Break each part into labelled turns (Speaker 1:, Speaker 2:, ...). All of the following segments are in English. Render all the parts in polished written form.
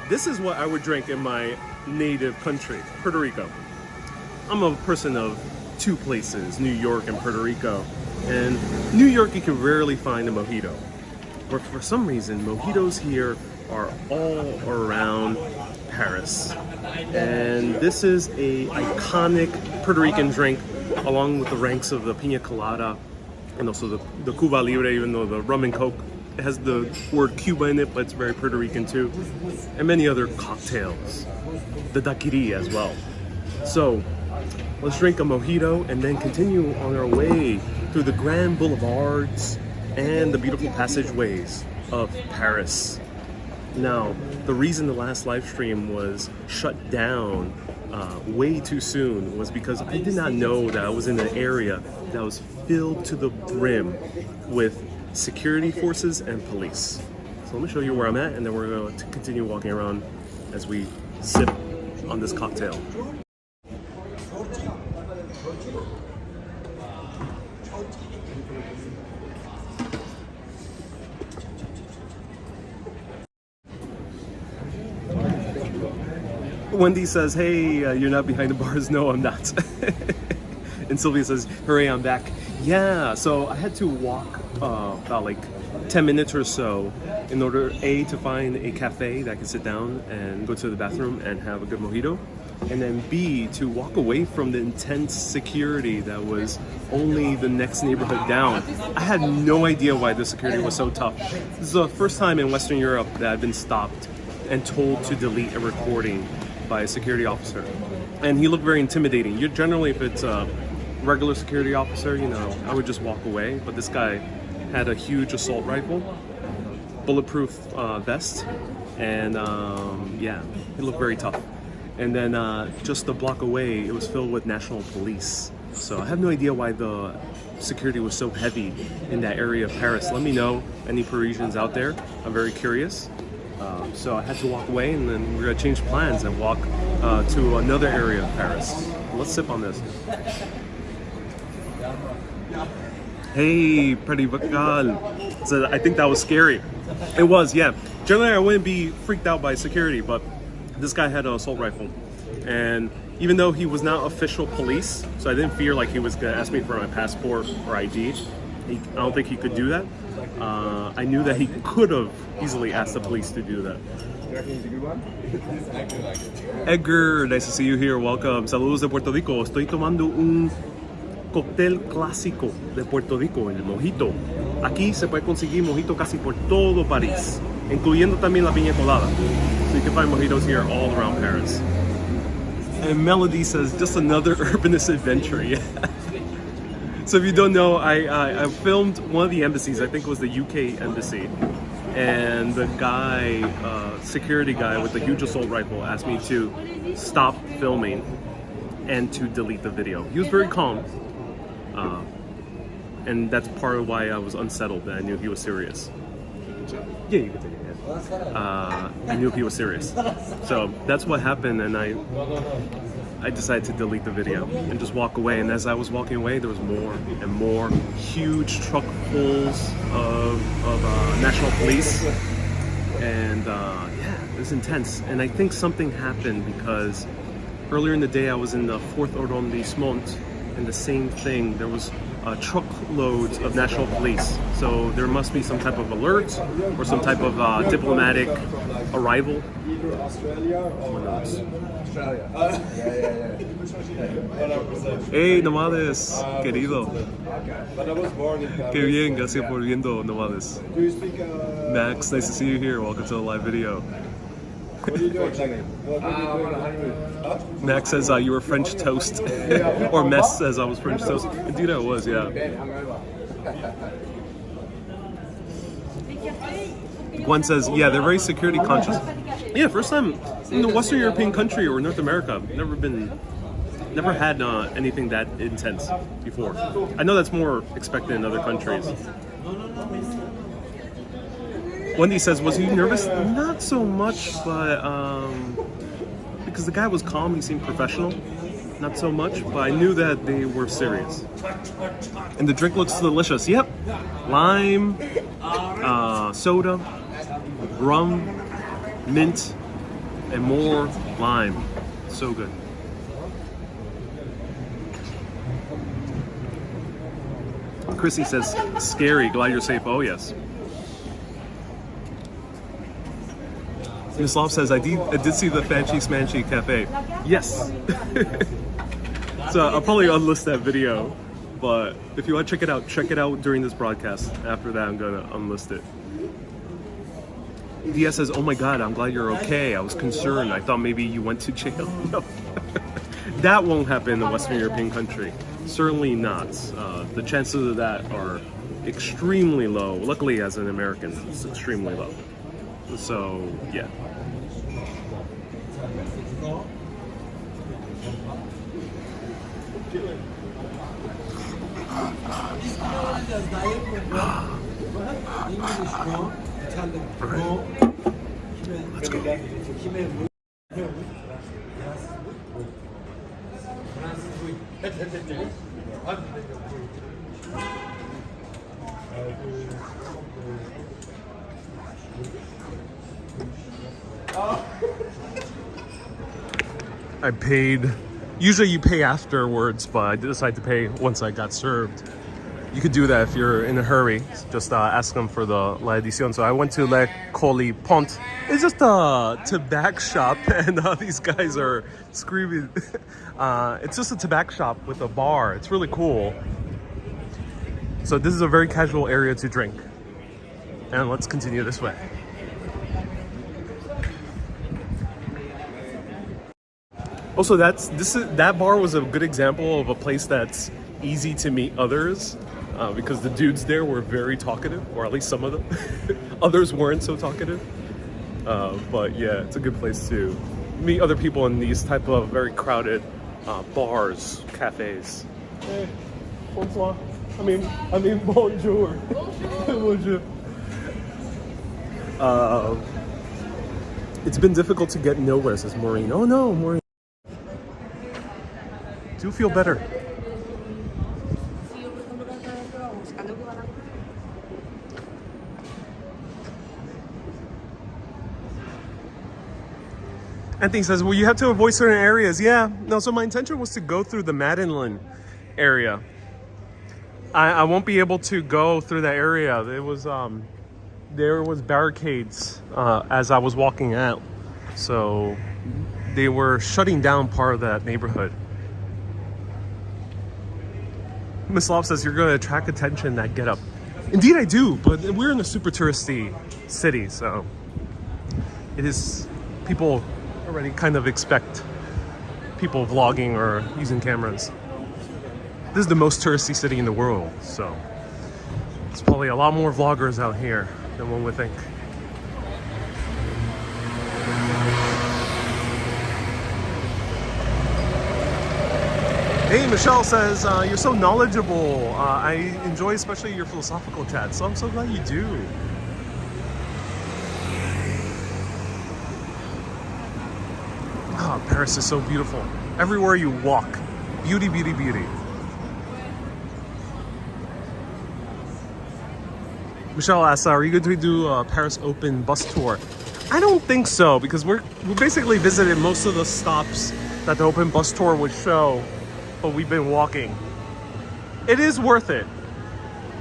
Speaker 1: This is what I would drink in my native country, Puerto Rico. I'm a person of two places, New York and Puerto Rico. And New York, you can rarely find a mojito. But for some reason, mojitos here are all around Paris. And this is a iconic Puerto Rican drink, along with the ranks of the piña colada and also the Cuba Libre, even though the rum and coke, it has the word Cuba in it, but it's very Puerto Rican too. And many other cocktails. The daiquiri as well. So let's drink a mojito and then continue on our way through the grand boulevards and the beautiful passageways of Paris. Now, the reason the last live stream was shut down way too soon was because I did not know that I was in an area that was filled to the brim with security forces and police. So let me show you where I'm at, and then we're going to continue walking around as we sip on this cocktail. Wendy says, hey, you're not behind the bars. No, I'm not. And Sylvia says, hooray, I'm back. Yeah, so I had to walk about like 10 minutes or so in order, A, to find a cafe that I can sit down and go to the bathroom and have a good mojito. And then B, to walk away from the intense security that was only the next neighborhood down. I had no idea why the security was so tough. This is the first time in Western Europe that I've been stopped and told to delete a recording by a security officer. And he looked very intimidating. Generally, if it's a regular security officer, you know, I would just walk away. But this guy had a huge assault rifle, bulletproof vest, and yeah, he looked very tough. And then just a block away, it was filled with national police. So I have no idea why the security was so heavy in that area of Paris. Let me know, any Parisians out there. I'm very curious. So I had to walk away, and then we're gonna change plans and walk to another area of Paris. Let's sip on this. Hey, pretty vocal. So I think that was scary. It was, yeah. Generally, I wouldn't be freaked out by security, but this guy had an assault rifle. And even though he was not official police, so I didn't fear like he was gonna ask me for my passport or ID. I don't think he could do that. I knew that he could have easily asked the police to do that. Edgar, nice to see you here. Welcome. Saludos de Puerto Rico. Estoy tomando un cóctel clásico de Puerto Rico, el mojito. Aquí se puede conseguir mojito casi por todo París, incluyendo también la piña colada. So you can find mojitos here all around Paris. And Melody says, just another urbanist adventure. Yeah. So if you don't know, I filmed one of the embassies. I think it was the UK embassy. And the guy, security guy with the huge assault rifle, asked me to stop filming and to delete the video. He was very calm. And that's part of why I was unsettled, that I knew he was serious. Yeah, you can take it. Yeah. I knew he was serious. So that's what happened, and I decided to delete the video and just walk away. And as I was walking away, there was more and more huge truckfuls of national police. And yeah, it was intense. And I think something happened because earlier in the day I was in the 4th arrondissement, and the same thing, there was truckloads of national police. So there must be some type of alert or some type of diplomatic arrival. Hey, Nomades, querido. Qué bien, gracias por viendo, Nomades. Max, nice to see you here. Welcome to the live video. Max says you were French toast. Or Mess says I was French toast. Indeed I was, yeah. Gwen says, yeah, they're very security conscious. Yeah, first time in a Western European country or North America. Never had anything that intense before. I know that's more expected in other countries. Wendy says, was he nervous? Not so much, but because the guy was calm, he seemed professional. Not so much, but I knew that they were serious. And the drink looks delicious. Yep, lime, soda, rum, mint, and more lime. So good. Chrissy says, scary, glad you're safe. Oh, yes. Miss Love says, I did see the Fancy Smanchy Cafe. Yes. So I'll probably unlist that video. But if you want to check it out during this broadcast. After that, I'm going to unlist it. Dia says, oh my God, I'm glad you're okay. I was concerned. I thought maybe you went to jail. No. That won't happen in a Western European country. Certainly not. The chances of that are extremely low. Luckily, as an American, it's extremely low. So, yeah. Let's go. I paid. Usually you pay afterwards, but I decided to pay once I got served. You could do that if you're in a hurry. Just ask them for the La Edición. So I went to Le Colli Pont. It's just a tobacco shop, and these guys are screaming. It's just a tobacco shop with a bar. It's really cool. So this is a very casual area to drink. And let's continue this way. Also, that bar was a good example of a place that's easy to meet others, because the dudes there were very talkative, or at least some of them. Others weren't so talkative. But yeah, it's a good place to meet other people in these type of very crowded bars, cafes. Hey, bonsoir. I mean, bonjour. Bonjour. It's been difficult to get nowhere, says Maureen. Oh no, Maureen. Do feel better. Anthony says, well, you have to avoid certain areas. Yeah, no, so my intention was to go through the Madeleine area. I won't be able to go through that area. There was barricades as I was walking out. So they were shutting down part of that neighborhood. Miss Love says, you're going to attract attention, that get up. Indeed I do, but we're in a super touristy city, so it is, people already kind of expect people vlogging or using cameras. This is the most touristy city in the world, so there's probably a lot more vloggers out here than one would think. Hey, Michelle says, you're so knowledgeable. I enjoy especially your philosophical chat, so I'm so glad you do. Oh, Paris is so beautiful. Everywhere you walk, beauty, beauty, beauty. Michelle asks, are you going to do a Paris Open bus tour? I don't think so, because we basically visited most of the stops that the Open bus tour would show. But we've been walking. It is worth it,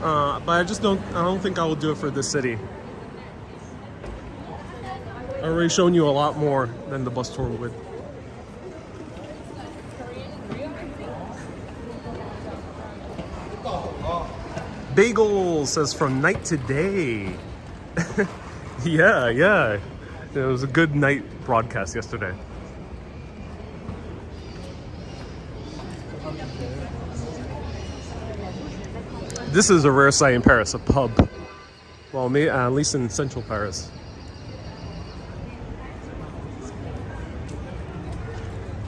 Speaker 1: but I don't think I will do it for this city. I've already shown you a lot more than the bus tour would. Bagel says, from night to day. yeah, it was a good night broadcast yesterday. This is a rare sight in Paris, a pub. Well, maybe, at least in central Paris.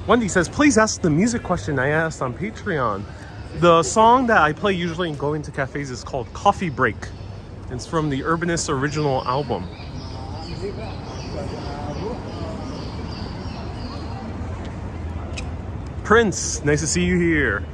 Speaker 1: Wendy says, please ask the music question I asked on Patreon. The song that I play usually in going to cafes is called Coffee Break. It's from the Urbanist original album. Prince, nice to see you here.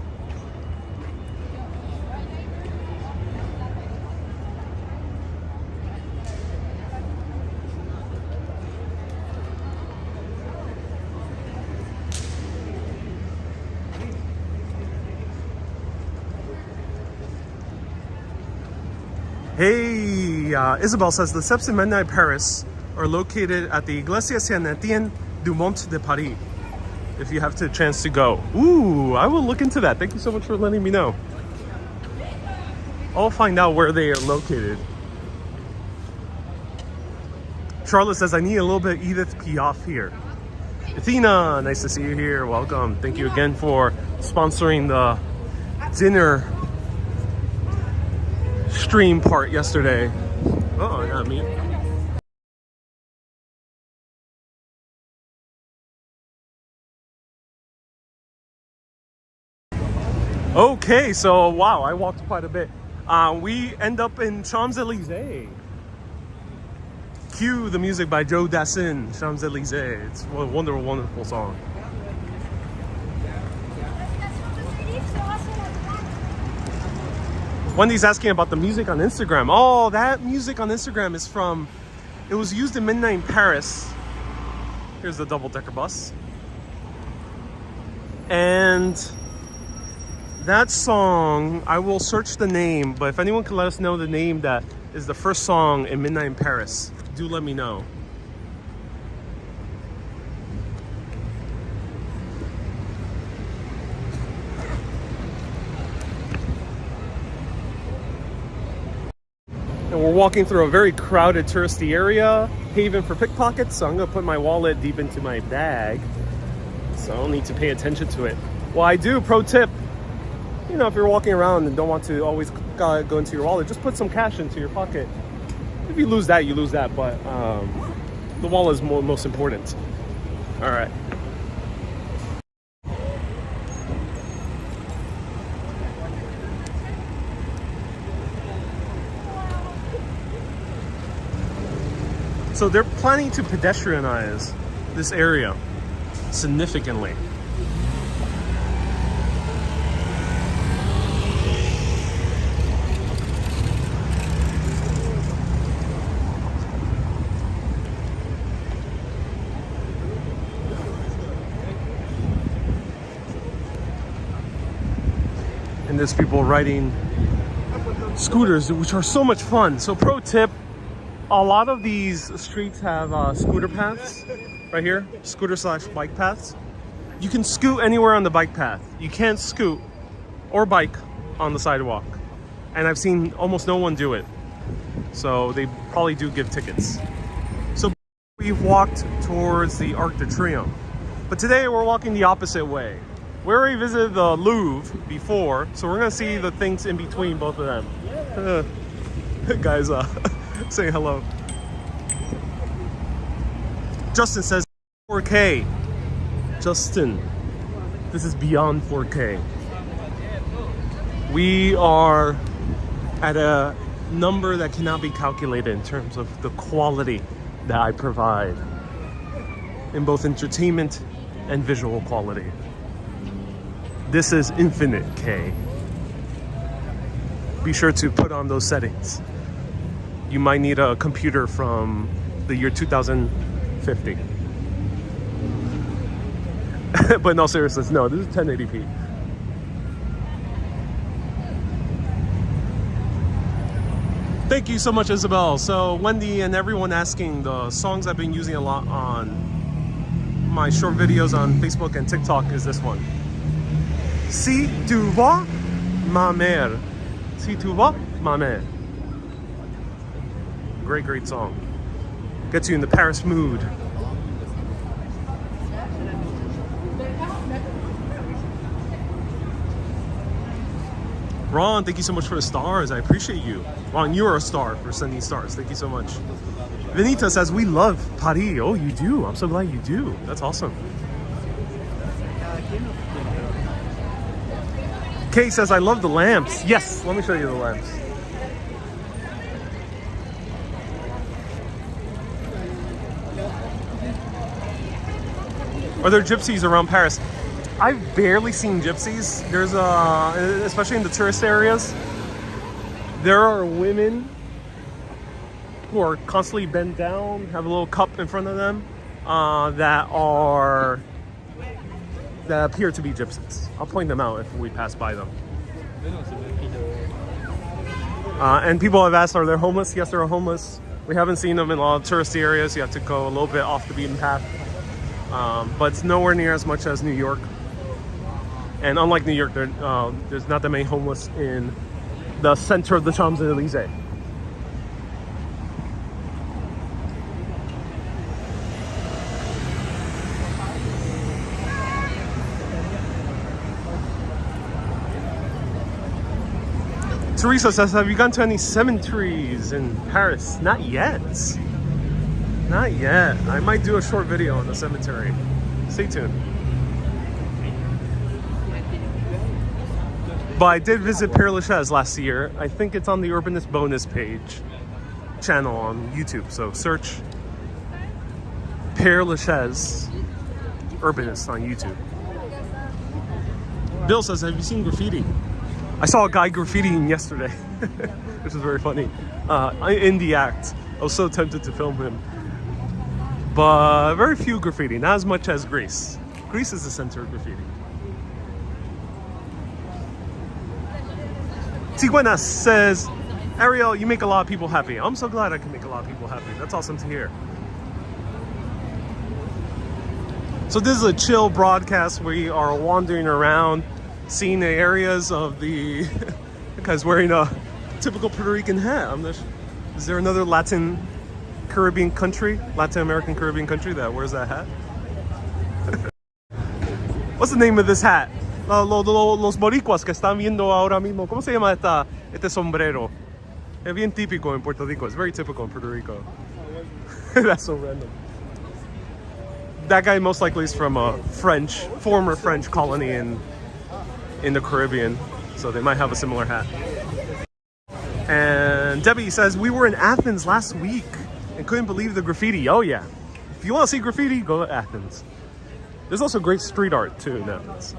Speaker 1: Hey, Isabel says the steps in midnight Paris are located at the Iglesia Saint-Étienne du Mont de Paris. If you have the chance to go. Ooh, I will look into that. Thank you so much for letting me know. I'll find out where they are located. Charlotte says, I need a little bit of Edith Piaf here. Athena, nice to see you here. Welcome. Thank you again for sponsoring the dinner stream part yesterday. Oh, not me. Okay, so wow, I walked quite a bit. We end up in Champs-Élysées. Cue the music by Joe Dassin, Champs-Élysées. It's a wonderful, wonderful song. Wendy's asking about the music on Instagram. Oh, that music on Instagram is from, it was used in Midnight in Paris. Here's the double-decker bus. And that song, I will search the name, but if anyone can let us know the name that is the first song in Midnight in Paris, do let me know. And we're walking through a very crowded touristy area, haven for pickpockets, so I'm gonna put my wallet deep into my bag, so I don't need to pay attention to it. Well, I do, pro tip, you know, if you're walking around and don't want to always go into your wallet, just put some cash into your pocket. If you lose that, you lose that, but the wallet is most important. All right. So they're planning to pedestrianize this area significantly. And there's people riding scooters, which are so much fun. So pro tip, a lot of these streets have scooter paths right here, scooter/bike paths. You can scoot anywhere on the bike path. You can't scoot or bike on the sidewalk. And I've seen almost no one do it. So they probably do give tickets. So we've walked towards the Arc de Triomphe. But today we're walking the opposite way. We already visited the Louvre before, so we're gonna see the things in between both of them. Guys, saying hello. Justin says 4K. Justin, this is beyond 4K. We are at a number that cannot be calculated in terms of the quality that I provide in both entertainment and visual quality. This is infinite K. Be sure to put on those settings. You might need a computer from the year 2050. But in all seriousness, no, this is 1080p. Thank you so much, Isabel. So Wendy and everyone asking, the songs I've been using a lot on my short videos on Facebook and TikTok is this one. Si tu vois ma mère. Si tu vois ma mère. Great, great song. Gets you in the Paris mood. Ron, thank you so much for the stars. I appreciate you. Ron, you're a star for sending stars. Thank you so much. Vinita says, we love Paris. Oh, you do? I'm so glad you do. That's awesome. Kay says, I love the lamps. Yes, let me show you the lamps. Are there gypsies around Paris? I've barely seen gypsies. There's especially in the tourist areas, there are women who are constantly bent down, have a little cup in front of them, that appear to be gypsies. I'll point them out if we pass by them. And people have asked, are they homeless? Yes, they're homeless. We haven't seen them in a lot of touristy areas. You have to go a little bit off the beaten path. But it's nowhere near as much as New York. And unlike New York, there's not that many homeless in the center of the Champs-Élysées. Teresa says, have you gone to any cemeteries in Paris? Not yet. Not yet. I might do a short video on the cemetery. Stay tuned. But I did visit Père Lachaise last year. I think it's on the Urbanist bonus page channel on YouTube. So search Père Lachaise Urbanist on YouTube. Bill says, have you seen graffiti? I saw a guy graffitiing yesterday, which is very funny. In the act. I was so tempted to film him. But very few graffiti, not as much as Greece. Greece is the center of graffiti. Tiguena says, Ariel, you make a lot of people happy. I'm so glad I can make a lot of people happy. That's awesome to hear. So this is a chill broadcast. We are wandering around, seeing the areas of the... Guy's wearing a typical Puerto Rican hat. Is there another Latin American Caribbean country that wears that hat? What's the name of this hat? Los boricuas que están viendo ahora mismo. ¿Cómo se llama este sombrero? Es bien típico en Puerto Rico. It's very typical in Puerto Rico. That's so random. That guy most likely is from a former French colony in the Caribbean. So they might have a similar hat. And Debbie says, we were in Athens last week and couldn't believe the graffiti. Oh yeah. If you want to see graffiti, go to Athens. There's also great street art too in Athens.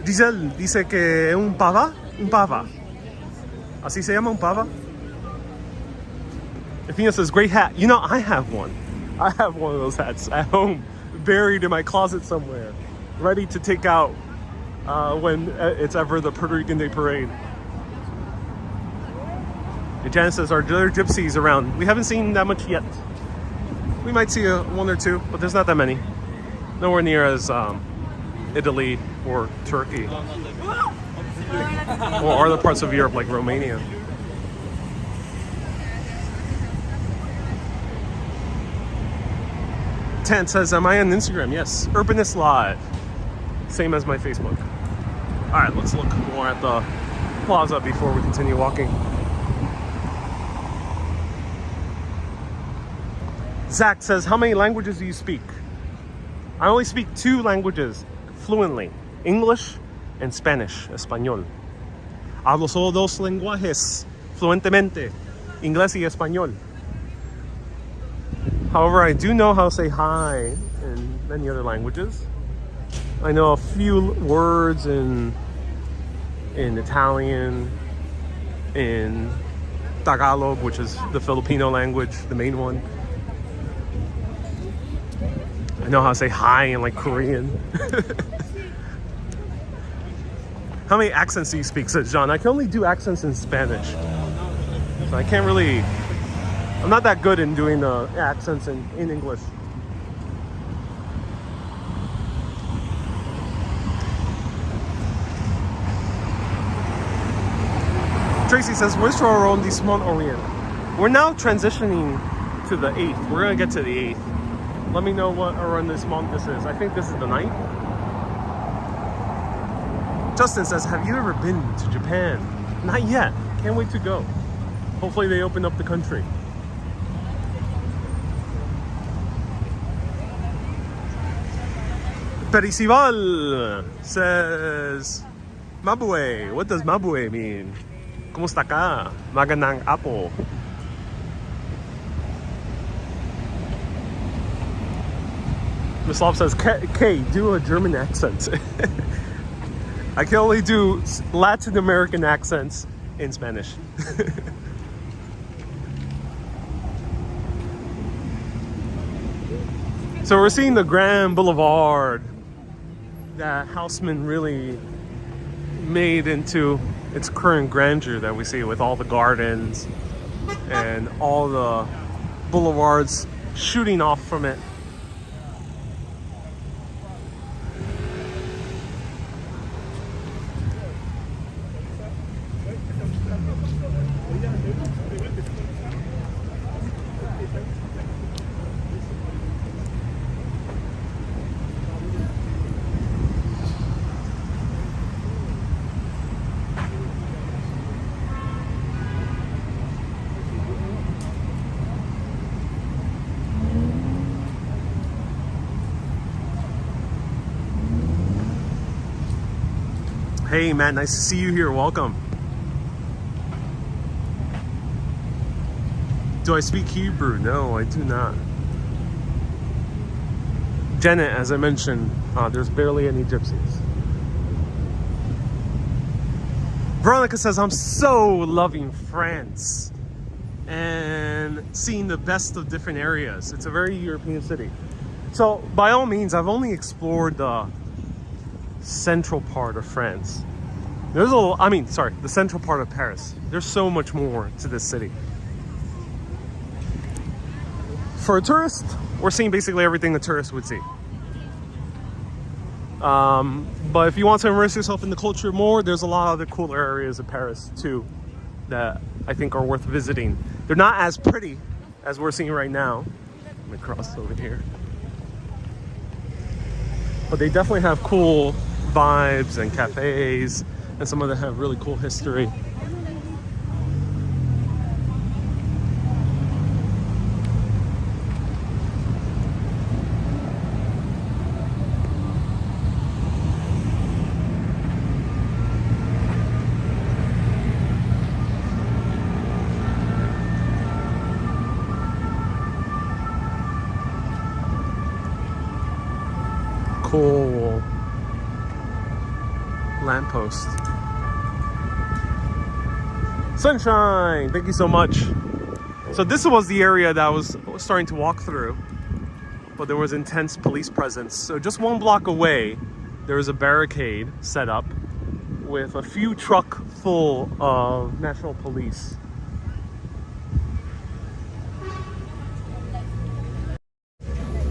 Speaker 1: Giselle dice que un pava. Así se llama, un pava. Athena says, great hat. You know, I have one. I have one of those hats at home, buried in my closet somewhere, ready to take out when it's ever the Puerto Rican Day Parade. And Janice says, are there gypsies around? We haven't seen that much yet. We might see one or two, but there's not that many. Nowhere near as Italy or Turkey or other parts of Europe like Romania. Tant says, am I on Instagram? Yes, Urbanist Live. Same as my Facebook. All right, let's look more at the plaza before we continue walking. Zach says, how many languages do you speak? I only speak 2 languages fluently, English and Spanish, español. Hablo solo 2 lenguajes fluentemente, inglés y español. However, I do know how to say hi in many other languages. I know a few words in Italian, in Tagalog, which is the Filipino language, the main one. I know how to say hi in like Korean. How many accents do you speak? Says John. I can only do accents in Spanish. So I can't really... I'm not that good in doing the accents in English. Tracy says, where's your arrondissement Orient? We're now transitioning to the 8th. We're going to get to the 8th. Let me know what arrondissement this is. I think this is the 9th. Justin says, have you ever been to Japan? Not yet. Can't wait to go. Hopefully they open up the country. Pericival says, Mabue. What does Mabue mean? Kumusta ka? Magandang apo. Miss Love says, K, do a German accent. I can only do Latin American accents in Spanish. So we're seeing the Grand Boulevard that Haussmann really made into its current grandeur that we see with all the gardens and all the boulevards shooting off from it. Hey Matt, nice to see you here. Welcome. Do I speak Hebrew? No, I do not. Janet, as I mentioned, there's barely any gypsies. Veronica says, I'm so loving France and seeing the best of different areas. It's a very European city. So by all means, I've only explored the central part of France. There's the central part of Paris. There's so much more to this city. For a tourist, we're seeing basically everything a tourist would see. But if you want to immerse yourself in the culture more, there's a lot of other cooler areas of Paris too that I think are worth visiting. They're not as pretty as we're seeing right now. Let me cross over here. But they definitely have cool vibes and cafes, and some of them have really cool history. Cool lamppost. Sunshine, thank you so much. So this was the area that I was starting to walk through, but there was intense police presence. So just one block away, there was a barricade set up with a few truck full of national police.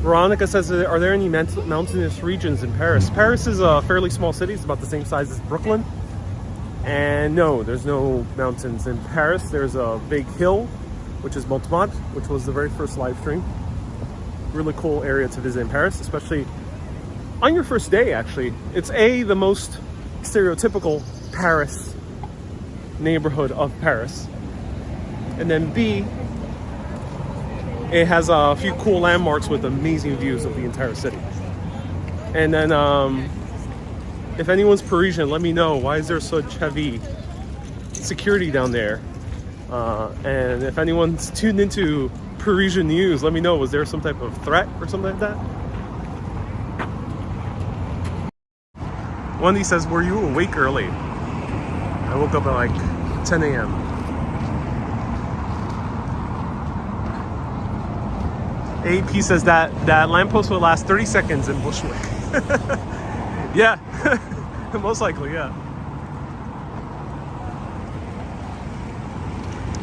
Speaker 1: Veronica says, are there any mountainous regions in Paris? Paris is a fairly small city. It's about the same size as Brooklyn. And no, there's no mountains in Paris. There's a big hill, which is Montmartre, which was the very first live stream. Really cool area to visit in Paris, especially on your first day, actually. It's the most stereotypical Paris neighborhood of Paris. And then B, it has a few cool landmarks with amazing views of the entire city. And then if anyone's Parisian, let me know, why is there such heavy security down there? And if anyone's tuned into Parisian news, let me know, was there some type of threat or something like that? Wendy says, were you awake early? I woke up at like 10 a.m. AP says that lamppost will last 30 seconds in Bushwick. Yeah, most likely, yeah.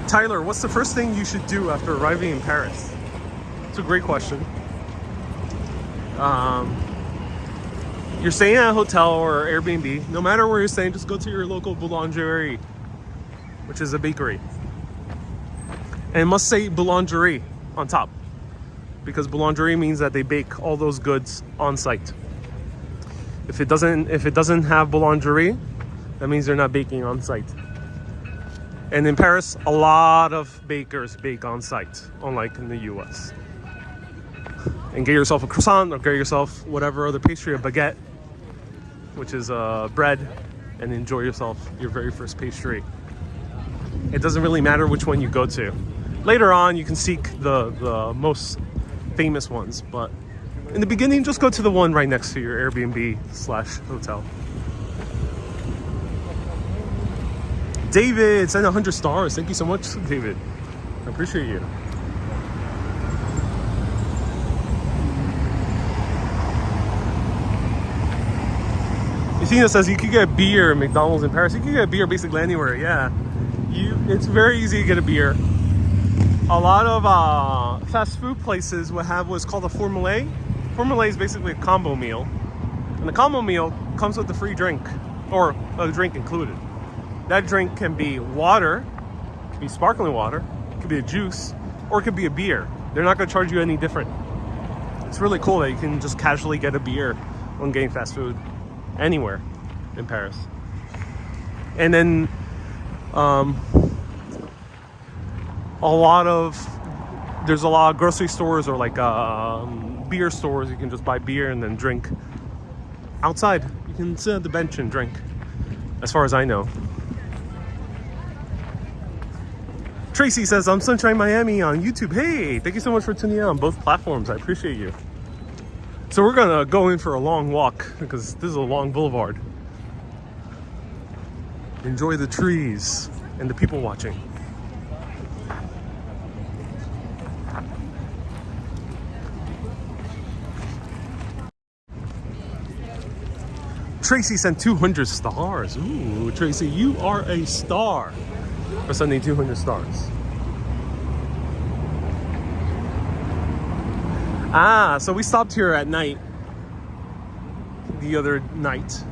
Speaker 1: Tyler, what's the first thing you should do after arriving in Paris? It's a great question. You're staying at a hotel or Airbnb. No matter where you're staying, just go to your local boulangerie, which is a bakery. And it must say boulangerie on top, because boulangerie means that they bake all those goods on site. If it doesn't have boulangerie, that means they're not baking on site. And in Paris, a lot of bakers bake on site, unlike in the US. And get yourself a croissant or get yourself whatever other pastry, a baguette, which is bread, and enjoy yourself your very first pastry. It doesn't really matter which one you go to. Later on, you can seek the most famous ones, but in the beginning, just go to the one right next to your Airbnb/hotel. David sent 100 stars. Thank you so much, David. I appreciate you. Tina says you could get beer at McDonald's in Paris. You can get beer basically anywhere, yeah. It's very easy to get a beer. A lot of fast food places will have what's called a formula. Formula is basically a combo meal. And the combo meal comes with a free drink, or a drink included. That drink can be water, it can be sparkling water, it could be a juice, or it could be a beer. They're not going to charge you any different. It's really cool that you can just casually get a beer when getting fast food anywhere in Paris. And then there's a lot of grocery stores or like beer stores. You can just buy beer and then drink outside. You can sit at the bench and drink, as far as I know. Tracy says, I'm Sunshine Miami on YouTube. Hey, thank you so much for tuning in on both platforms. I appreciate you. So we're gonna go in for a long walk because this is a long boulevard. Enjoy the trees and the people watching. Tracy sent 200 stars. Ooh, Tracy, you are a star for sending 200 stars. So we stopped here at night. The other night.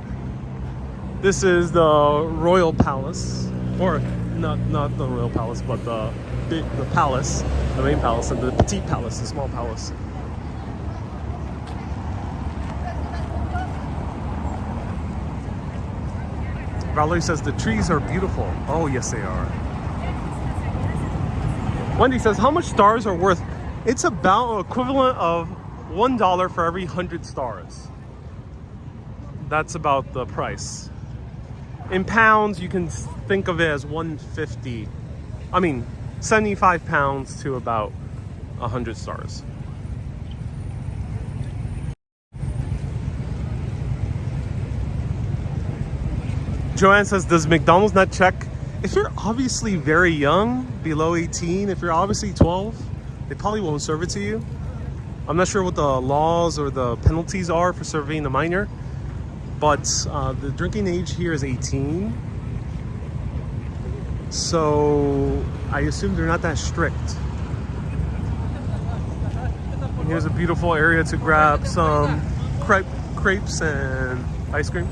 Speaker 1: This is the Royal Palace, or not the Royal Palace, but the palace, the main palace, and the Petite Palace, the small palace. Valerie says the trees are beautiful. Oh, yes, they are. Wendy says, how much stars are worth? It's about equivalent of $1 for every 100 stars. That's about the price. In pounds, you can think of it as 150. I mean, 75 pounds to about 100 stars. Joanne says, does McDonald's not check? If you're obviously very young, below 18, if you're obviously 12, they probably won't serve it to you. I'm not sure what the laws or the penalties are for serving a minor, but the drinking age here is 18. So I assume they're not that strict. And here's a beautiful area to grab some crepes and ice cream.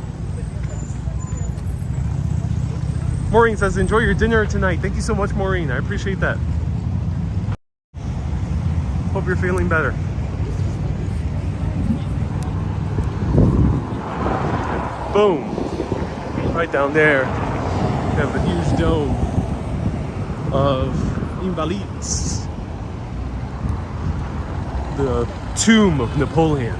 Speaker 1: Maureen says, enjoy your dinner tonight. Thank you so much, Maureen. I appreciate that. Hope you're feeling better. Boom. Right down there, we have the huge dome of Invalides. The tomb of Napoleon.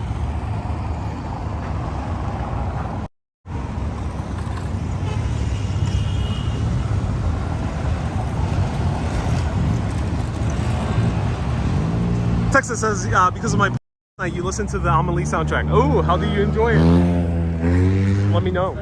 Speaker 1: Texas says, because of my night, you listen to the Amelie soundtrack. Oh, how do you enjoy it? Let me know.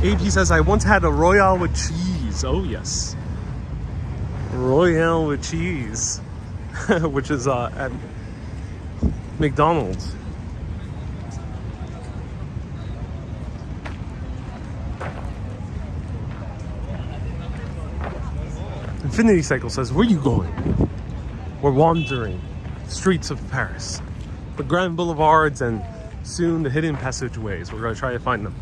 Speaker 1: AP says, I once had a Royale with cheese. Oh, yes. Royale with cheese. Which is at McDonald's. Infinity Cycle says, where are you going? We're wandering the streets of Paris, the grand boulevards, and soon the hidden passageways. We're going to try to find them.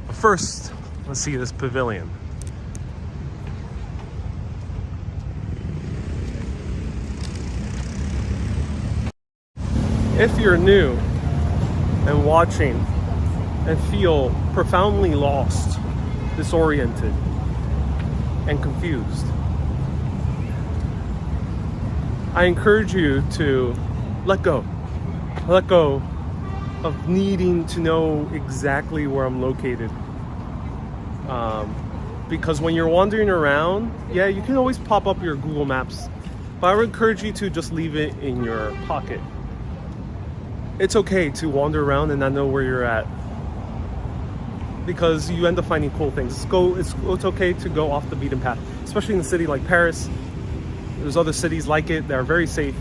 Speaker 1: But first, let's see this pavilion. If you're new and watching and feel profoundly lost, disoriented, and confused, I encourage you to let go of needing to know exactly where I'm located. Because when you're wandering around, yeah, you can always pop up your Google Maps, but I would encourage you to just leave it in your pocket. It's okay to wander around and not know where you're at. because you end up finding cool things. It's okay to go off the beaten path, especially in a city like Paris. There's other cities like it that are very safe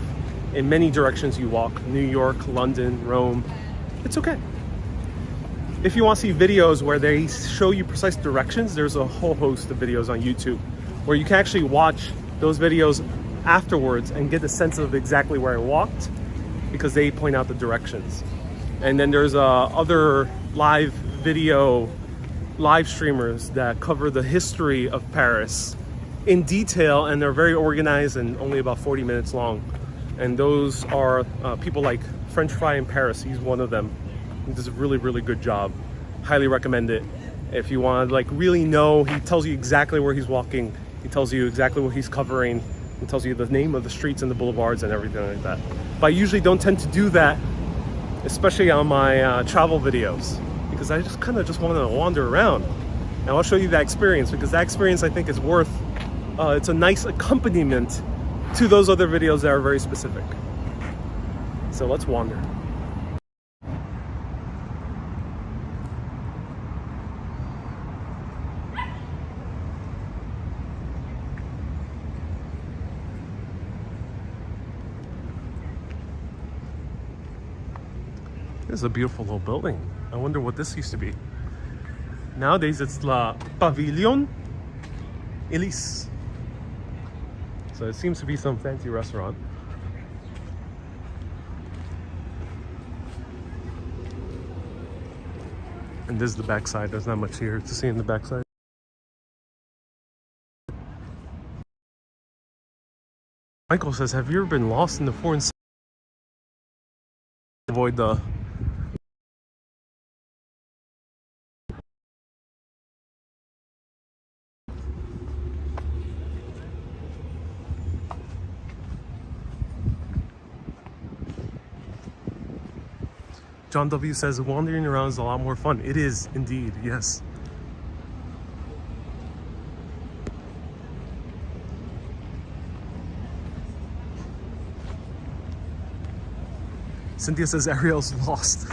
Speaker 1: in many directions you walk. New York, London, Rome. It's okay. If you want to see videos where they show you precise directions, there's a whole host of videos on YouTube where you can actually watch those videos afterwards and get a sense of exactly where I walked, because they point out the directions. And then there's other live streamers that cover the history of Paris in detail, and they're very organized and only about 40 minutes long. And those are people like French Fry in Paris. He's one of them. He does a really, really good job. Highly recommend it. If you want to like really know, he tells you exactly where he's walking. He tells you exactly what he's covering. He tells you the name of the streets and the boulevards and everything like that. But I usually don't tend to do that, especially on my travel videos, because I just kind of just want to wander around. And I'll show you that experience, because that experience I think is worth, it's a nice accompaniment to those other videos that are very specific. So let's wander. This is a beautiful little building. I wonder what this used to be. Nowadays it's La Pavilion Elise. So it seems to be some fancy restaurant. And this is the backside. There's not much here to see in the backside. Michael says, have you ever been lost in the foreign city? Avoid the John W says wandering around is a lot more fun. It is indeed, yes. Cynthia says Ariel's lost.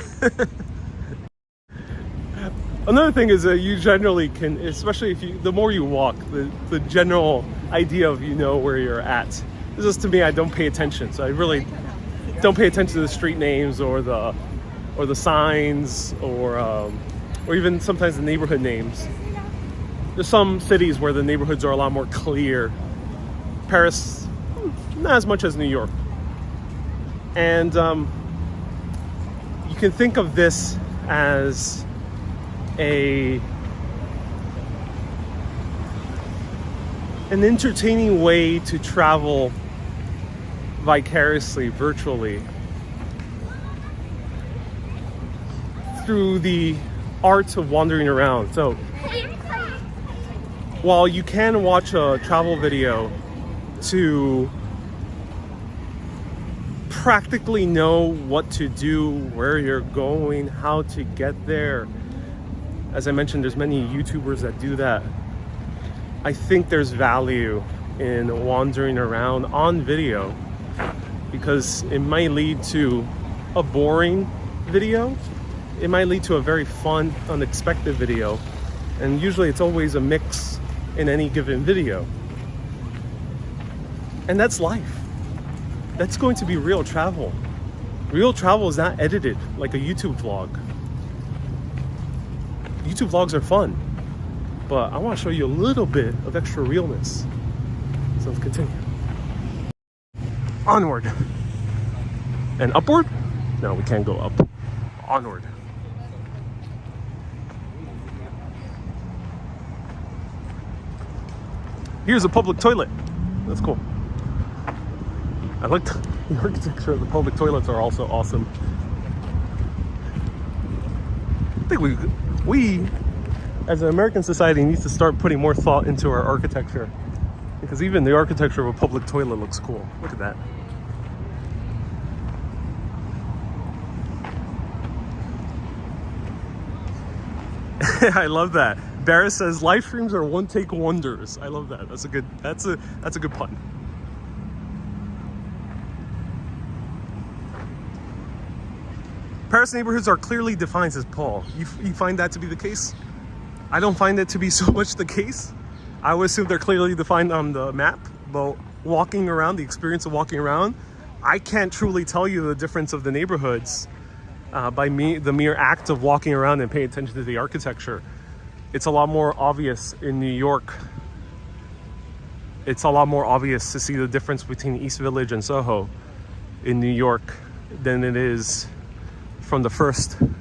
Speaker 1: Another thing is that you generally can, especially if you, the more you walk, the general idea of you know where you're at. This is, to me, I don't pay attention, so I really don't pay attention to the street names or the signs or even sometimes the neighborhood names. There's some cities where the neighborhoods are a lot more clear. Paris, not as much as New York. And you can think of this as an entertaining way to travel vicariously, virtually, through the art of wandering around. So while you can watch a travel video to practically know what to do, where you're going, how to get there, as I mentioned, there's many YouTubers that do that. I think there's value in wandering around on video, because it might lead to a boring video. It might lead to a very fun, unexpected video. And usually it's always a mix in any given video. And that's life. That's going to be real travel. Real travel is not edited like a YouTube vlog. YouTube vlogs are fun, but I want to show you a little bit of extra realness. So let's continue. Onward. And upward? No, we can't go up. Onward. Here's a public toilet. That's cool. I like the architecture of the public toilets are also awesome. I think we as an American society needs to start putting more thought into our architecture, because even the architecture of a public toilet looks cool. Look at that. I love that. Barris says live streams are one-take wonders. I love that. That's a good pun. Paris neighborhoods are clearly defined, says Paul. You find that to be the case? I don't find it to be so much the case. I would assume they're clearly defined on the map, but walking around, the experience of walking around, I can't truly tell you the difference of the neighborhoods by the mere act of walking around and paying attention to the architecture. It's a lot more obvious in New York. It's a lot more obvious to see the difference between East Village and Soho in New York than it is from the 1st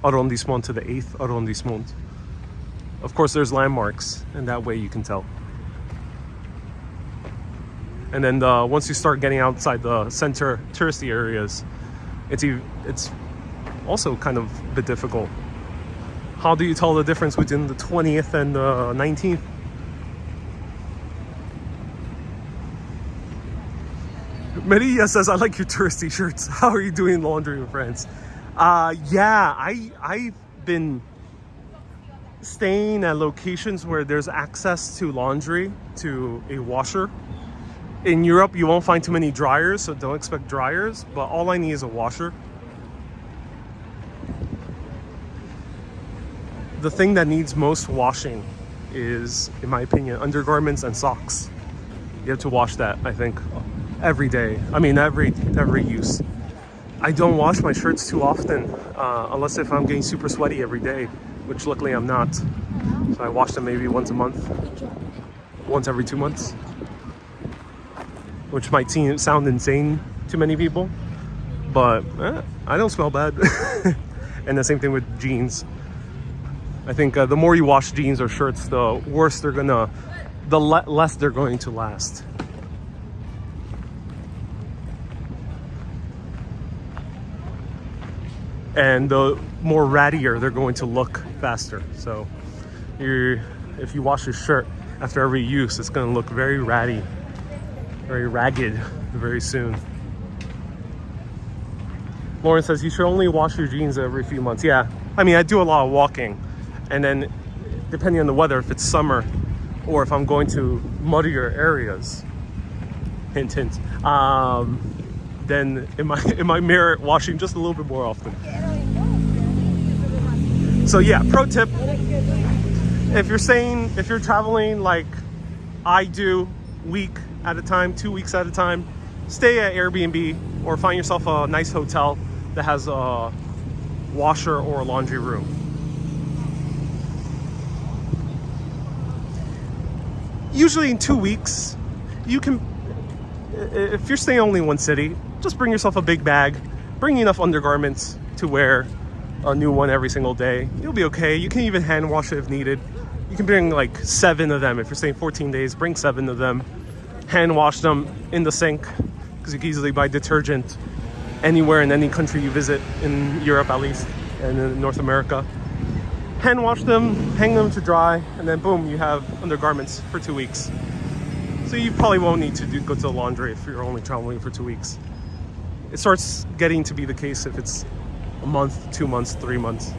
Speaker 1: arrondissement to the 8th arrondissement. Of course, there's landmarks, and that way you can tell. And then once you start getting outside the center touristy areas, it's also kind of a bit difficult. How do you tell the difference between the 20th and the 19th? Maria says, I like your touristy shirts. How are you doing laundry in France? Yeah, I've been staying at locations where there's access to laundry, to a washer. In Europe, you won't find too many dryers, so don't expect dryers, but all I need is a washer. The thing that needs most washing is, in my opinion, undergarments and socks. You have to wash that, I think, every day. I mean, every use. I don't wash my shirts too often, unless if I'm getting super sweaty every day, which luckily I'm not. So I wash them maybe once a month, once every 2 months, which might sound insane to many people, but I don't smell bad. And the same thing with jeans. I think the more you wash jeans or shirts, the worse they're gonna, the less they're going to last. And the more rattier they're going to look faster. So if you wash your shirt after every use, it's going to look very ratty, very ragged very soon. Lauren says you should only wash your jeans every few months. Yeah, I mean, I do a lot of walking, and then depending on the weather, if it's summer or if I'm going to muddier areas, hint hint, then it might merit washing just a little bit more often. So yeah, pro tip, if you're traveling like I do, week at a time, 2 weeks at a time, stay at Airbnb or find yourself a nice hotel that has a washer or a laundry room. Usually in 2 weeks, you can, if you're staying only in one city, just bring yourself a big bag, bring enough undergarments to wear a new one every single day. You'll be okay. You can even hand wash it if needed. You can bring like 7 of them. If you're staying 14 days, bring 7 of them. Hand wash them in the sink, because you can easily buy detergent anywhere in any country you visit, in Europe at least, and in North America. Hand wash them, hang them to dry, and then boom, you have undergarments for 2 weeks. So you probably won't need to go to the laundry if you're only traveling for 2 weeks. It starts getting to be the case if it's a month, 2 months, 3 months.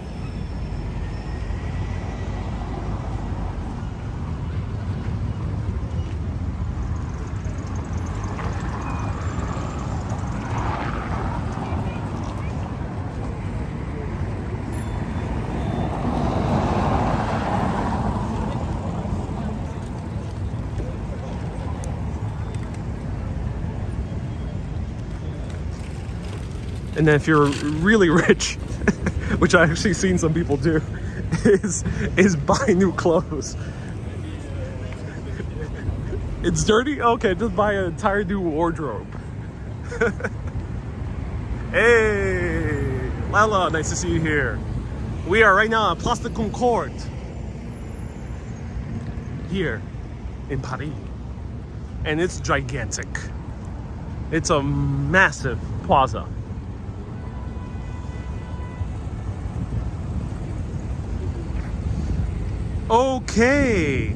Speaker 1: And then if you're really rich, which I've actually seen some people do, is buy new clothes. It's dirty? Okay, just buy an entire new wardrobe. Hey, Lala, nice to see you here. We are right now at Place de Concorde, here in Paris. And it's gigantic. It's a massive plaza. Okay.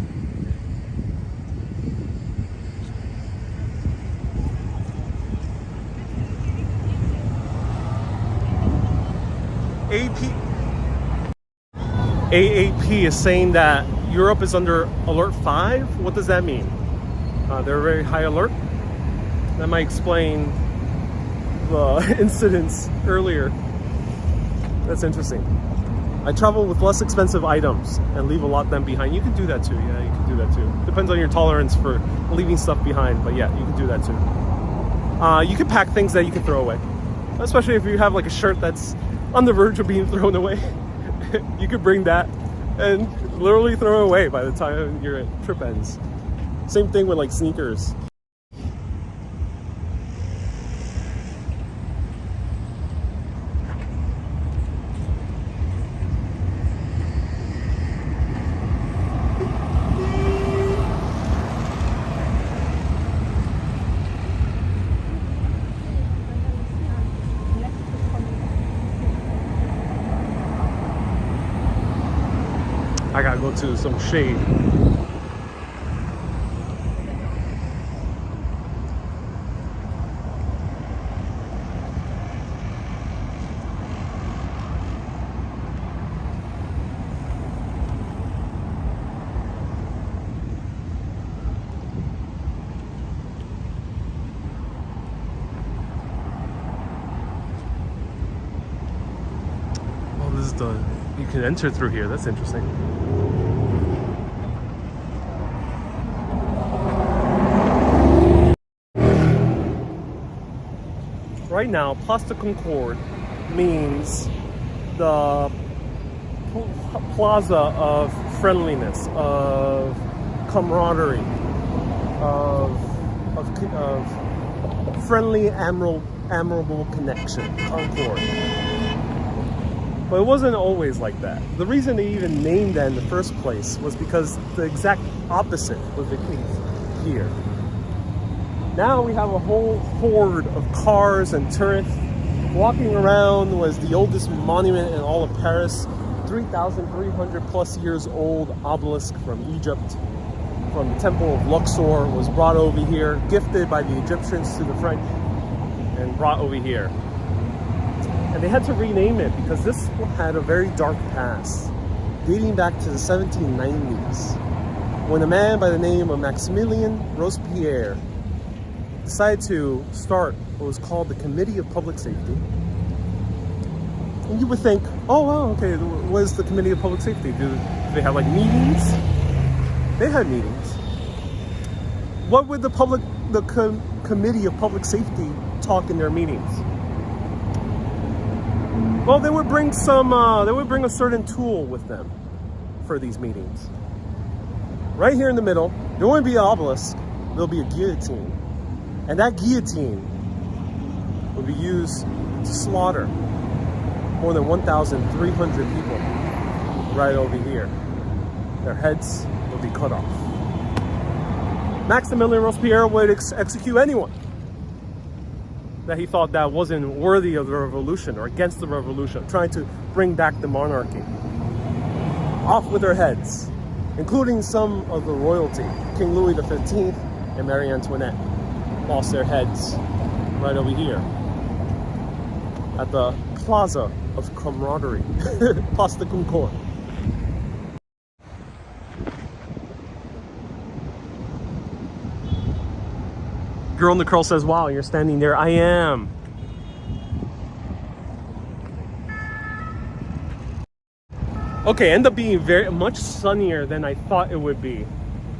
Speaker 1: AAP is saying that Europe is under alert 5. What does that mean? They're very high alert. That might explain the incidents earlier. That's interesting. I travel with less expensive items and leave a lot of them behind. You can do that too. Yeah, you can do that too. Depends on your tolerance for leaving stuff behind, but yeah, you can do that too. You can pack things that you can throw away, especially if you have like a shirt that's on the verge of being thrown away. You could bring that and literally throw it away by the time your trip ends. Same thing with like sneakers. I gotta go to some shade. Oh, this is the, you can enter through here. That's interesting. Right now, Place de Concorde means the plaza of friendliness, of camaraderie, of friendly, admirable connection, Concorde. But it wasn't always like that. The reason they even named that in the first place was because the exact opposite was the case here. Now we have a whole horde of cars and tourists. Walking around was the oldest monument in all of Paris, 3,300 plus years old obelisk from Egypt, from the Temple of Luxor, was brought over here, gifted by the Egyptians to the French, and brought over here. And they had to rename it because this had a very dark past, dating back to the 1790s, when a man by the name of Maximilien Robespierre decided to start what was called the Committee of Public Safety. And you would think, oh wow, okay, what is the Committee of Public Safety? Do they have like meetings? They had meetings. What would the Committee of Public Safety talk in their meetings? Well, they would bring a certain tool with them for these meetings. Right here in the middle, there wouldn't be an obelisk, there'll be a guillotine. And that guillotine would be used to slaughter more than 1,300 people right over here. Their heads would be cut off. Maximilien Robespierre would execute anyone that he thought that wasn't worthy of the revolution or against the revolution, trying to bring back the monarchy. Off with their heads, including some of the royalty. King Louis XV and Marie Antoinette lost their heads right over here at the Plaza of Camaraderie, Place de Concorde. Girl in the curl says, wow, you're standing there. I am. Okay, ended up being very much sunnier than I thought it would be.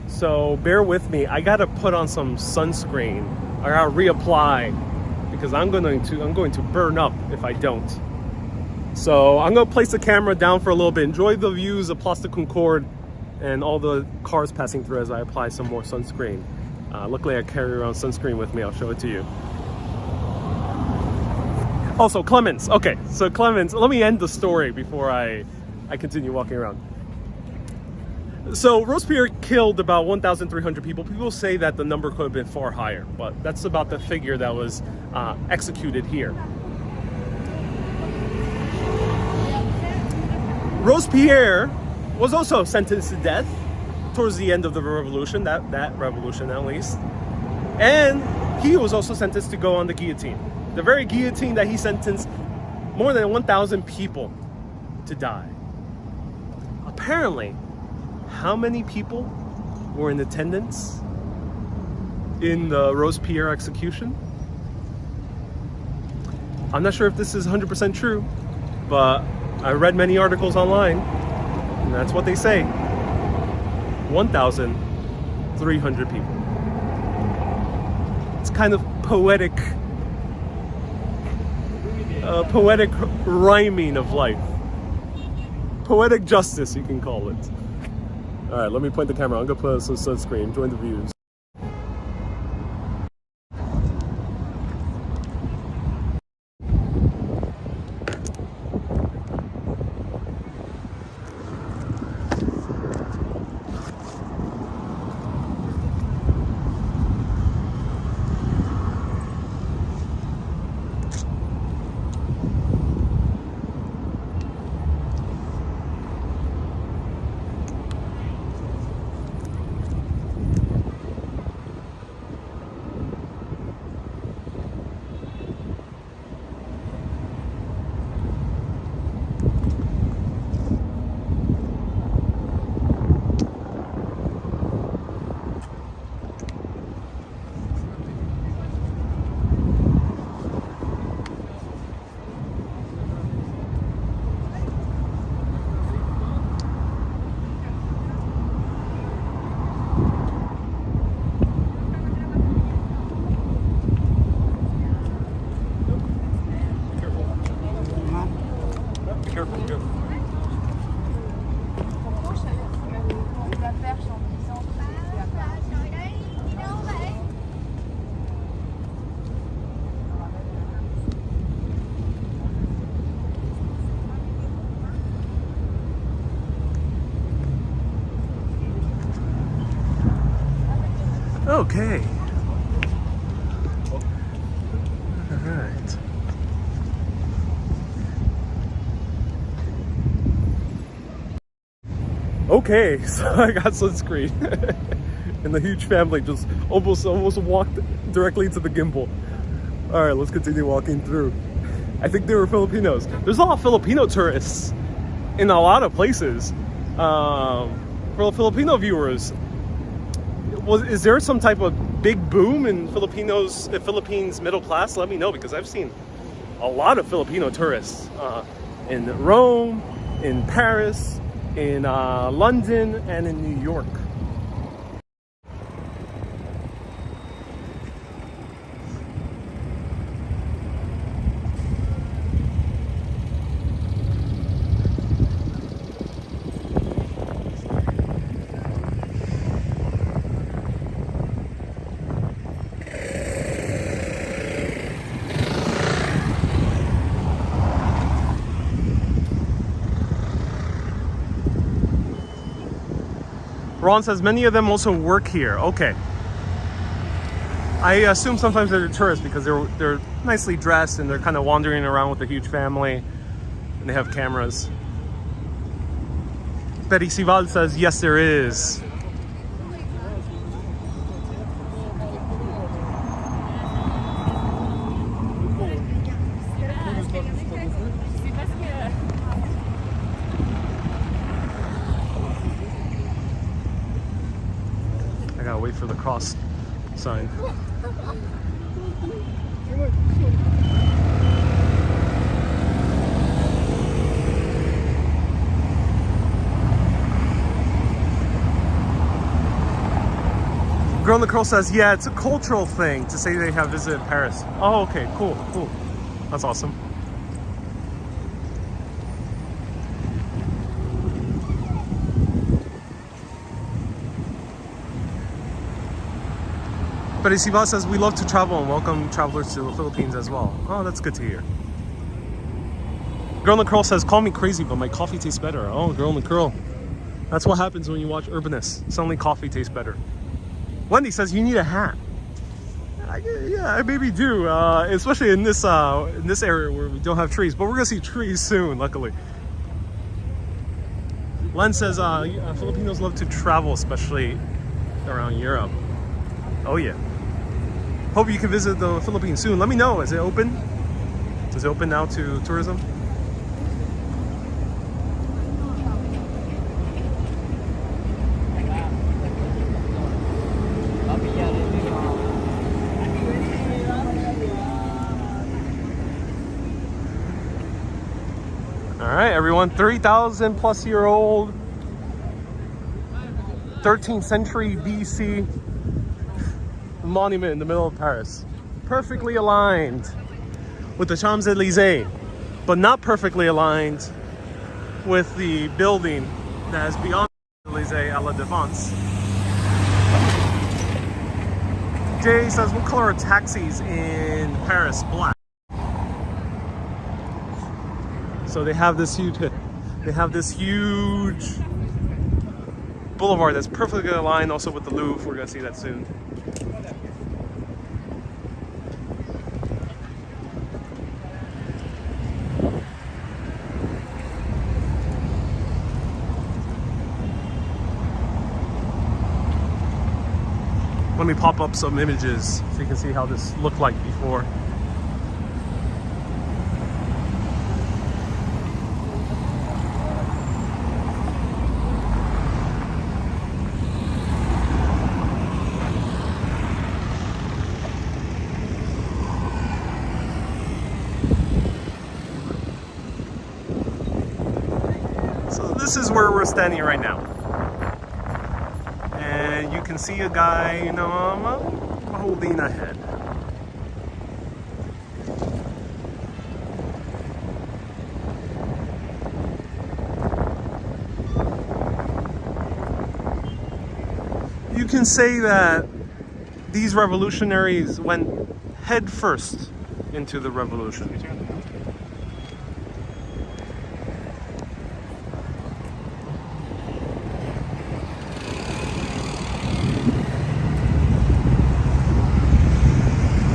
Speaker 1: So bear with me. I gotta put on some sunscreen. I gotta reapply because I'm going to burn up if I don't. So I'm gonna place the camera down for a little bit. Enjoy the views of Place de Concorde and all the cars passing through as I apply some more sunscreen. Luckily I carry around sunscreen with me. I'll show it to you. Also, Clemens. Okay, so Clemens, let me end the story before I continue walking around. So Robespierre killed about 1,300 people. People say that the number could have been far higher, but that's about the figure that was executed here. Robespierre was also sentenced to death towards the end of the revolution, that revolution at least. And he was also sentenced to go on the guillotine. The very guillotine that he sentenced more than 1,000 people to die. Apparently, how many people were in attendance in the Robespierre execution? I'm not sure if this is 100% true, but I read many articles online, and that's what they say. 1,300 people. It's kind of poetic rhyming of life. Poetic justice, you can call it. All right, let me point the camera. I'm gonna put some sunscreen. Enjoy the views. Okay. All right. Okay, so I got sunscreen. And the huge family just almost walked directly into the gimbal. All right, let's continue walking through. I think they were Filipinos. There's a lot of Filipino tourists in a lot of places. For Filipino viewers, is there some type of big boom in Philippines middle class? Let me know, because I've seen a lot of Filipino tourists in Rome, in Paris, in London, and in New York. Ron says many of them also work here. Okay. I assume sometimes they're tourists because they're nicely dressed and they're kind of wandering around with a huge family and they have cameras. Betty Sival says yes, there is. I gotta wait for the cross sign. Girl in the Curl says, yeah, it's a cultural thing to say they have visited Paris. Oh, okay, cool. That's awesome. But Isiva says, we love to travel and welcome travelers to the Philippines as well. Oh, that's good to hear. Girl in the Curl says, call me crazy, but my coffee tastes better. Oh, Girl in the Curl. That's what happens when you watch Urbanist. Suddenly coffee tastes better. Wendy says, you need a hat. Yeah, I maybe do. Especially in this area where we don't have trees. But we're going to see trees soon, luckily. Len says, Filipinos love to travel, especially around Europe. Oh, yeah. Hope you can visit the Philippines soon. Let me know. Is it open? Is it open now to tourism? All right, everyone. 3,000 plus year old, 13th century BC monument in the middle of Paris. Perfectly aligned with the Champs-Élysées, but not perfectly aligned with the building that is beyond the Élysées à la Défense. Jay says, what color are taxis in Paris? Black. So they have this huge boulevard that's perfectly aligned also with the Louvre. We're gonna see that soon. Let me pop up some images so you can see how this looked like before. So this is where we're standing right now. And you can see a guy, you know, holding a head. You can say that these revolutionaries went head first into the revolution.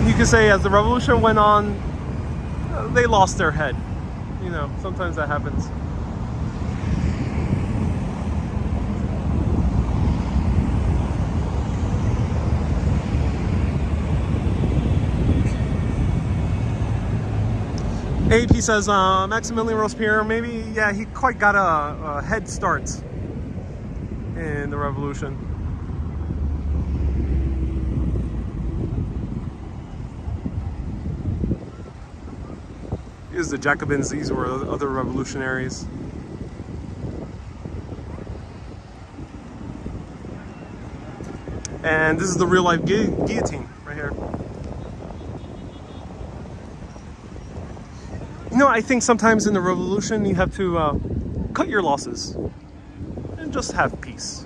Speaker 1: You could say as the revolution went on, they lost their head. You know, sometimes that happens. AP says Maximilian Robespierre, maybe, yeah, he quite got a head start in the revolution. Here's the Jacobins, these were other revolutionaries. And this is the real life guillotine right here. You know, I think sometimes in the revolution you have to cut your losses and just have peace.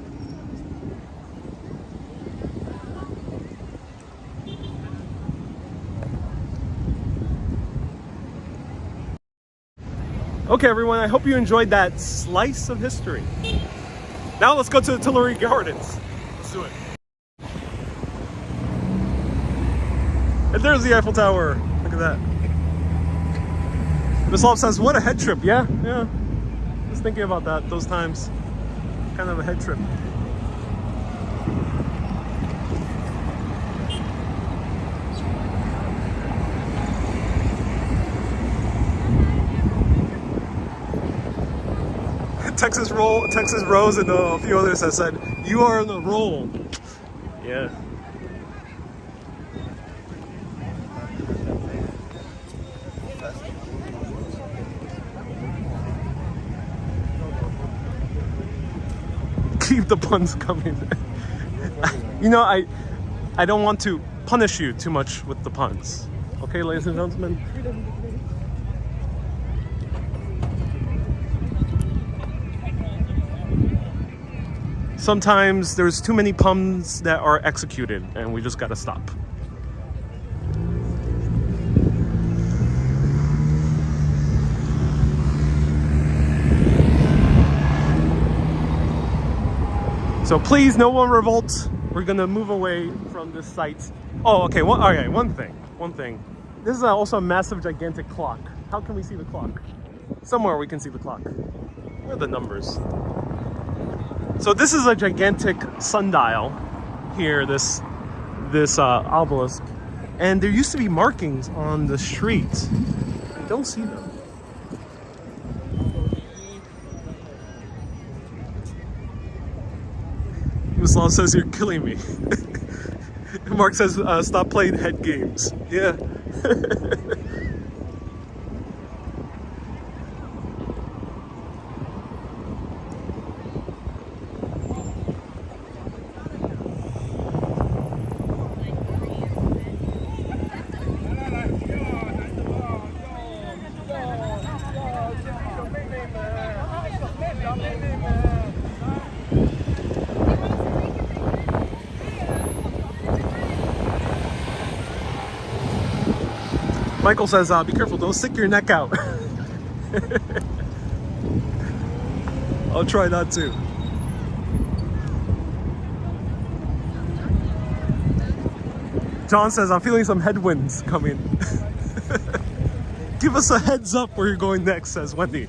Speaker 1: Okay, everyone, I hope you enjoyed that slice of history. Now let's go to the Tuileries Gardens. Let's do it. And there's the Eiffel Tower. Look at that. Miss Love says, what a head trip. Yeah. Just thinking about that, those times. Kind of a head trip. Texas Rose, and a few others have said, you are on a roll. Yeah. Keep the puns coming. You know, I don't want to punish you too much with the puns. Okay, ladies and gentlemen? Sometimes there's too many puns that are executed and we just gotta stop. So please, no one revolt. We're gonna move away from this site. Oh, okay, one thing. This is also a massive, gigantic clock. How can we see the clock? Somewhere we can see the clock. Where are the numbers? So this is a gigantic sundial here, this obelisk. And there used to be markings on the street. I don't see them. Mislaw says you're killing me. Mark says stop playing head games. Yeah. Michael says, be careful, don't stick your neck out. I'll try not to. John says, I'm feeling some headwinds coming. Give us a heads up where you're going next, says Wendy.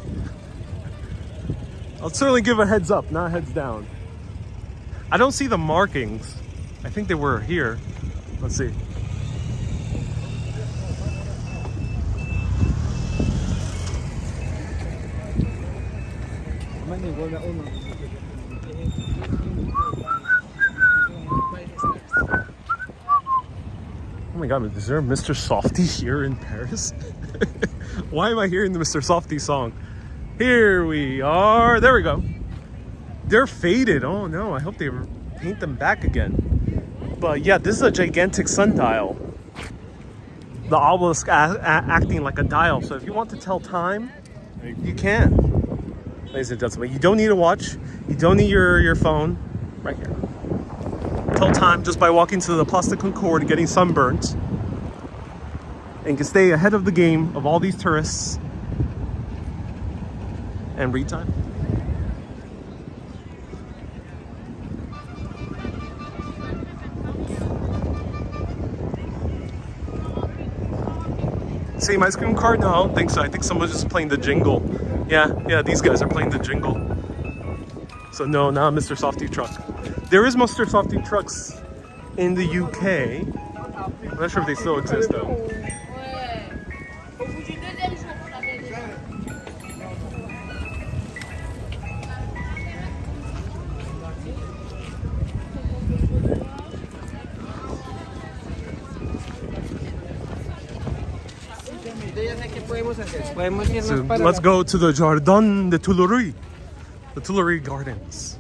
Speaker 1: I'll certainly give a heads up, not heads down. I don't see the markings. I think they were here. Let's see. Oh my god, is there a Mr. Softy here in Paris? Why am I hearing the Mr. Softy song? Here we are. There we go. They're faded. Oh no, I hope they paint them back again. But yeah, this is a gigantic sundial. The obelisk acting like a dial. So if you want to tell time, you can. Ladies and gentlemen, you don't need a watch. You don't need your phone. Right here. Tell time just by walking to the Place de Concorde and getting sunburnt. And you can stay ahead of the game of all these tourists. And read time. Same ice cream cart? No, I don't think so. I think someone's just playing the jingle. Yeah, these guys are playing the jingle. So no, not Mr. Softy truck. There is Mr. Softy trucks in the UK. I'm not sure if they still exist though. So let's go to the Jardin de Tuileries, the Tuileries Gardens.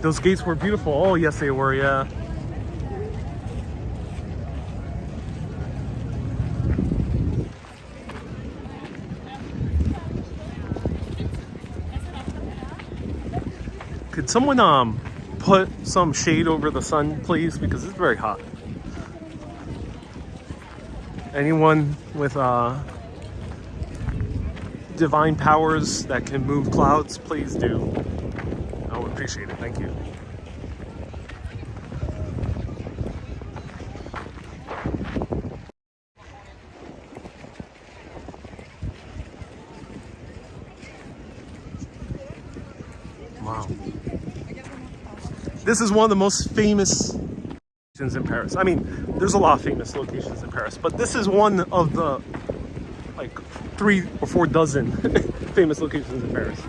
Speaker 1: Those gates were beautiful. Oh, yes, they were, yeah. Could someone put some shade over the sun, please? Because it's very hot. Anyone with divine powers that can move clouds, please do. I would appreciate it. Thank you. Wow. This is one of the most famous locations in Paris. I mean, there's a lot of famous locations in Paris, but this is one of the like 3 or 4 dozen famous locations in Paris.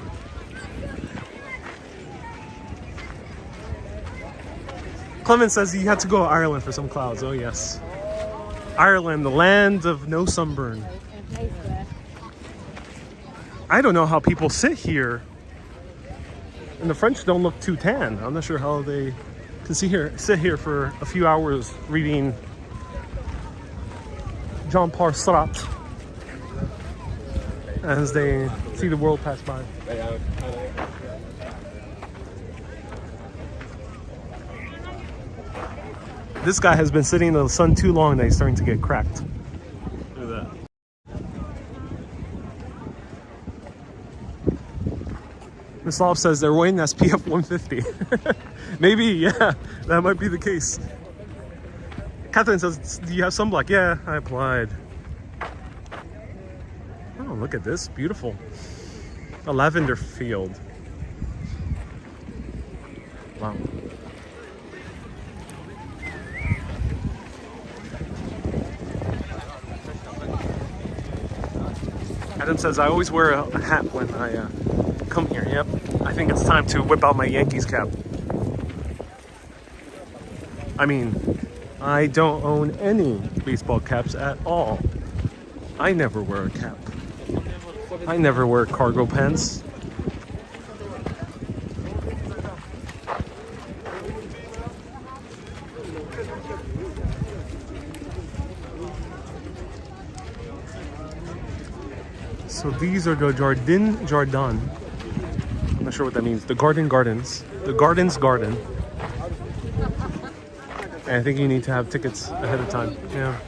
Speaker 1: Clement says he had to go to Ireland for some clouds. Oh yes. Ireland, the land of no sunburn. I don't know how people sit here. And the French don't look too tan. I'm not sure how they can sit here for a few hours reading Jean-Paul Sartre as they see the world pass by. This guy has been sitting in the sun too long that he's starting to get cracked. Look at that. Miss Lob says they're wearing SPF 150. Maybe, yeah, that might be the case. Catherine says, do you have sunblock? Yeah, I applied. Oh, look at this, beautiful. A lavender field. Wow. Adam says, I always wear a hat when I come here. Yep, I think it's time to whip out my Yankees cap. I mean, I don't own any baseball caps at all. I never wear a cap. I never wear cargo pants. So these are the Jardin. I'm not sure what that means. The Gardens. The Garden's Garden. And I think you need to have tickets ahead of time. Yeah.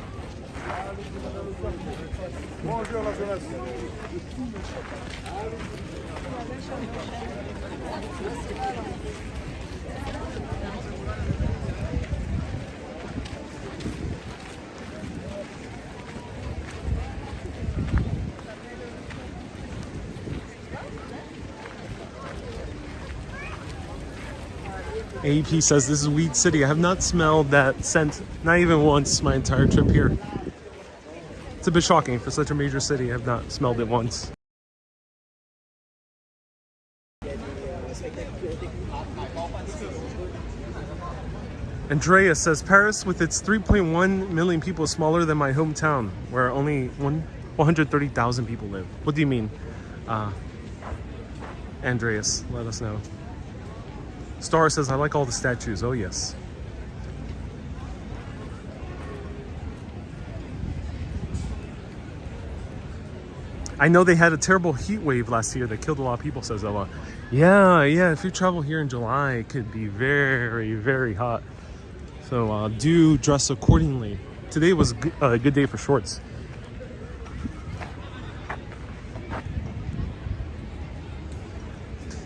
Speaker 1: AEP says this is Weed City. I have not smelled that scent, not even once, my entire trip here. It's a bit shocking for such a major city. I have not smelled it once. Andreas says Paris, with its 3.1 million people, is smaller than my hometown, where only 130,000 people live. What do you mean? Andreas, let us know. Star says, I like all the statues. Oh, yes. I know they had a terrible heat wave last year that killed a lot of people, says Ella. Yeah, if you travel here in July, it could be very, very hot. So do dress accordingly. Today was a good day for shorts.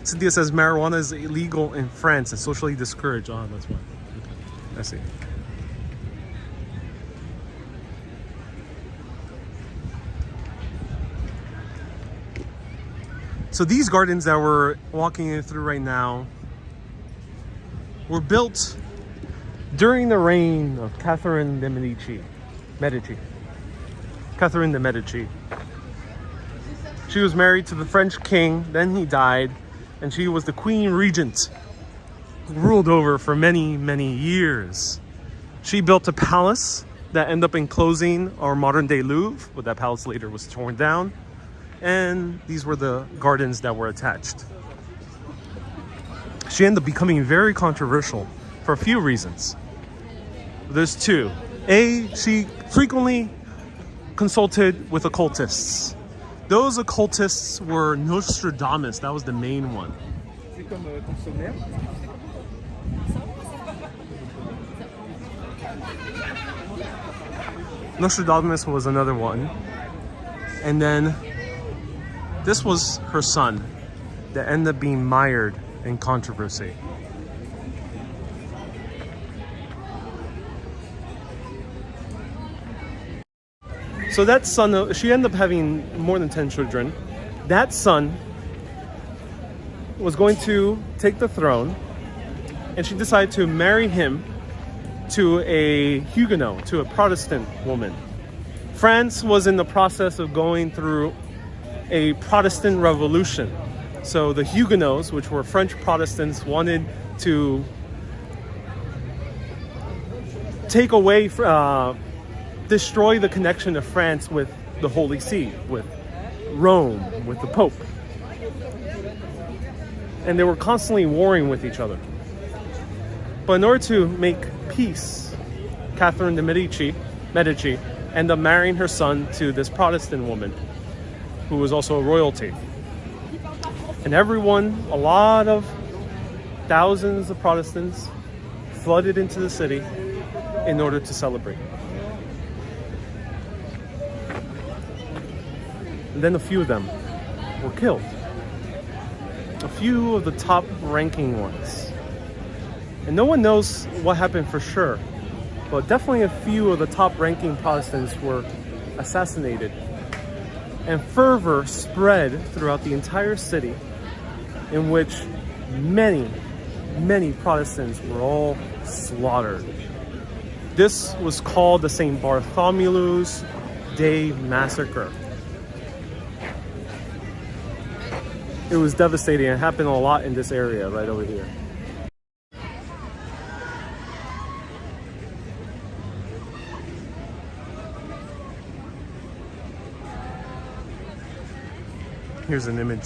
Speaker 1: Cynthia says marijuana is illegal in France and socially discouraged. Oh, that's why. Okay. I see. So these gardens that we're walking through right now were built during the reign of Catherine de Medici. Catherine de Medici. She was married to the French king, then he died, and she was the queen regent, who ruled over for many, many years. She built a palace that ended up enclosing our modern day Louvre, but that palace later was torn down. And these were the gardens that were attached. She ended up becoming very controversial for a few reasons. There's two. A, she frequently consulted with occultists. Those occultists were Nostradamus. That was the main one. Nostradamus was another one. And then this was her son that ended up being mired in controversy. So that son, she ended up having more than 10 children. That son was going to take the throne, and she decided to marry him to a Huguenot, to a Protestant woman. France was in the process of going through a Protestant revolution. So the Huguenots, which were French Protestants, wanted to take away, destroy the connection of France with the Holy See, with Rome, with the Pope. And they were constantly warring with each other. But in order to make peace, Catherine de Medici ended up marrying her son to this Protestant woman, who was also a royalty. And everyone, a lot of thousands of Protestants flooded into the city in order to celebrate. And then a few of them were killed. A few of the top ranking ones. And no one knows what happened for sure, but definitely a few of the top ranking Protestants were assassinated. And fervor spread throughout the entire city, in which many, many Protestants were all slaughtered. This was called the St. Bartholomew's Day Massacre. It was devastating. It happened a lot in this area right over here. Here's an image.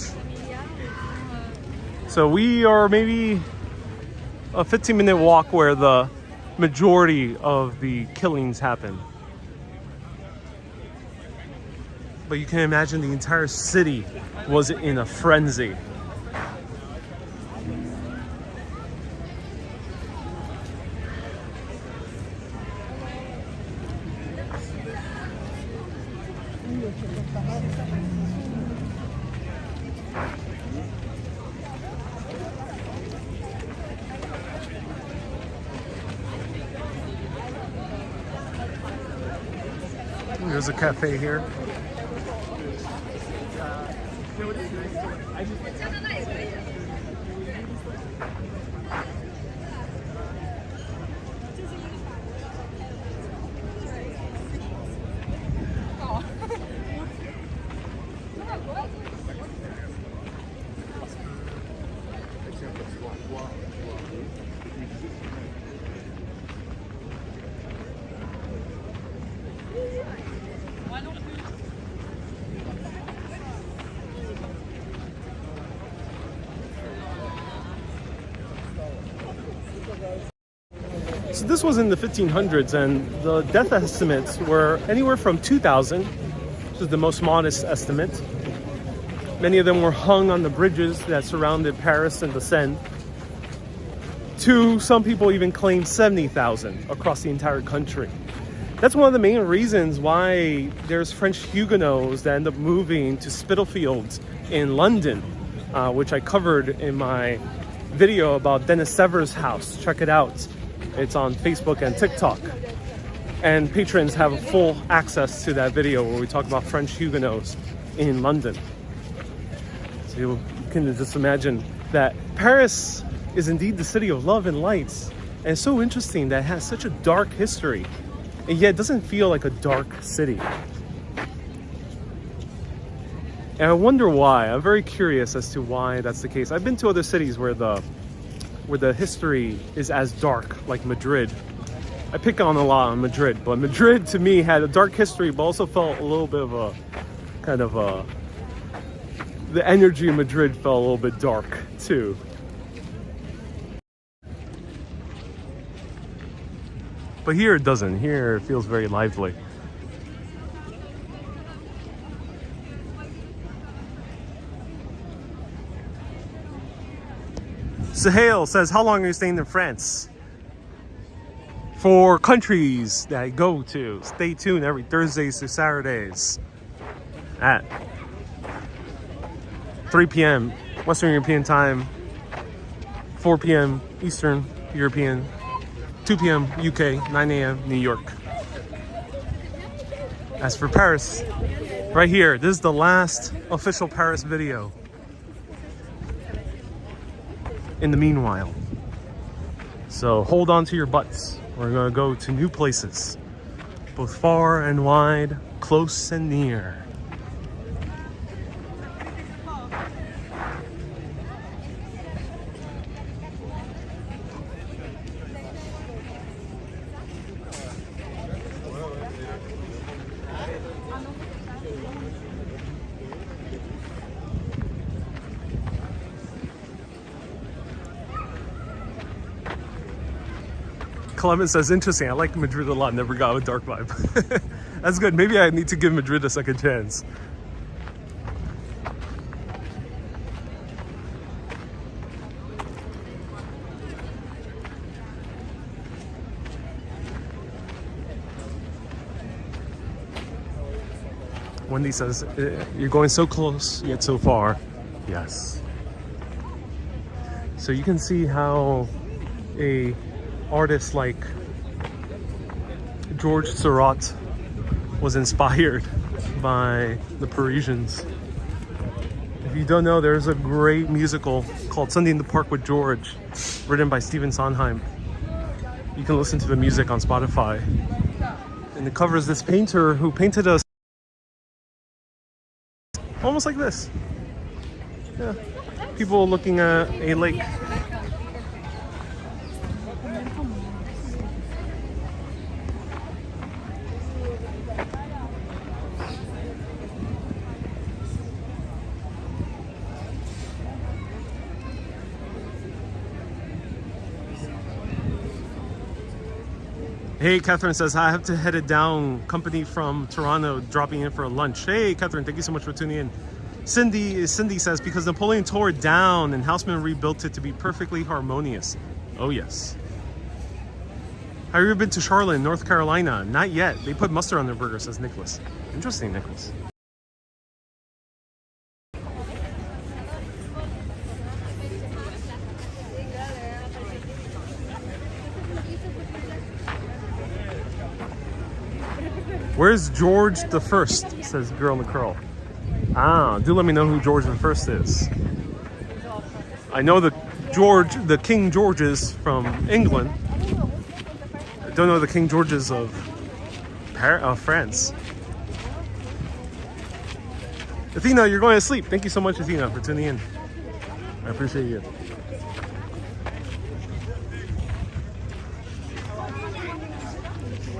Speaker 1: So we are maybe a 15-minute walk where the majority of the killings happen. but you can imagine the entire city was in a frenzy. There's a cafe here. So this was in the 1500s, and the death estimates were anywhere from 2,000, which is the most modest estimate. Many of them were hung on the bridges that surrounded Paris and the Seine. To some people even claim 70,000 across the entire country. That's one of the main reasons why there's French Huguenots that end up moving to Spitalfields in London, which I covered in my video about Dennis Sever's house. Check it out. It's on Facebook and TikTok. And patrons have full access to that video where we talk about French Huguenots in London. So you can just imagine that Paris is indeed the city of love and lights. And it's so interesting that it has such a dark history, and yet it doesn't feel like a dark city. And I wonder why. I'm very curious as to why that's the case. I've been to other cities where the history is as dark, like Madrid. I pick on a lot on Madrid, but Madrid to me had a dark history, but also felt a little bit of a kind of a, the energy in Madrid felt a little bit dark too. But here it doesn't. Here it feels very lively. Sahel says, how long are you staying in France? For countries that I go to, stay tuned every Thursdays to Saturdays at 3 p.m. Western European time, 4 p.m. Eastern European, 2 p.m. UK, 9 a.m. New York. As for Paris, right here, this is the last official Paris video. In the meanwhile, so hold on to your butts. We're gonna go to new places, both far and wide, close and near. Clement says, interesting, I like Madrid a lot, never got a dark vibe. That's good, maybe I need to give Madrid a second chance. Wendy says, you're going so close, yet so far. Yes. So you can see how a artist like Georges Seurat was inspired by the Parisians. If you don't know, there's a great musical called Sunday in the Park with George, written by Stephen Sondheim. You can listen to the music on Spotify. And it covers this painter who painted us almost like this. Yeah. People looking at a lake. Hey, Catherine says, I have to head it down. Company from Toronto dropping in for lunch. Hey, Catherine, thank you so much for tuning in. Cindy says, because Napoleon tore it down and Houseman rebuilt it to be perfectly harmonious. Oh, yes. Have you ever been to Charlotte, North Carolina? Not yet. They put mustard on their burger, says Nicholas. Interesting, Nicholas. Where's George the First? Says Girl in the Curl. Ah, do let me know who George the First is. I know the King Georges from England. I don't know the King Georges of France. Athena, you're going to sleep. Thank you so much, Athena, for tuning in. I appreciate you.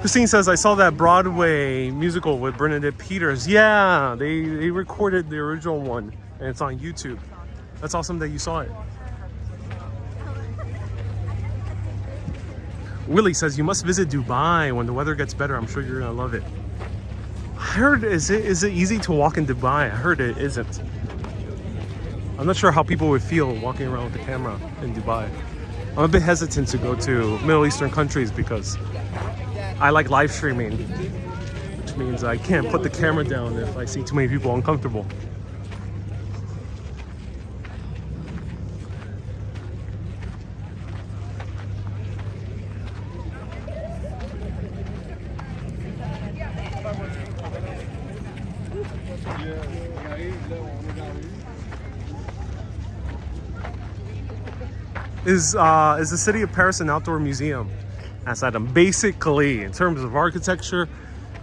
Speaker 1: Christine says, I saw that Broadway musical with Bernadette Peters. Yeah, they recorded the original one, and it's on YouTube. That's awesome that you saw it. Willie says, you must visit Dubai when the weather gets better. I'm sure you're gonna love it. I heard, is it easy to walk in Dubai? I heard it isn't. I'm not sure how people would feel walking around with the camera in Dubai. I'm a bit hesitant to go to Middle Eastern countries because I like live streaming, which means I can't put the camera down if I see too many people uncomfortable. Is the city of Paris an outdoor museum? Asked Adam. Basically, in terms of architecture,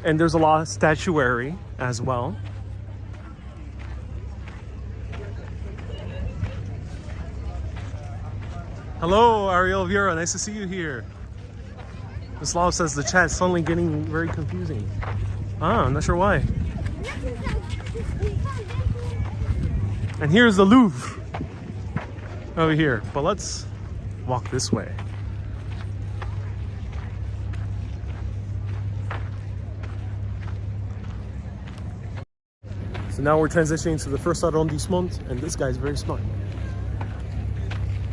Speaker 1: and there's a lot of statuary as well. Hello, Ariel Vieira. Nice to see you here. Mislav says the chat's suddenly getting very confusing. I'm not sure why. And here's the Louvre over here. But let's walk this way. So now we're transitioning to the first arrondissement, and this guy's very smart.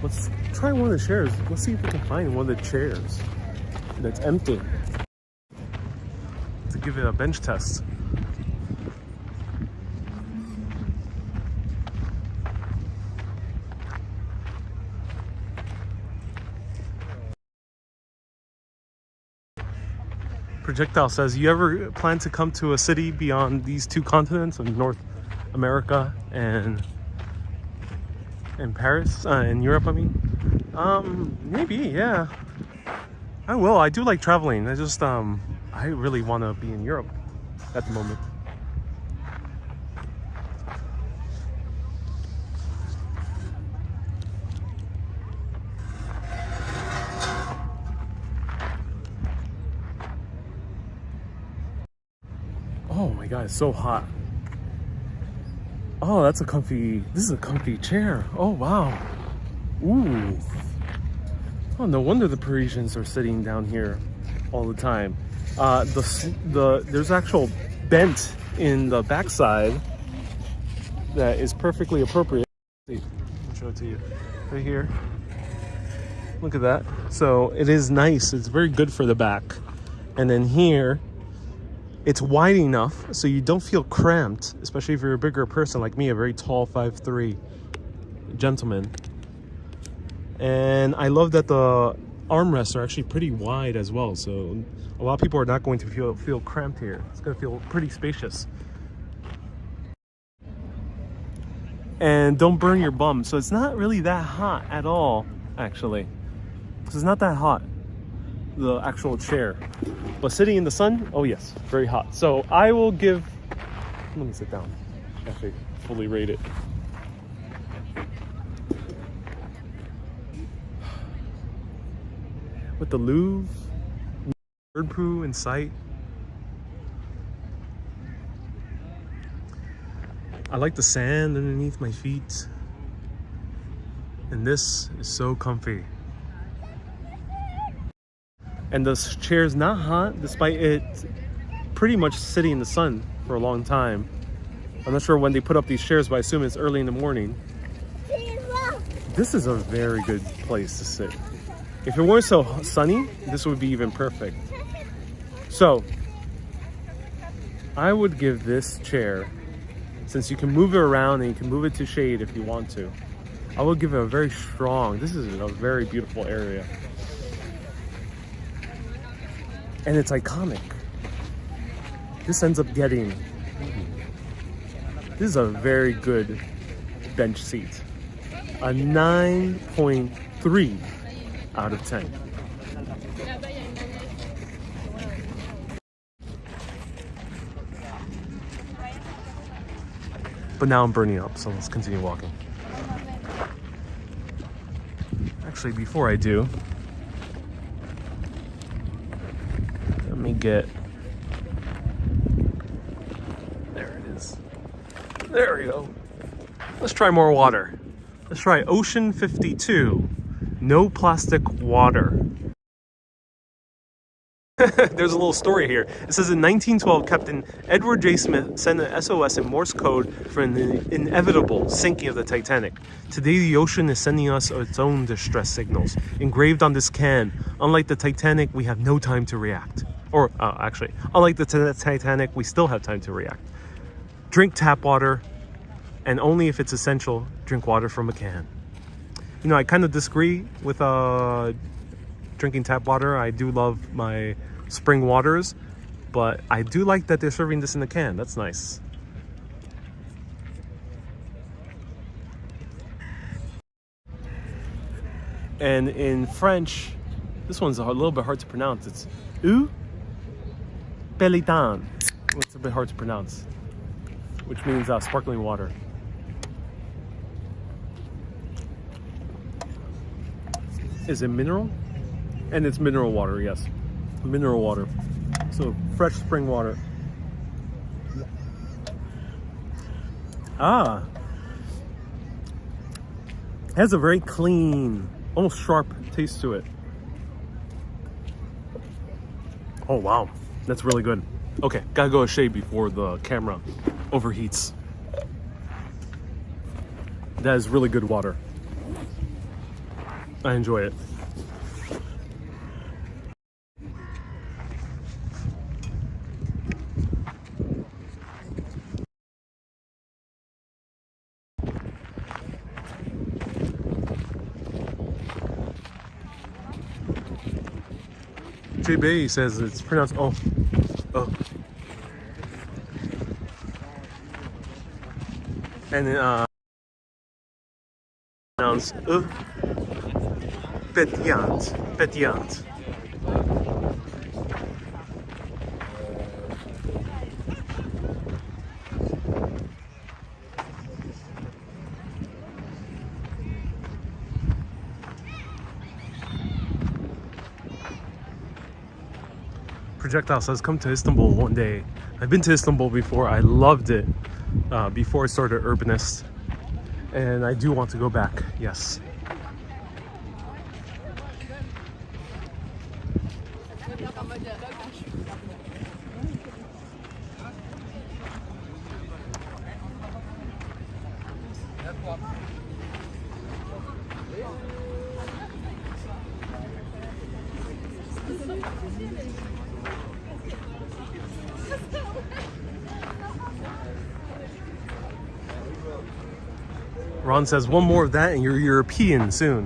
Speaker 1: Let's try one of the chairs. Let's see if we can find one of the chairs that's empty to give it a bench test. Projectile says, you ever plan to come to a city beyond these two continents of North America and Paris, in Europe, I mean? Maybe, yeah. I will. I do like traveling. I just, I really want to be in Europe at the moment. Oh my god, it's so hot. Oh, this is a comfy chair. Oh wow. Ooh. Oh, no wonder the Parisians are sitting down here all the time. There's actual bent in the backside that is perfectly appropriate. Let me show it to you. Right here. Look at that. So it is nice. It's very good for the back. And then here, it's wide enough so you don't feel cramped, especially if you're a bigger person like me, a very tall 5'3" gentleman. And I love that the armrests are actually pretty wide as well, so a lot of people are not going to feel cramped here. It's going to feel pretty spacious. And don't burn your bum. So it's not really that hot at all, actually. Because it's not that hot, the actual chair. But sitting in the sun, oh yes, very hot. So I will give, let me sit down after I fully rate it. With the Louvre, bird poo in sight. I like the sand underneath my feet. And this is so comfy. And the chair's not hot despite it pretty much sitting in the sun for a long time. I'm not sure when they put up these chairs, but I assume it's early in the morning. This is a very good place to sit. If it weren't so sunny, this would be even perfect. So, I would give this chair, since you can move it around and you can move it to shade if you want to, I would give it a very strong, this is a very beautiful area. And it's iconic. This ends up getting, this is a very good bench seat. A 9.3 out of 10. But now I'm burning up, so let's continue walking. Actually, before I do, let me get, there it is. There we go. Let's try more water. Let's try Ocean 52. No plastic water. There's a little story here. It says in 1912, Captain Edward J. Smith sent an SOS in Morse code for an inevitable sinking of the Titanic. Today, the ocean is sending us its own distress signals. Engraved on this can, unlike the Titanic, we have no time to react. Or, actually, unlike the Titanic, we still have time to react. Drink tap water, and only if it's essential, drink water from a can. You know, I kind of disagree with drinking tap water. I do love my spring waters, but I do like that they're serving this in a can. That's nice. And in French, this one's a little bit hard to pronounce. It's eau pélétan. It's a bit hard to pronounce, which means sparkling water. Is it mineral? And it's mineral water, yes. Mineral water. So fresh spring water. Ah. It has a very clean, almost sharp taste to it. Oh wow, that's really good. Okay, gotta go a shade before the camera overheats. That is really good water. I enjoy it. JB says it's pronounced oh. And pronounced pétillant. Projectile says, come to Istanbul one day. I've been to Istanbul before. I loved it before I started Urbanist. And I do want to go back, yes. Ron says, one more of that and you're European soon.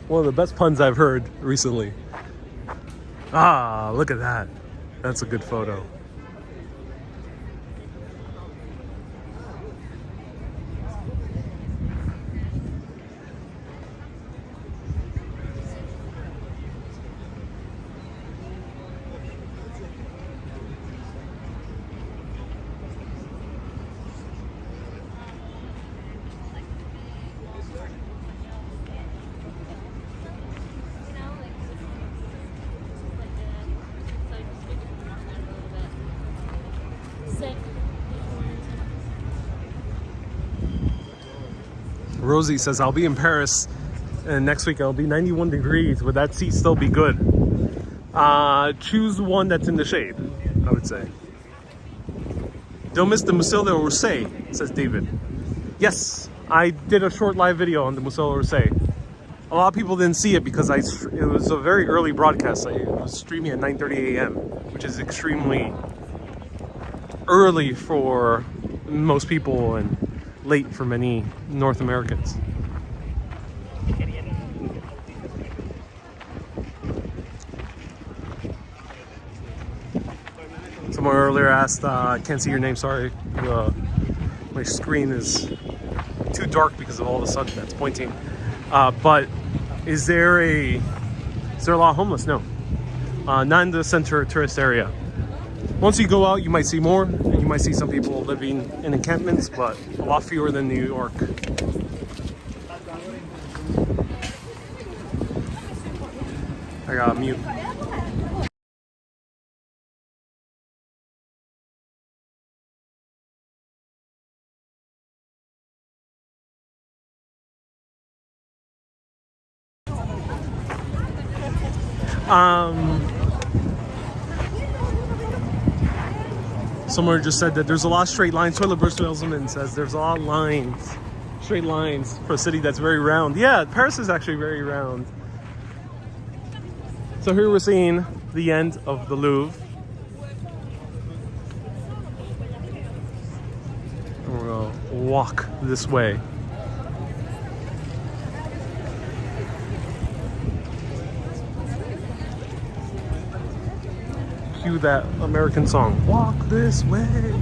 Speaker 1: One of the best puns I've heard recently. Ah, look at that. That's a good photo. Rosie says, I'll be in Paris and next week it'll be 91 degrees. Would that seat still be good? Choose one that's in the shade, I would say. Don't miss the Musée d'Orsay, says David. Yes, I did a short live video on the Musée d'Orsay. A lot of people didn't see it because it was a very early broadcast. I was streaming at 9:30 a.m., which is extremely early for most people and late for many North Americans. Someone earlier asked, I can't see your name, sorry. My screen is too dark because of all the sun that's pointing. But is there a lot of homeless? No. Not in the center tourist area. Once you go out, you might see more, and you might see some people living in encampments, but a lot fewer than New York. I gotta mute. Someone just said that there's a lot of straight lines. Toilet Bruce Wilson says there's a lot of lines, straight lines for a city that's very round. Yeah, Paris is actually very round. So here we're seeing the end of the Louvre. And we're gonna walk this way. Cue that American song, walk this way.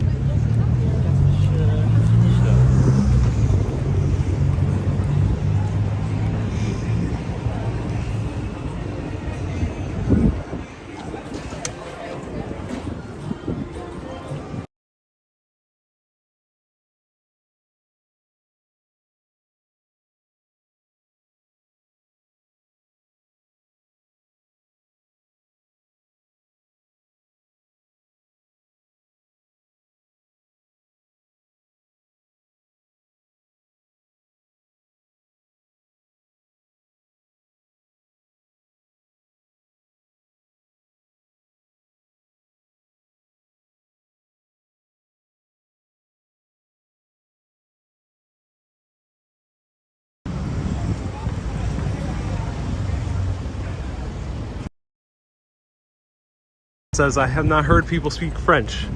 Speaker 1: Says, I have not heard people speak French.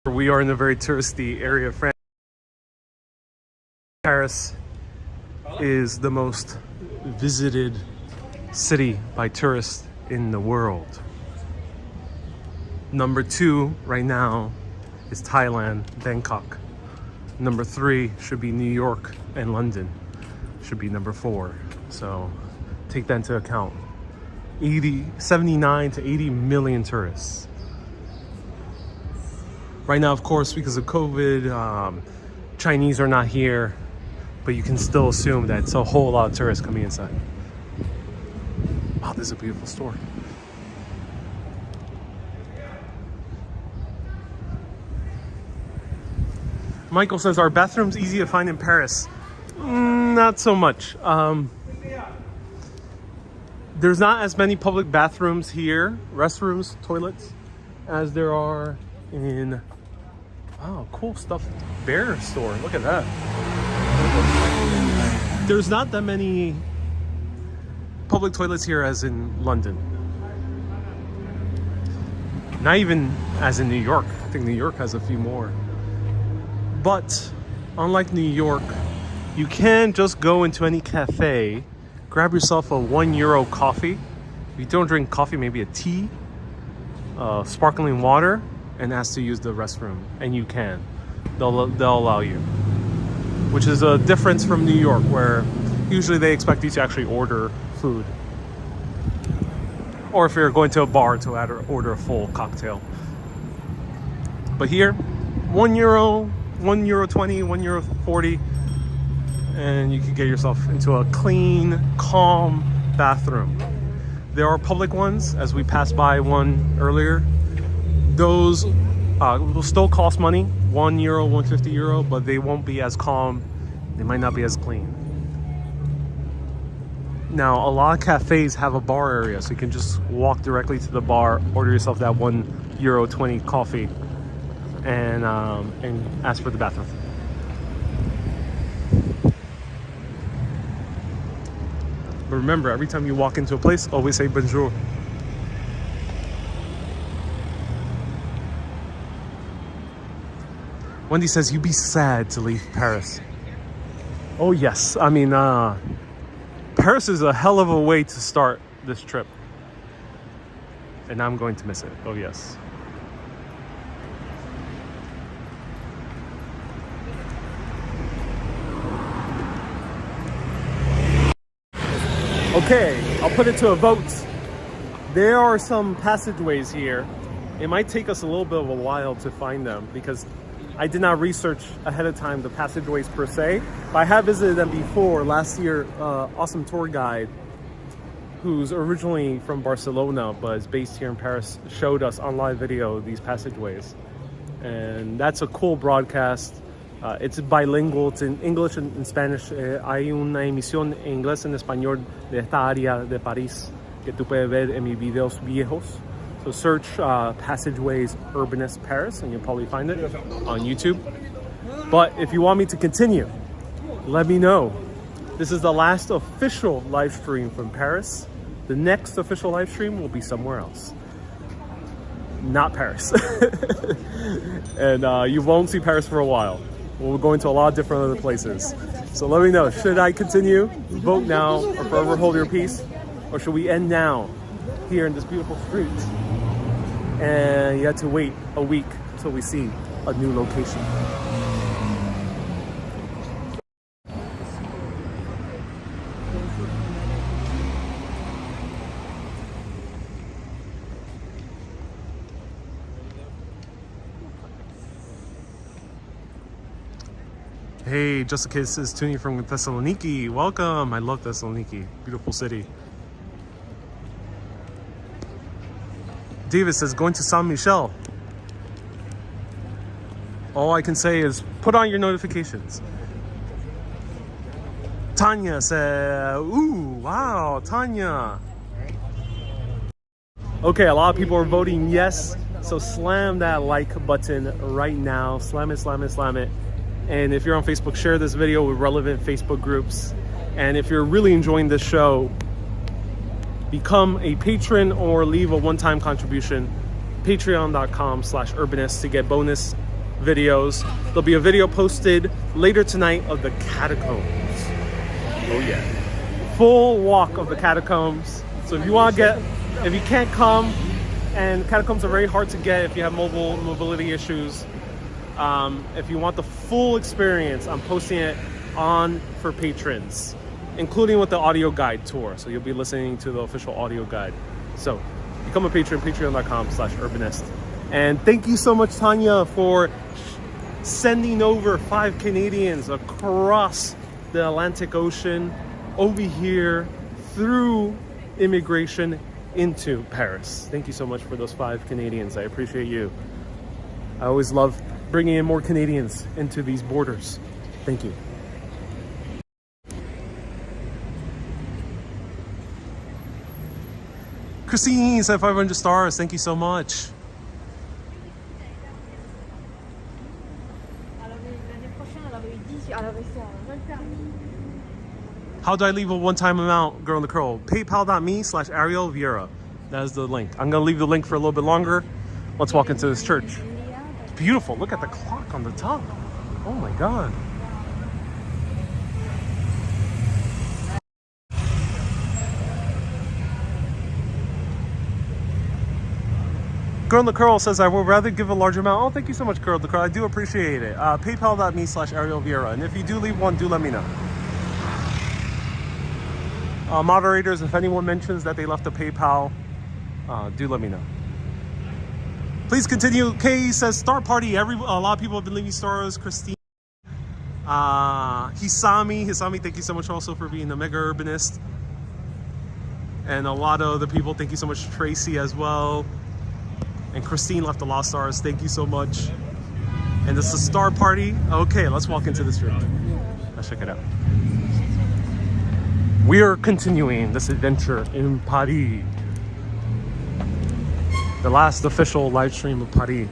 Speaker 1: We are in a very touristy area of France. Paris is the most visited city by tourists in the world. Number 2 right now is Thailand, Bangkok. Number 3 should be New York and London. Should be number 4. So take that into account. 79 to 80 million tourists. Right now, of course, because of COVID, Chinese are not here, but you can still assume that it's a whole lot of tourists coming inside. Wow, this is a beautiful store. Michael says, are bathrooms easy to find in Paris? Not so much. There's not as many public bathrooms here, restrooms, toilets, as there are in, oh, cool stuff, bear store. Look at that. There's not that many public toilets here as in London. Not even as in New York. I think New York has a few more. But unlike New York, you can just go into any cafe, grab yourself a €1 coffee. If you don't drink coffee, maybe a tea, sparkling water, and ask to use the restroom. And you can. They'll allow you. Which is a difference from New York, where usually they expect you to actually order food. Or if you're going to a bar to order a full cocktail. But here, €1, €1.20, €1.40. And you can get yourself into a clean, calm bathroom. There are public ones, as we passed by one earlier. Those will still cost money, €1, €150, but they won't be as calm. They might not be as clean. Now, a lot of cafes have a bar area, so you can just walk directly to the bar, order yourself that €1.20 coffee, and ask for the bathroom. But remember, every time you walk into a place, always say bonjour. Wendy says, you'd be sad to leave Paris. Oh yes, I mean, Paris is a hell of a way to start this trip. And I'm going to miss it, oh yes. Okay, I'll put it to a vote. There are some passageways here. It might take us a little bit of a while to find them because I did not research ahead of time the passageways per se, but I have visited them before. Last year, awesome tour guide who's originally from Barcelona but is based here in Paris showed us on live video these passageways, and that's a cool broadcast. It's bilingual, it's in English and in Spanish. Hay una emisión en inglés y en español de esta área de París que tú puedes ver en mis videos viejos. So search Passageways Urbanist Paris and you'll probably find it on YouTube. But if you want me to continue, let me know. This is the last official live stream from Paris. The next official live stream will be somewhere else. Not Paris. And you won't see Paris for a while. We're going to a lot of different other places. So let me know, should I continue? Vote now or forever hold your peace? Or should we end now here in this beautiful street? And you have to wait a week till we see a new location. Hey, Jessica says tuning from Thessaloniki. Welcome. I love Thessaloniki. Beautiful city. David says going to Saint Michel. All I can say is put on your notifications. Tanya said, ooh, wow, Tanya. Okay, a lot of people are voting yes. So slam that like button right now. Slam it, slam it, slam it. And if you're on Facebook, share this video with relevant Facebook groups. And if you're really enjoying this show, become a patron or leave a one-time contribution. Patreon.com/Urbanist to get bonus videos. There'll be a video posted later tonight of the catacombs. Oh yeah. Full walk of the catacombs. So if you want to get, if you can't come, and catacombs are very hard to get if you have mobility issues. If you want the full experience, I'm posting it on for patrons, including with the audio guide tour. So you'll be listening to the official audio guide. So become a patron, patreon.com/Urbanist. And thank you so much, Tanya, for sending over 5 Canadians across the Atlantic Ocean over here through immigration into Paris. Thank you so much for those 5 Canadians. I appreciate you. I always love bringing in more Canadians into these borders. Thank you. Christine said 500 stars. Thank you so much. How do I leave a one-time amount, Girl in the Curl? PayPal.me/Ariel Vieira. That is the link. I'm gonna leave the link for a little bit longer. Let's walk into this church. It's beautiful. Look at the clock on the top. Oh my God. Girl in the Curl says, I would rather give a larger amount. Oh, thank you so much, Girl in the Curl. I do appreciate it. PayPal.me/Ariel Vieira. And if you do leave one, do let me know. Moderators, if anyone mentions that they left a PayPal, do let me know. Please continue. Kay says, Star Party. A lot of people have been leaving stars. Christine. Hisami, thank you so much also for being a mega urbanist. And a lot of other people, thank you so much. Tracy as well. And Christine left a lot of stars. Thank you so much. And this is a star party. Okay, let's walk into this room. Let's check it out. We are continuing this adventure in Paris. The last official live stream of Paris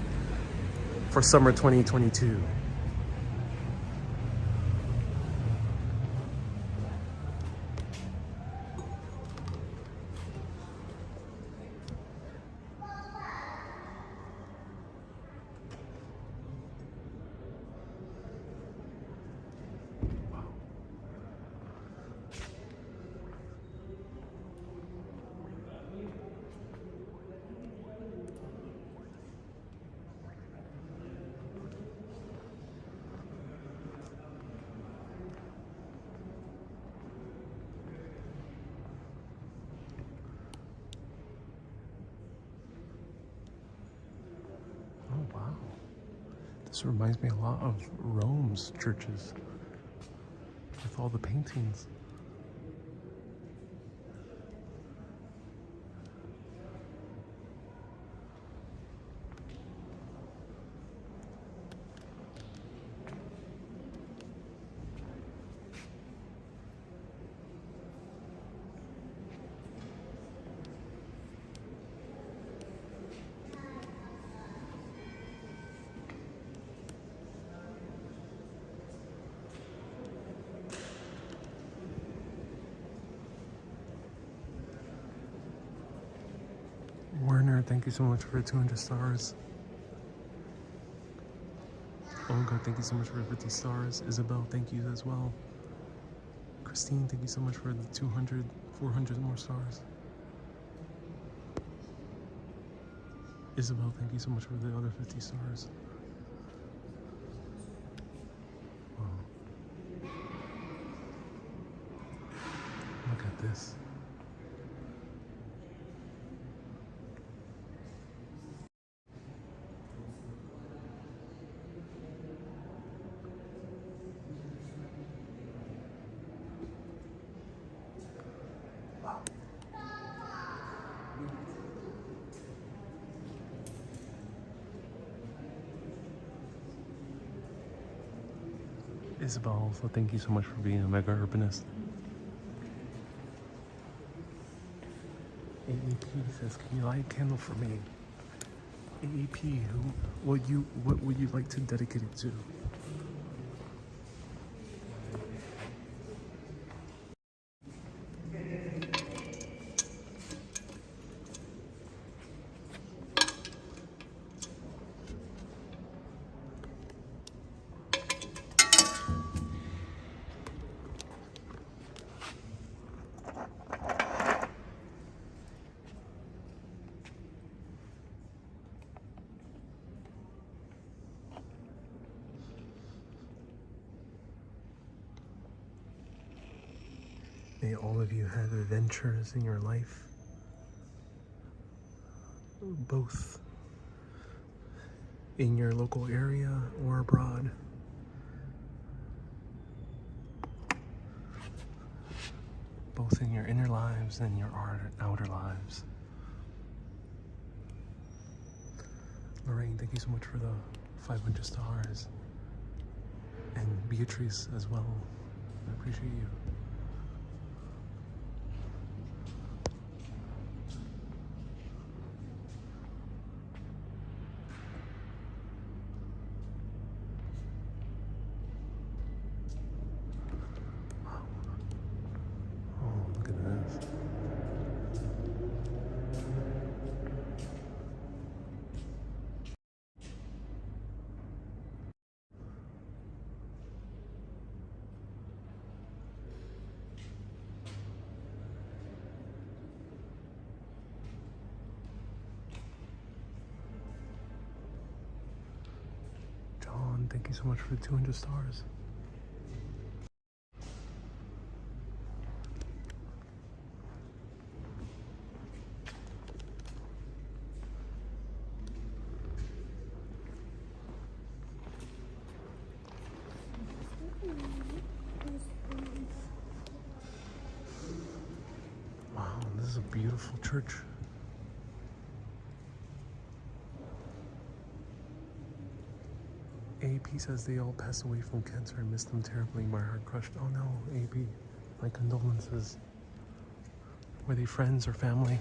Speaker 1: for summer 2022. Wow. This reminds me a lot of Rome's churches with all the paintings. Werner, thank you so much for 200 stars. Olga, thank you so much for 50 stars. Isabel, thank you as well. Christine, thank you so much for the 200, 400 more stars. Isabel, thank you so much for the other 50 stars. Wow. Look at this. Isabel, so thank you so much for being a mega urbanist. AEP says, can you light a candle for me? AEP, what would you like to dedicate it to? May all of you have adventures in your life, both in your local area or abroad. Both in your inner lives and your outer lives. Lorraine, thank you so much for the 500 stars. And Beatrice as well. I appreciate you. Thank you so much for 200 stars. Wow, this is a beautiful church. He says they all passed away from cancer. I miss them terribly. My heart crushed. Oh no, AB. My condolences. Were they friends or family?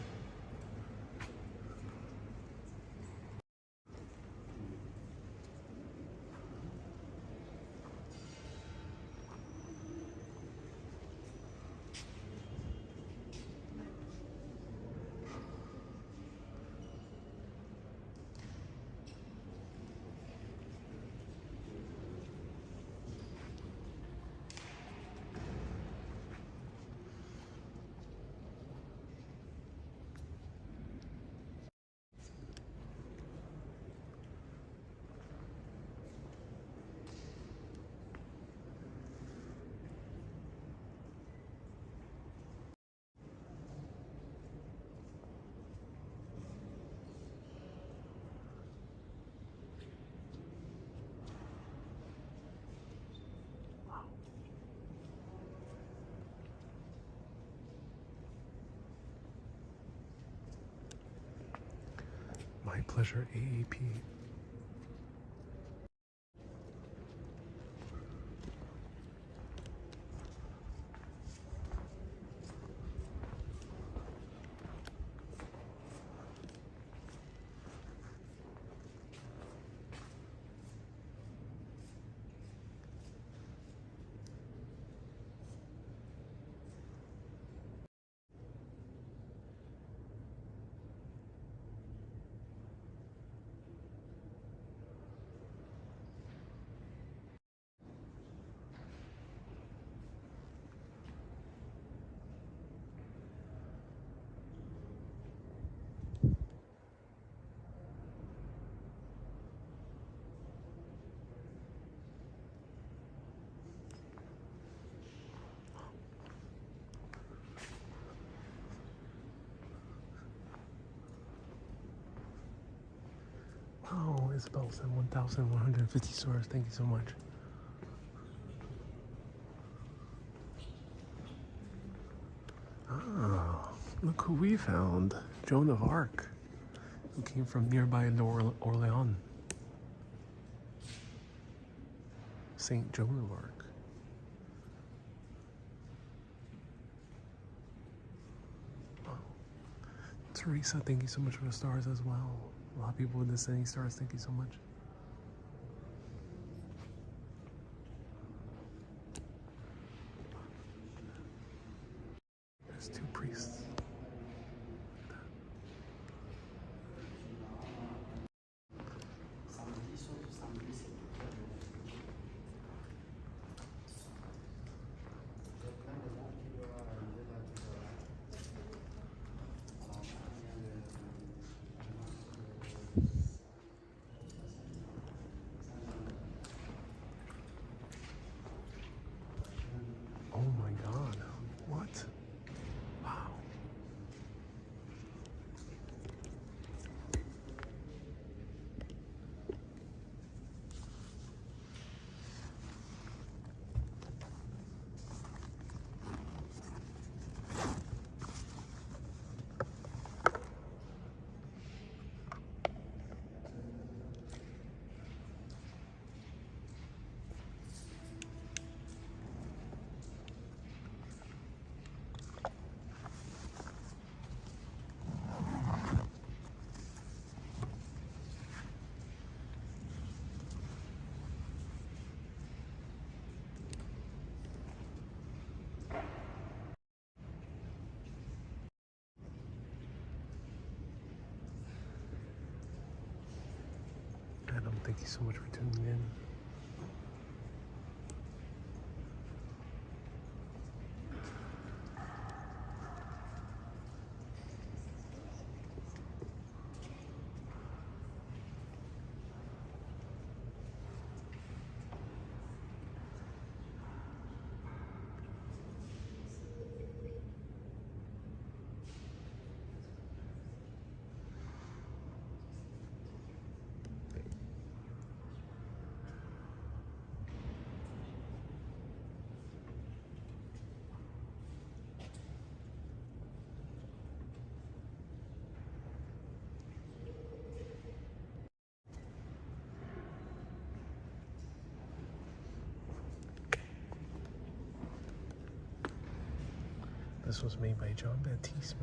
Speaker 1: My pleasure, AAP. Wow, Isabel said 1,150 stars. Thank you so much. Ah, look who we found. Joan of Arc, who came from nearby Orleans. Saint Joan of Arc. Wow. Teresa, thank you so much for the stars as well. A lot of people with the sending stars, thank you so much. There's two priests. Oh my God, what? Wow. Adam, thank you so much for tuning in. This was made by Jean-Baptiste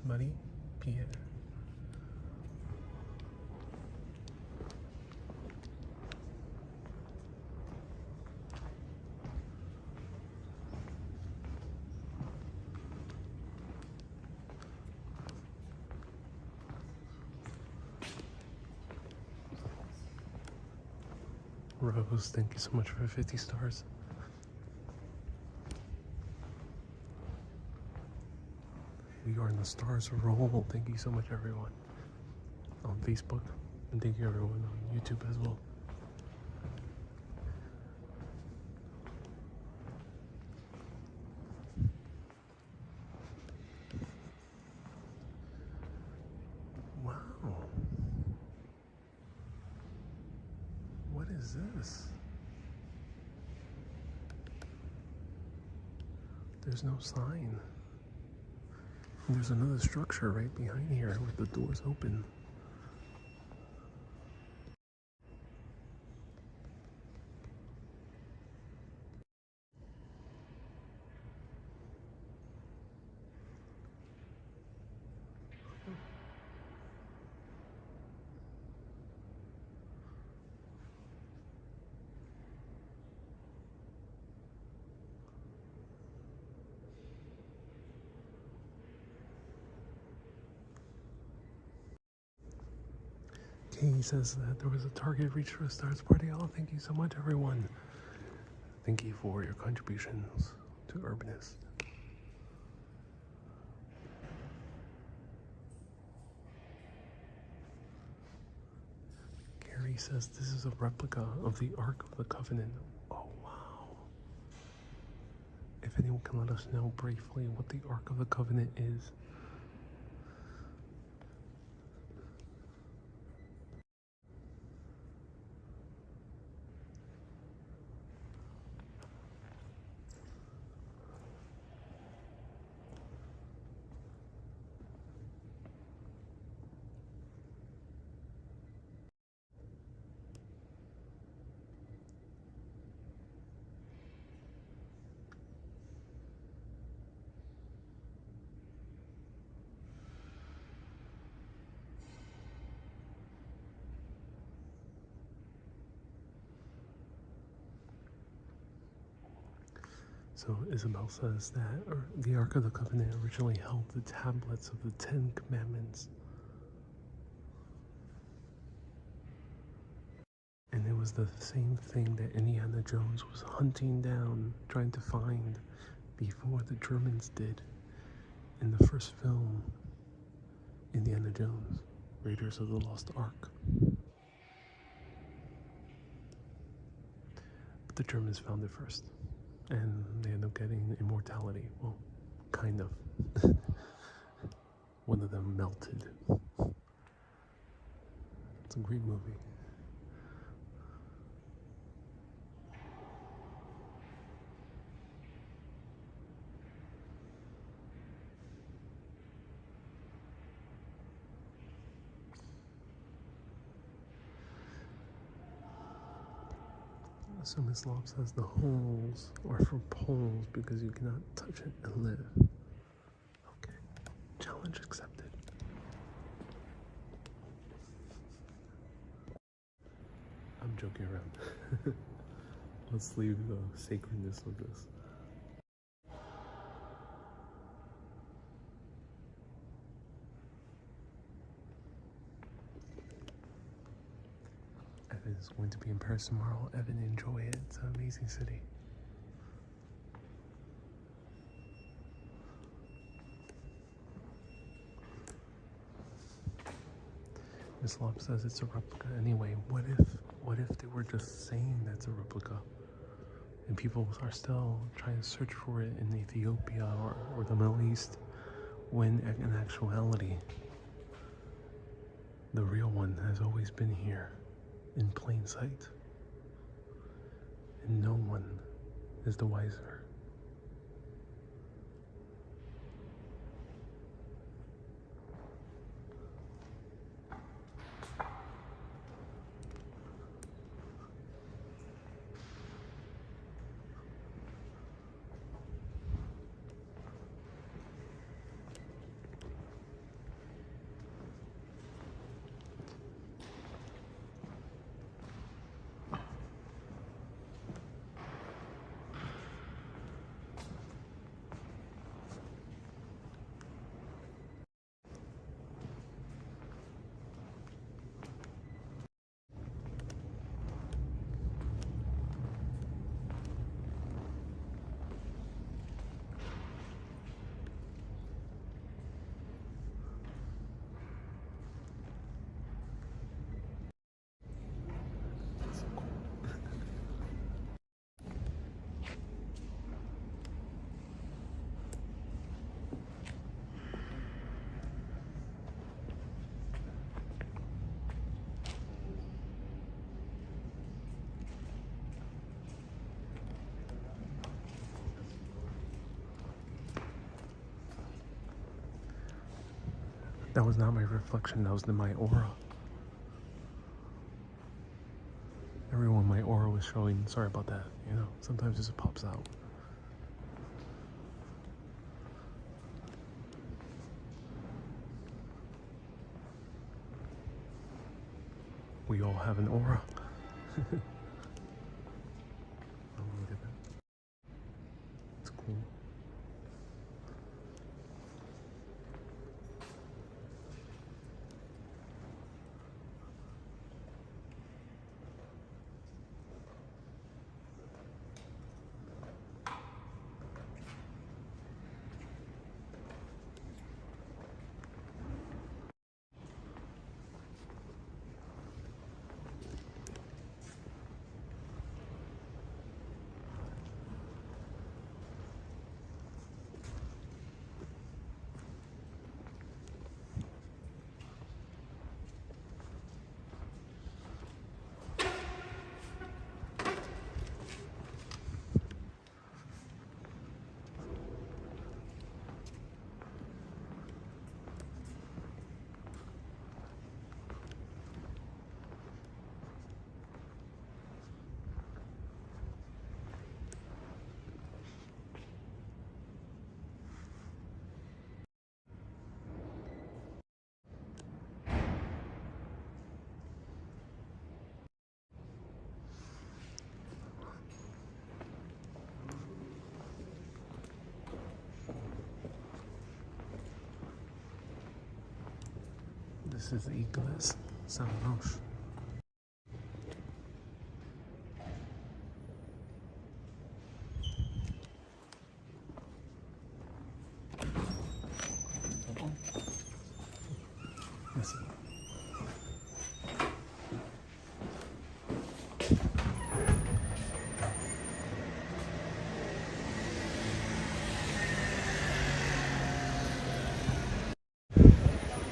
Speaker 1: Marie Pierre. Rose, thank you so much for 50 stars. We are in the stars roll. Thank you so much, everyone. On Facebook. And thank you, everyone, on YouTube as well. Wow. What is this? There's no sign. And there's another structure right behind here with the doors open. He says that there was a target reached for a stars party. Oh, thank you so much, everyone. Thank you for your contributions to Urbanist. Gary says this is a replica of the Ark of the Covenant. Oh, wow. If anyone can let us know briefly what the Ark of the Covenant is. So Isabel says that the Ark of the Covenant originally held the tablets of the 10 Commandments. And it was the same thing that Indiana Jones was hunting down, trying to find before the Germans did in the first film, Indiana Jones, Raiders of the Lost Ark. But the Germans found it first. And they end up getting immortality. Well, kind of. One of them melted. It's a great movie. So Miss Lob says the holes are for poles because you cannot touch it and live. Okay, challenge accepted. I'm joking around. Let's leave the sacredness of this. Evan is going to be in Paris tomorrow. Evan, enjoy it. It's an amazing city. Miss Lop says it's a replica. Anyway, what if they were just saying that's a replica? And people are still trying to search for it in Ethiopia or the Middle East, when in actuality, the real one has always been here, in plain sight. And no one is the wiser. That was not my reflection, that was my aura. Everyone, my aura was showing. Sorry about that, you know, sometimes it just pops out. We all have an aura. Oh, look at that. It's cool. This is Igles, Saint Roche. Merci.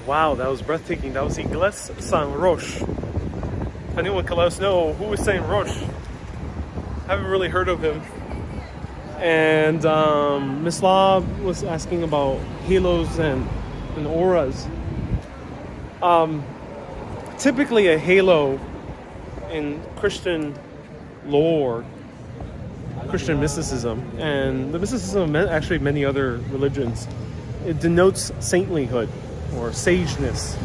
Speaker 1: Wow, that was breathtaking. That was Igles Saint Roche. If anyone can let us know who is Saint Roche. Haven't really heard of him. And Miss Law was asking about halos and auras. Typically a halo in Christian lore, Christian mysticism, and the mysticism of actually many other religions, it denotes saintlyhood or sageness.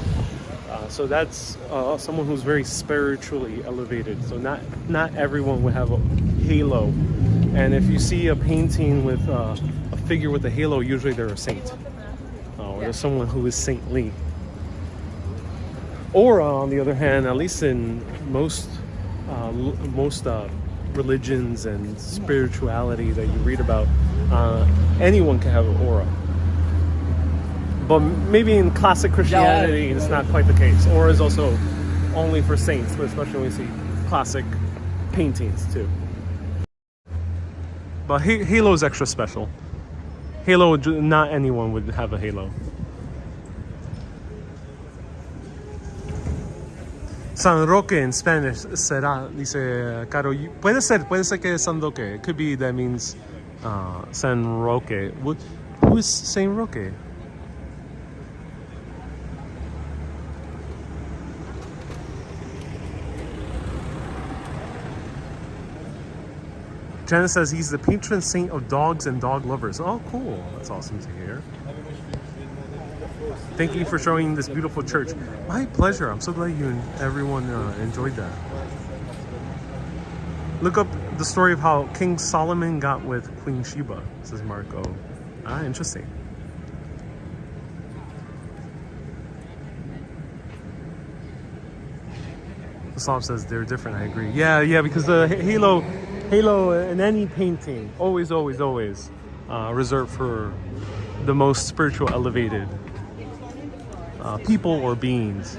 Speaker 1: So that's someone who's very spiritually elevated. So not everyone would have a halo. And if you see a painting with a figure with a halo, usually they're a saint. Or there's someone who is saintly. Aura, on the other hand, at least in most religions and spirituality that you read about, anyone can have an aura. But maybe in classic Christianity, it's not quite the case. Aura is also only for saints, especially when we see classic paintings too. But halo is extra special. Halo, not anyone would have a halo. San Roque in Spanish será, dice Caro. Puede ser que es San Roque. It could be that means San Roque. Who is Saint Roque? Jenna says he's the patron saint of dogs and dog lovers. Oh, cool. That's awesome to hear. Thank you for showing this beautiful church. My pleasure. I'm so glad you and everyone enjoyed that. Look up the story of how King Solomon got with Queen Sheba, says Marco. Ah, interesting. Islam says they're different. I agree. Yeah, because the halo in any painting, always reserved for the most spiritual elevated people or beings.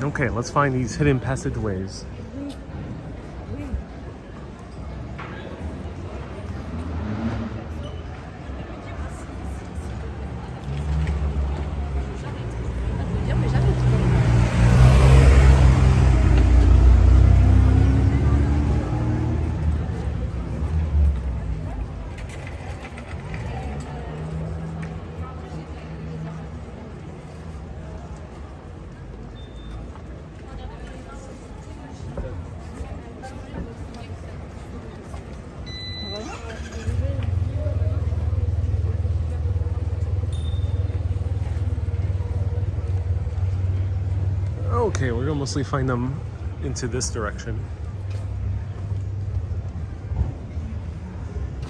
Speaker 1: Okay, let's find these hidden passageways. Okay, we're gonna mostly find them into this direction.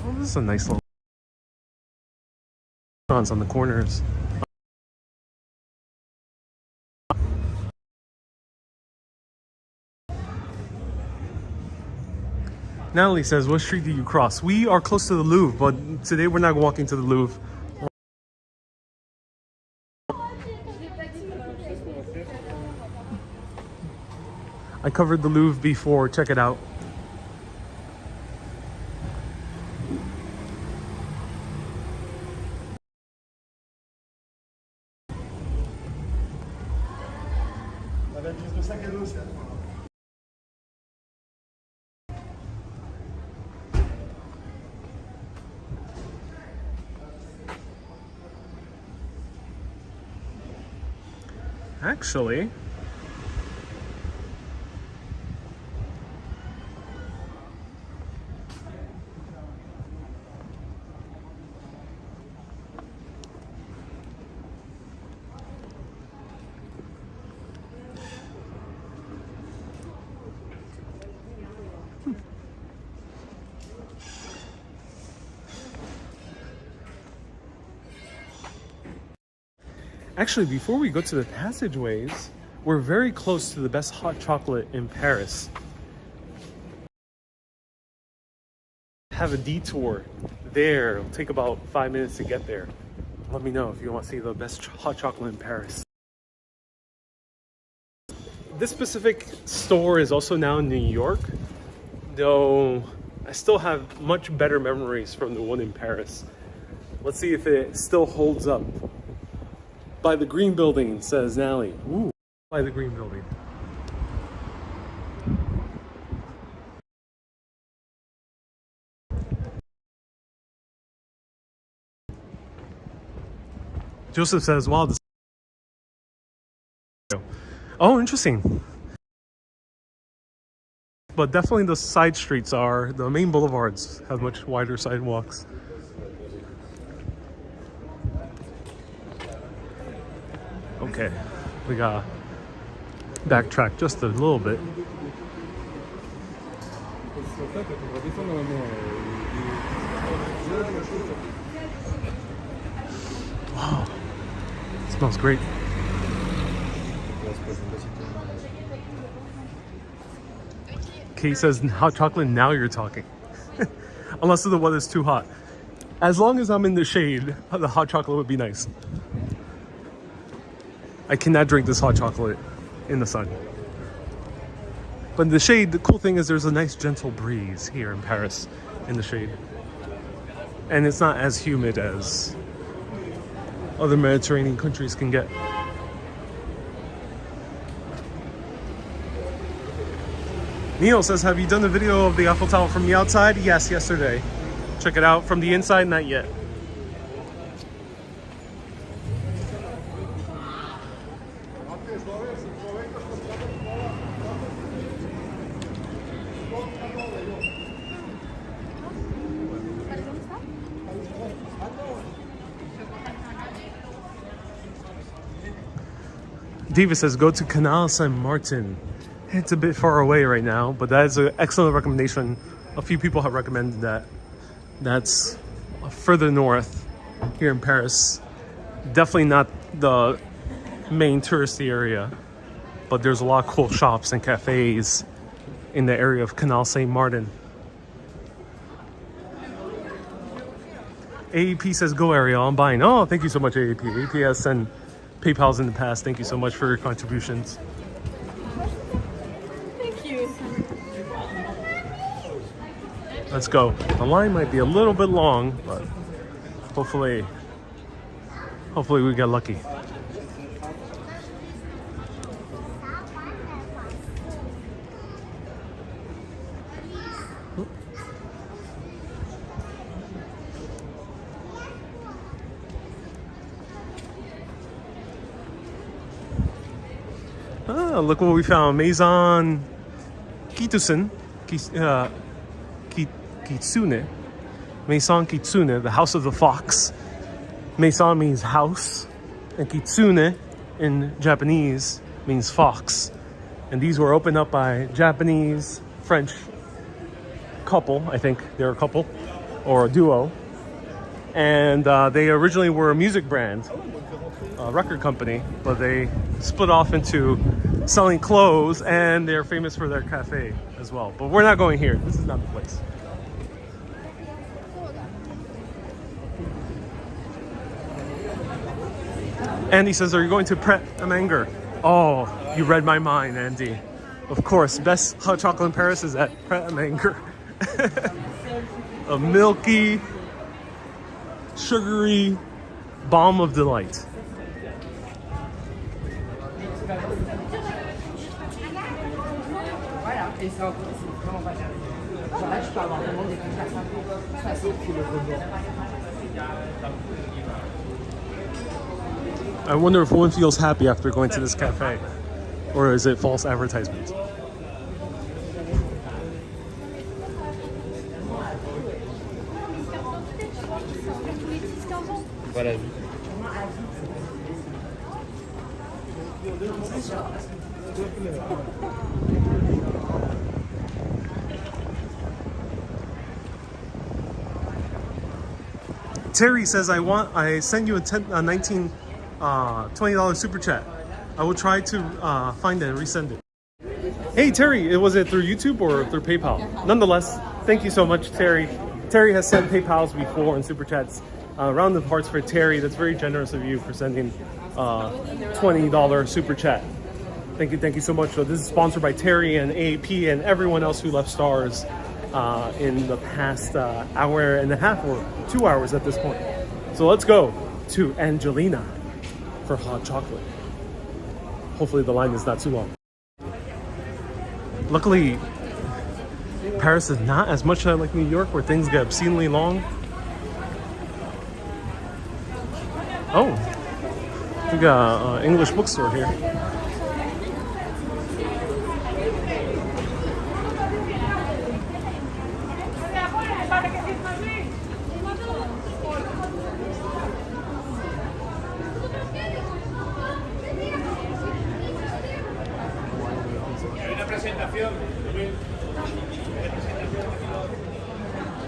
Speaker 1: Oh, this is a nice little restaurants on the corners. Natalie says, what street do you cross? We are close to the Louvre, but today we're not walking to the Louvre. I covered the Louvre before, check it out. Actually, before we go to the Passageways, we're very close to the best hot chocolate in Paris. Have a detour there. It'll take about 5 minutes to get there. Let me know if you want to see the best hot chocolate in Paris. This specific store is also now in New York, though I still have much better memories from the one in Paris. Let's see if it still holds up. By the green building, says Nally. Ooh, by the green building. Joseph says, wow, this. Oh, interesting. But definitely the side streets are, the main boulevards have much wider sidewalks. Okay, we gotta backtrack just a little bit. Wow, it smells great. Kate says, hot chocolate, now you're talking. Unless the weather's too hot. As long as I'm in the shade, the hot chocolate would be nice. I cannot drink this hot chocolate in the sun. But in the shade, the cool thing is there's a nice gentle breeze here in Paris in the shade. And it's not as humid as other Mediterranean countries can get. Neil says, have you done the video of the Eiffel Tower from the outside? Yes, yesterday. Check it out. From the inside, not yet. Davis says, go to Canal Saint-Martin. It's a bit far away right now, but that is an excellent recommendation. A few people have recommended that. That's further north here in Paris. Definitely not the main touristy area, but there's a lot of cool shops and cafes in the area of Canal Saint-Martin. AAP says, go Ariel, I'm buying. Oh, thank you so much, AAP. AAP has sent PayPals in the past. Thank you so much for your contributions.
Speaker 2: Thank you.
Speaker 1: Let's go. The line might be a little bit long, but hopefully we get lucky. Ah, look what we found. Maison Kitsune. Kitsune. Maison Kitsune, the house of the fox. Maison means house, and Kitsune in Japanese means fox. And these were opened up by Japanese, French couple. I think they're a couple or a duo. And they originally were a music brand, a record company, but they split off into selling clothes, and they're famous for their cafe as well. But we're not going here. This is not the place. Andy says, are you going to Pret a Manger? Oh, you read my mind, Andy. Of course, best hot chocolate in Paris is at Pret a Manger. A milky, sugary bomb of delight. I wonder if one feels happy after going to this cafe, or is it false advertisement? Terry says, I send you a $20 super chat. I will try to find it and resend it. Hey Terry, was it through YouTube or through PayPal? Nonetheless, thank you so much, Terry. Terry has sent PayPals before and super chats. Round of hearts for Terry. That's very generous of you for sending $20 super chat. Thank you so much. So this is sponsored by Terry and AAP and everyone else who left stars in the past hour and a half or 2 hours at this point. So let's go to Angelina for hot chocolate. Hopefully the line is not too long. Luckily, Paris is not as much like New York where things get obscenely long. Oh, we got an English bookstore here.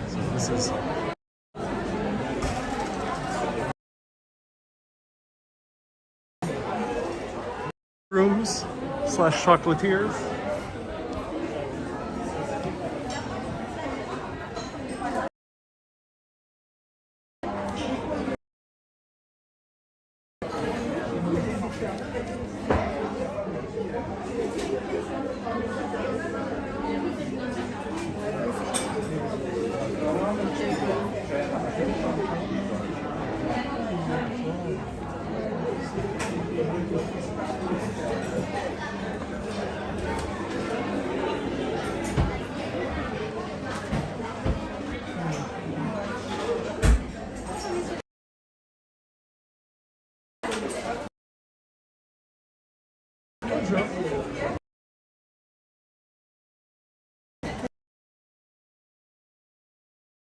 Speaker 1: So this is rooms / chocolatiers.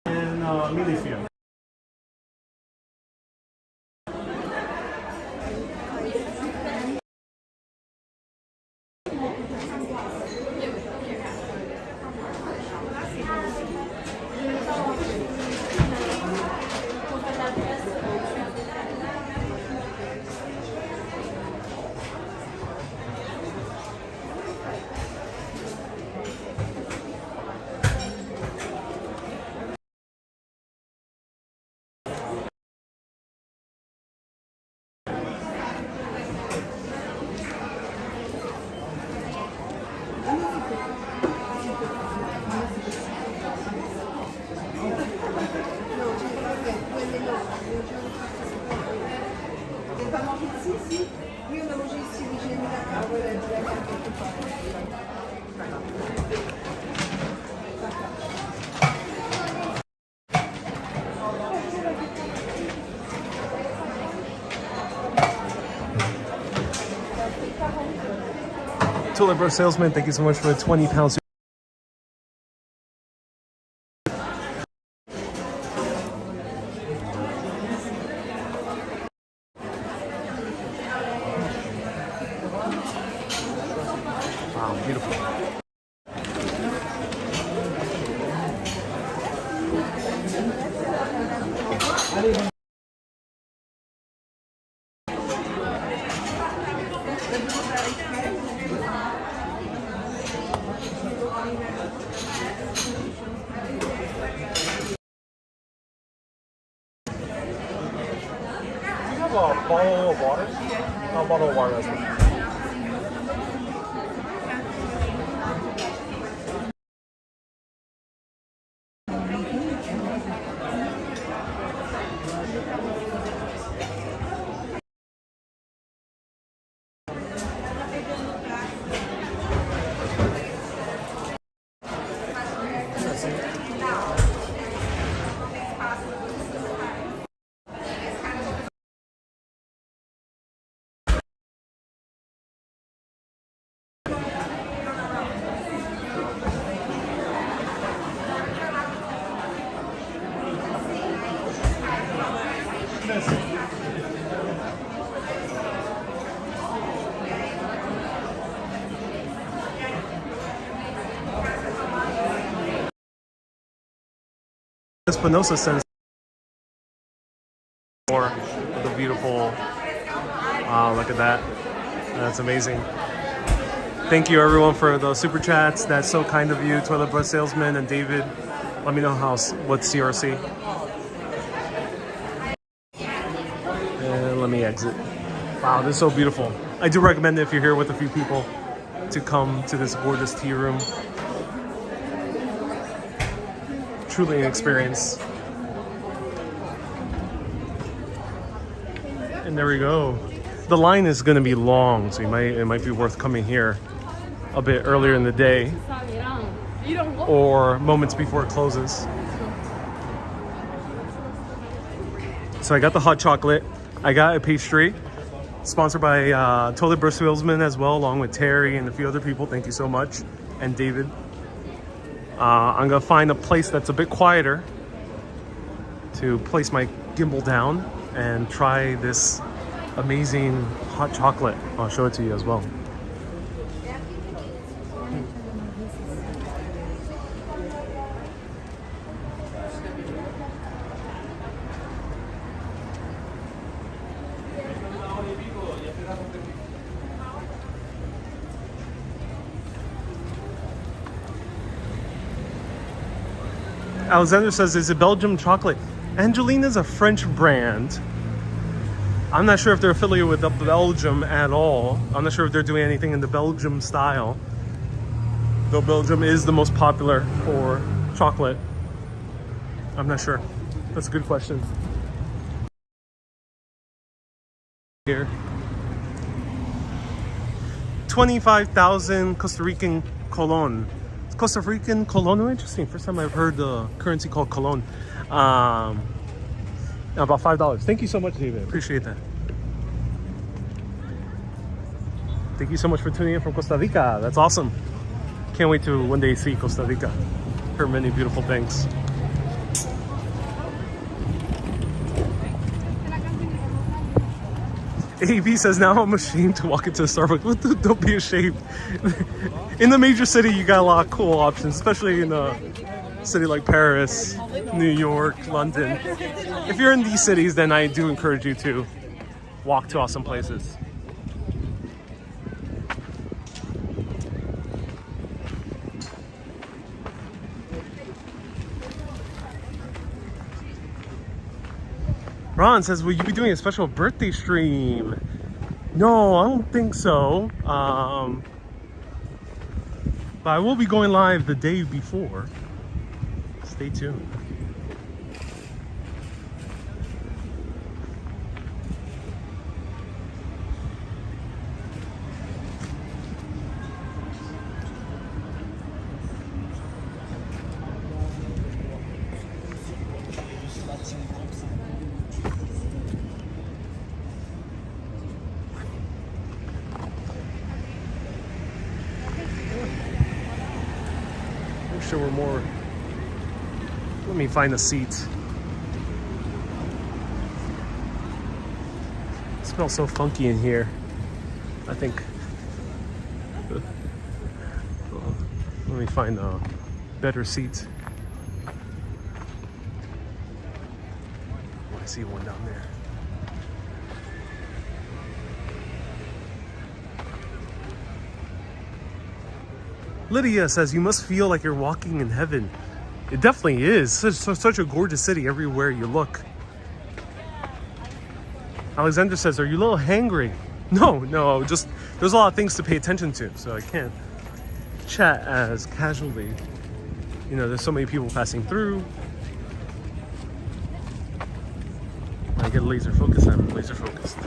Speaker 1: And millefeuille. Tulip salesman, thank you so much for the £20. A bottle of water? A bottle of water as well. Espinosa sends more of the beautiful. Look at that. That's amazing. Thank you everyone for the super chats. That's so kind of you, Toilet Brush Salesman and David. Let me know what's CRC. And let me exit. Wow, this is so beautiful. I do recommend it if you're here with a few people to come to this gorgeous tea room. Truly an experience. And there we go. The line is going to be long, so it might be worth coming here a bit earlier in the day or moments before it closes. So I got the hot chocolate. I got a pastry sponsored by Toilet Brush Salesman as well, along with Terry and a few other people. Thank you so much. And David. I'm gonna find a place that's a bit quieter to place my gimbal down and try this amazing hot chocolate. I'll show it to you as well. Alexander says, is it Belgium chocolate? Angelina's a French brand. I'm not sure if they're affiliated with Belgium at all. I'm not sure if they're doing anything in the Belgium style. Though Belgium is the most popular for chocolate. I'm not sure. That's a good question. Here. 25,000 Costa Rican colon. Costa Rican colon, interesting. First time I've heard the currency called colon. About $5. Thank you so much, David. Appreciate that. Thank you so much for tuning in from Costa Rica. That's awesome. Can't wait to one day see Costa Rica. Heard many beautiful things. AB says, now I'm ashamed to walk into a Starbucks. Don't be ashamed. In the major city, you got a lot of cool options, especially in a city like Paris, New York, London. If you're in these cities, then I do encourage you to walk to awesome places. Ron says, will you be doing a special birthday stream? No, I don't think so. But I will be going live the day before. Stay tuned. Sure we're more. Let me find a seat. It smells so funky in here. I think. Let me find a better seat. I see one down there. Lydia says, you must feel like you're walking in heaven. It definitely is. Such a gorgeous city everywhere you look. Alexander says, are you a little hangry? No, just there's a lot of things to pay attention to, so I can't chat as casually. You know, there's so many people passing through. When I get laser focus, I'm laser focused.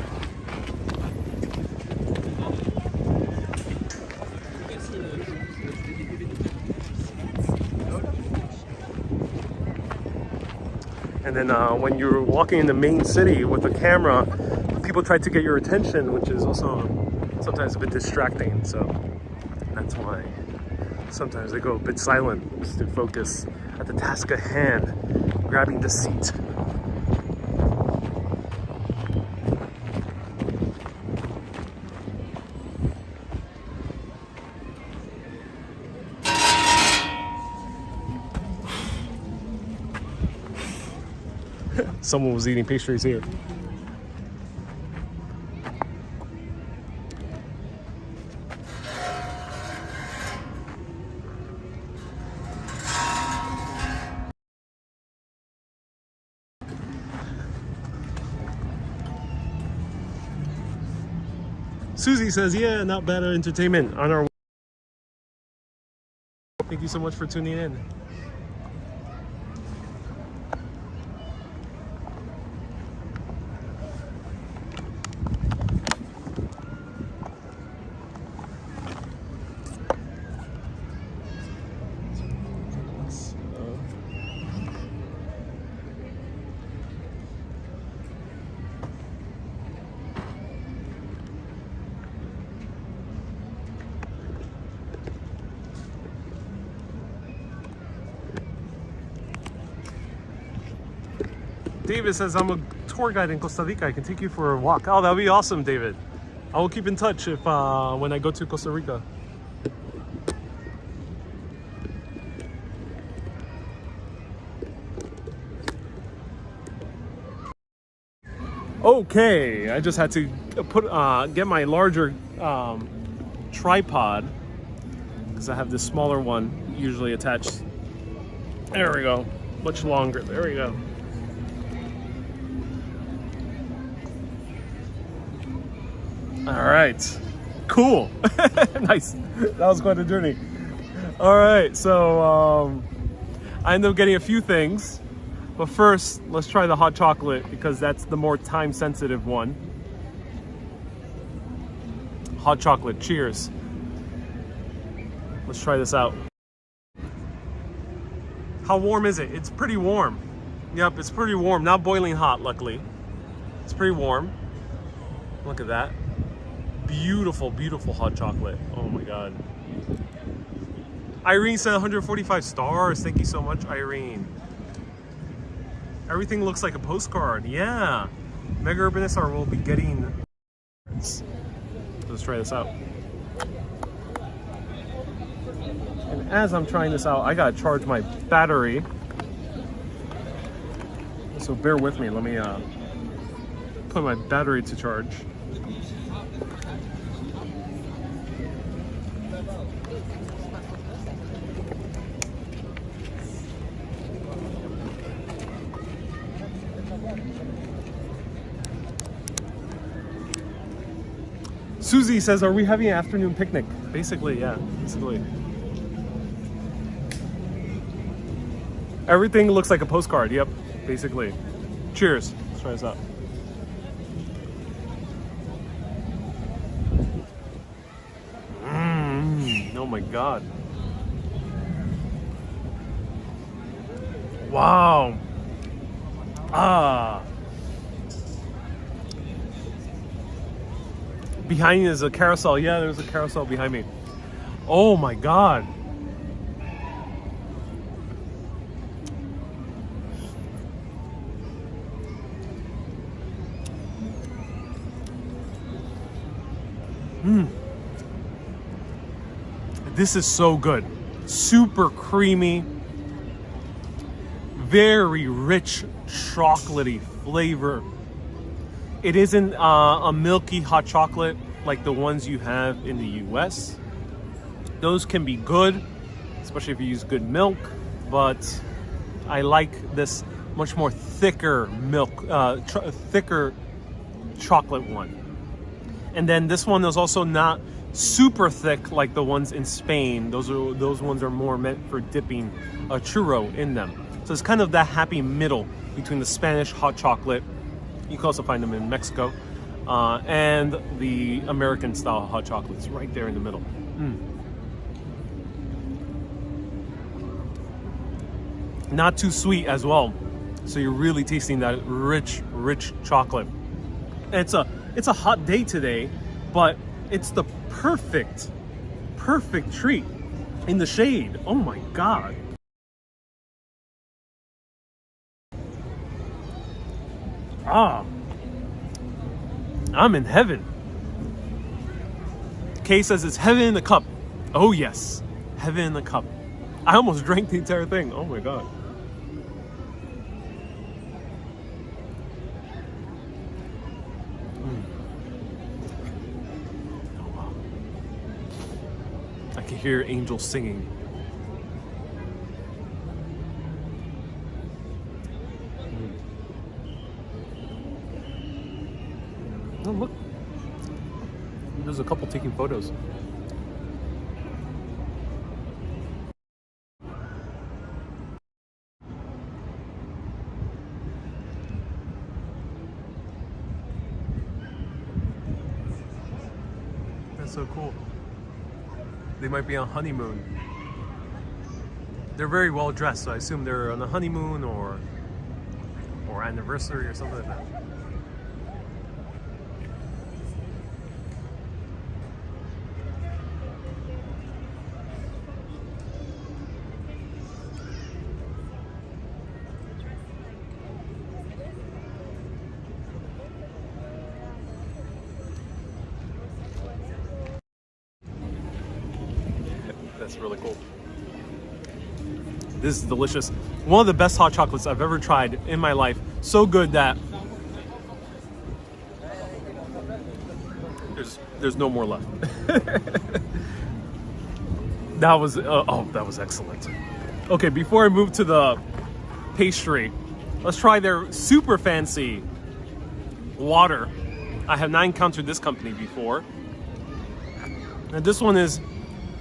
Speaker 1: And then when you're walking in the main city with a camera, people try to get your attention, which is also sometimes a bit distracting. So that's why sometimes they go a bit silent just to focus at the task at hand, grabbing the seat. Someone was eating pastries here. Susie says, yeah, not bad entertainment on our way. Thank you so much for tuning in. David says, I'm a tour guide in Costa Rica. I can take you for a walk. Oh, that would be awesome, David. I will keep in touch if when I go to Costa Rica. Okay, I just had to get my larger tripod because I have this smaller one usually attached. There we go. Much longer. There we go. All right, cool. Nice. That was quite a journey. All right, so I ended up getting a few things, but first let's try the hot chocolate because that's the more time sensitive one. Hot chocolate, cheers. Let's try this out. How warm is it? It's pretty warm. Yep, it's pretty warm. Not boiling hot, luckily. It's pretty warm. Look at that. Beautiful, beautiful hot chocolate. Oh my God. Irene said 145 stars. Thank you so much, Irene. Everything looks like a postcard. Yeah. Mega Urbanist will be getting. Let's try this out. And as I'm trying this out, I gotta charge my battery. So bear with me. Let me put my battery to charge. Susie says, are we having an afternoon picnic? Basically, yeah, basically. Everything looks like a postcard, yep, basically. Cheers, let's try this out. Oh my God. Wow. Ah. Behind you is a carousel. Yeah, there's a carousel behind me. Oh my God. This is so good. Super creamy. very rich chocolatey flavor. It isn't a milky hot chocolate like the ones you have in the US. Those can be good, especially if you use good milk, but I like this much more thicker milk, thicker chocolate one. And then this one is also not super thick like the ones in Spain. Those ones are more meant for dipping a churro in them. So it's kind of that happy middle between the Spanish hot chocolate, you can also find them in Mexico, and the American style hot chocolates right there in the middle. Not too sweet as well, so you're really tasting that rich chocolate. And it's a hot day today, but it's the perfect treat in the shade. Oh my god. I'm in heaven. Kay says it's heaven in a cup. Oh yes, heaven in a cup. I almost drank the entire thing. Oh my god. Oh wow. I can hear angels singing. Oh, look. There's a couple taking photos. That's so cool. They might be on honeymoon. They're very well dressed, so I assume they're on a honeymoon or anniversary or something like that. That's really cool. This is delicious. One of the best hot chocolates I've ever tried in my life. So good that there's no more left. That was that was excellent. Okay, before I move to the pastry, let's try their super fancy water. I have not encountered this company before. And this one is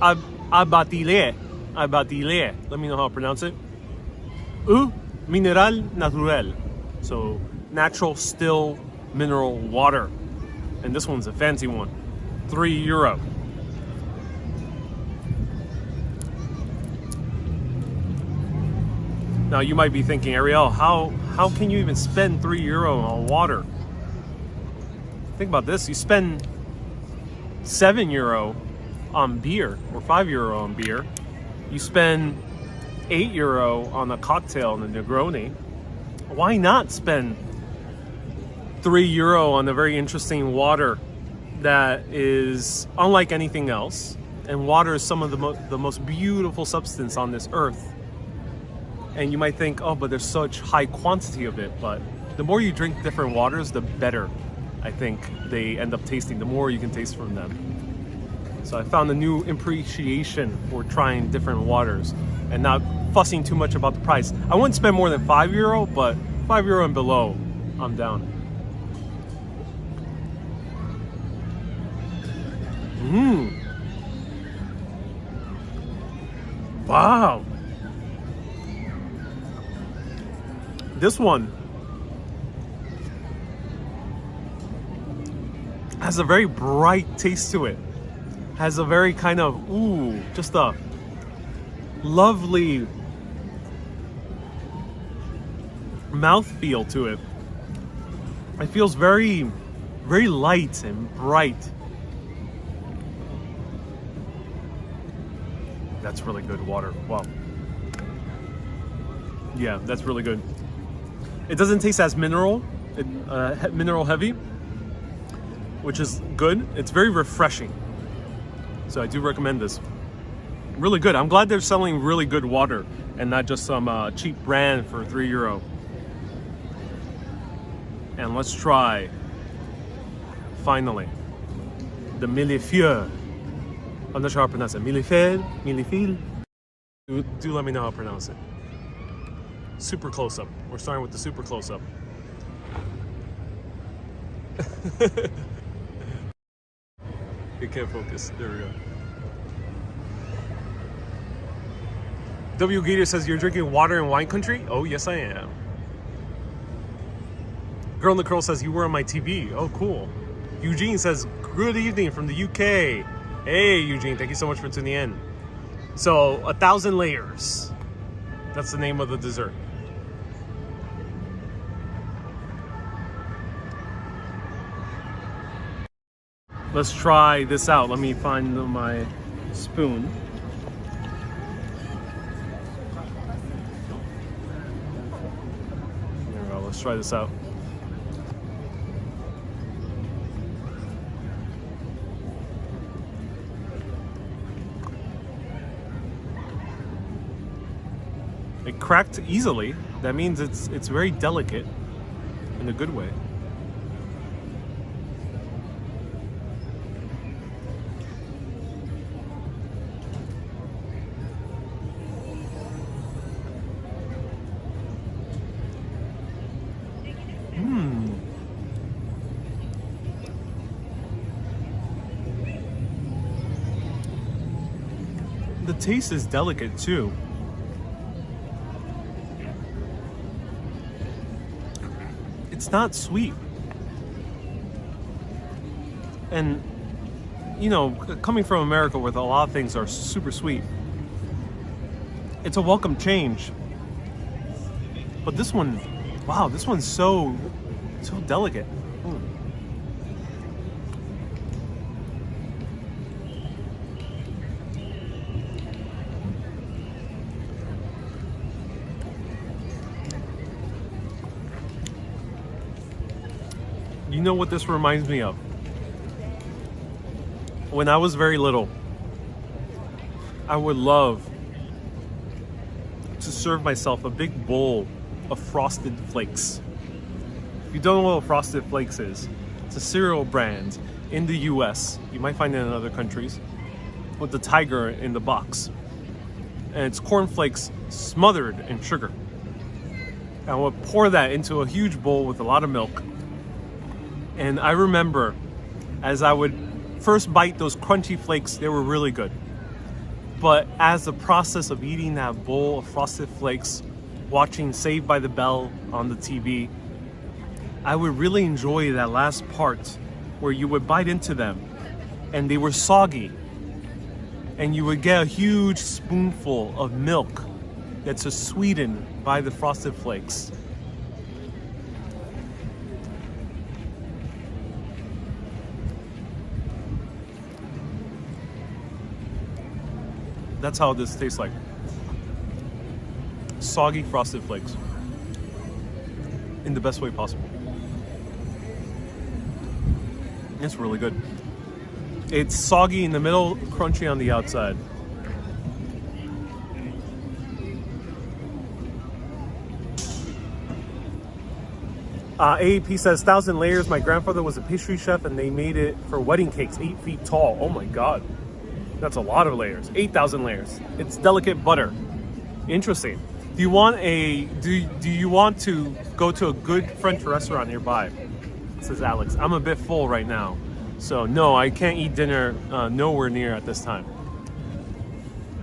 Speaker 1: Abatile. Abatile. Let me know how to pronounce it. Mineral naturel. So natural still mineral water. And this one's a fancy one. €3. Now you might be thinking, Ariel, how can you even spend €3 on water? Think about this. You spend €7 on beer or €5 on beer. You spend €8 on a cocktail and a Negroni. Why not spend €3 on a very interesting water that is unlike anything else? And water is some of the most beautiful substance on this earth. And you might think, oh, but there's such high quantity of it. But the more you drink different waters, the better I think they end up tasting, the more you can taste from them. So I found a new appreciation for trying different waters and not fussing too much about the price. I wouldn't spend more than €5, but €5 and below, I'm down. Wow. This one has a very bright taste to it. Has a very kind of, just a lovely mouthfeel to it. It feels very, very light and bright. That's really good water. Wow. Yeah, that's really good. It doesn't taste as mineral heavy, which is good. It's very refreshing. So I do recommend this. Really good. I'm glad they're selling really good water and not just some cheap brand for €3. And let's try, finally, the millefeuille. I'm not sure how to pronounce it. Millefeuille. Do let me know how to pronounce it. Super close up. We're starting with the super close up. It can't focus. There we go. W. Gator says, you're drinking water in wine country? Oh, yes, I am. Girl in the Curl says, you were on my TV. Oh, cool. Eugene says, good evening from the UK. Hey, Eugene, thank you so much for tuning in. So, 1,000 layers. That's the name of the dessert. Let's try this out. Let me find my spoon. There we go. Let's try this out. It cracked easily. That means it's very delicate in a good way. The taste is delicate too. It's not sweet. And, you know, coming from America where a lot of things are super sweet, it's a welcome change. But this one, wow, this one's so delicate. You know what this reminds me of? When I was very little, I would love to serve myself a big bowl of Frosted Flakes. If you don't know what Frosted Flakes is, it's a cereal brand in the US. You might find it in other countries, with the tiger in the box. And it's cornflakes smothered in sugar. And I would pour that into a huge bowl with a lot of milk. And I remember as I would first bite those crunchy flakes, they were really good. But as the process of eating that bowl of Frosted Flakes, watching Saved by the Bell on the TV, I would really enjoy that last part where you would bite into them and they were soggy. And you would get a huge spoonful of milk that's just sweetened by the Frosted Flakes. That's how this tastes like. Soggy Frosted Flakes. In the best way possible. It's really good. It's soggy in the middle, crunchy on the outside. AAP says, 1,000 layers. My grandfather was a pastry chef and they made it for wedding cakes, 8 feet tall. Oh my God. That's a lot of layers. 8,000 layers. It's delicate butter. Interesting. Do you want to go to a good French restaurant nearby? Says Alex. I'm a bit full right now. So no, I can't eat dinner nowhere near at this time.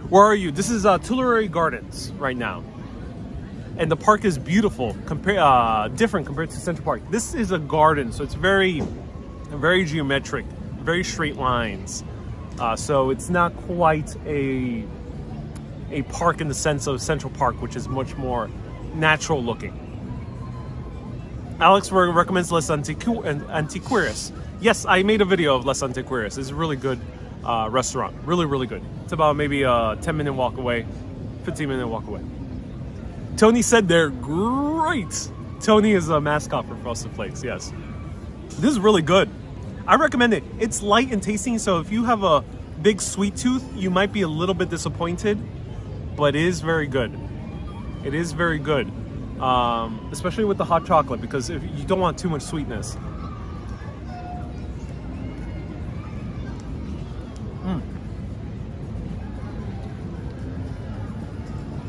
Speaker 1: Where are you? This is Tuileries Gardens right now. And the park is beautiful, different compared to Central Park. This is a garden, so it's very geometric, very straight lines. So it's not quite a park in the sense of Central Park, which is much more natural looking. Alex recommends Les Antiquaires. Yes, I made a video of Les Antiquaires. It's a really good restaurant. Really, really good. It's about maybe a 10-minute walk away, 15-minute walk away. Tony said they're great. Tony is a mascot for Frosted Flakes, yes. This is really good. I recommend it. It's light and tasting, so if you have a big sweet tooth, you might be a little bit disappointed, but it is very good. It is very good, especially with the hot chocolate, because if you don't want too much sweetness.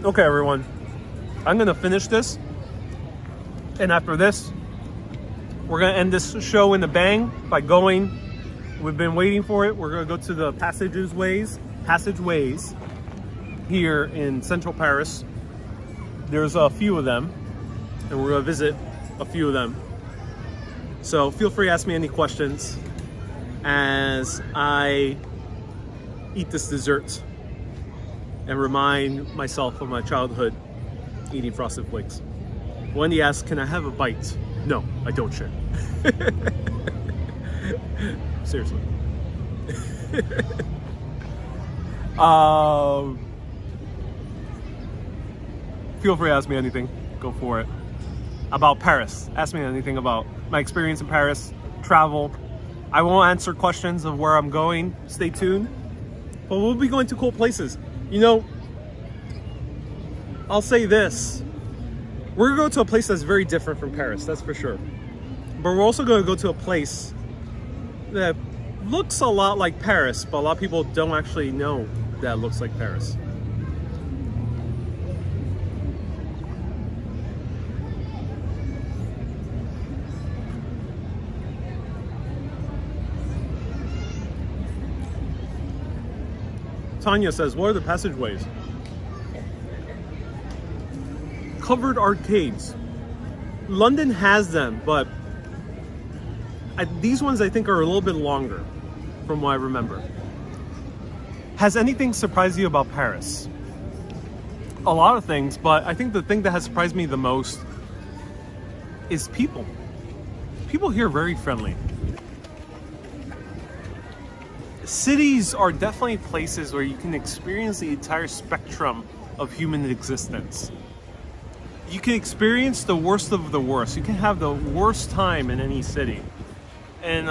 Speaker 1: Okay, everyone, I'm gonna finish this, and after this, we're gonna end this show in a bang by going. We've been waiting for it. We're gonna go to the Passageways here in central Paris. There's a few of them, and we're gonna visit a few of them. So feel free to ask me any questions as I eat this dessert and remind myself of my childhood eating Frosted Flakes. Wendy asks, can I have a bite? No, I don't share. Seriously. Feel free to ask me anything. Go for it. About Paris. Ask me anything about my experience in Paris, travel. I won't answer questions of where I'm going. Stay tuned. But we'll be going to cool places. You know, I'll say this. We're going to go to a place that's very different from Paris, that's for sure. But we're also going to go to a place that looks a lot like Paris, but a lot of people don't actually know that it looks like Paris. Tanya says, what are the passageways? Covered arcades. London has them, but these ones I think are a little bit longer from what I remember. Has anything surprised you about Paris? A lot of things, but I think the thing that has surprised me the most is people. People here are very friendly. Cities are definitely places where you can experience the entire spectrum of human existence. You can experience the worst of the worst. You can have the worst time in any city. And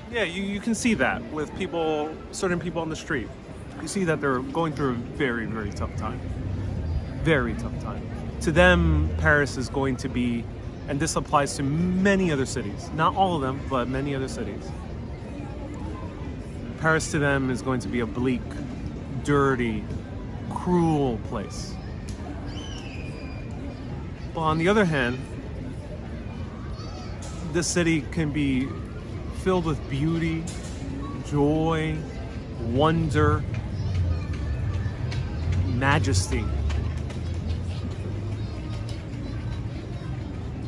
Speaker 1: yeah, you can see that with people, certain people on the street. You see that they're going through a very, very tough time. Very tough time. To them, Paris is going to be, and this applies to many other cities. Not all of them, but many other cities. Paris to them is going to be a bleak, dirty, cruel place. But on the other hand, this city can be filled with beauty, joy, wonder, majesty.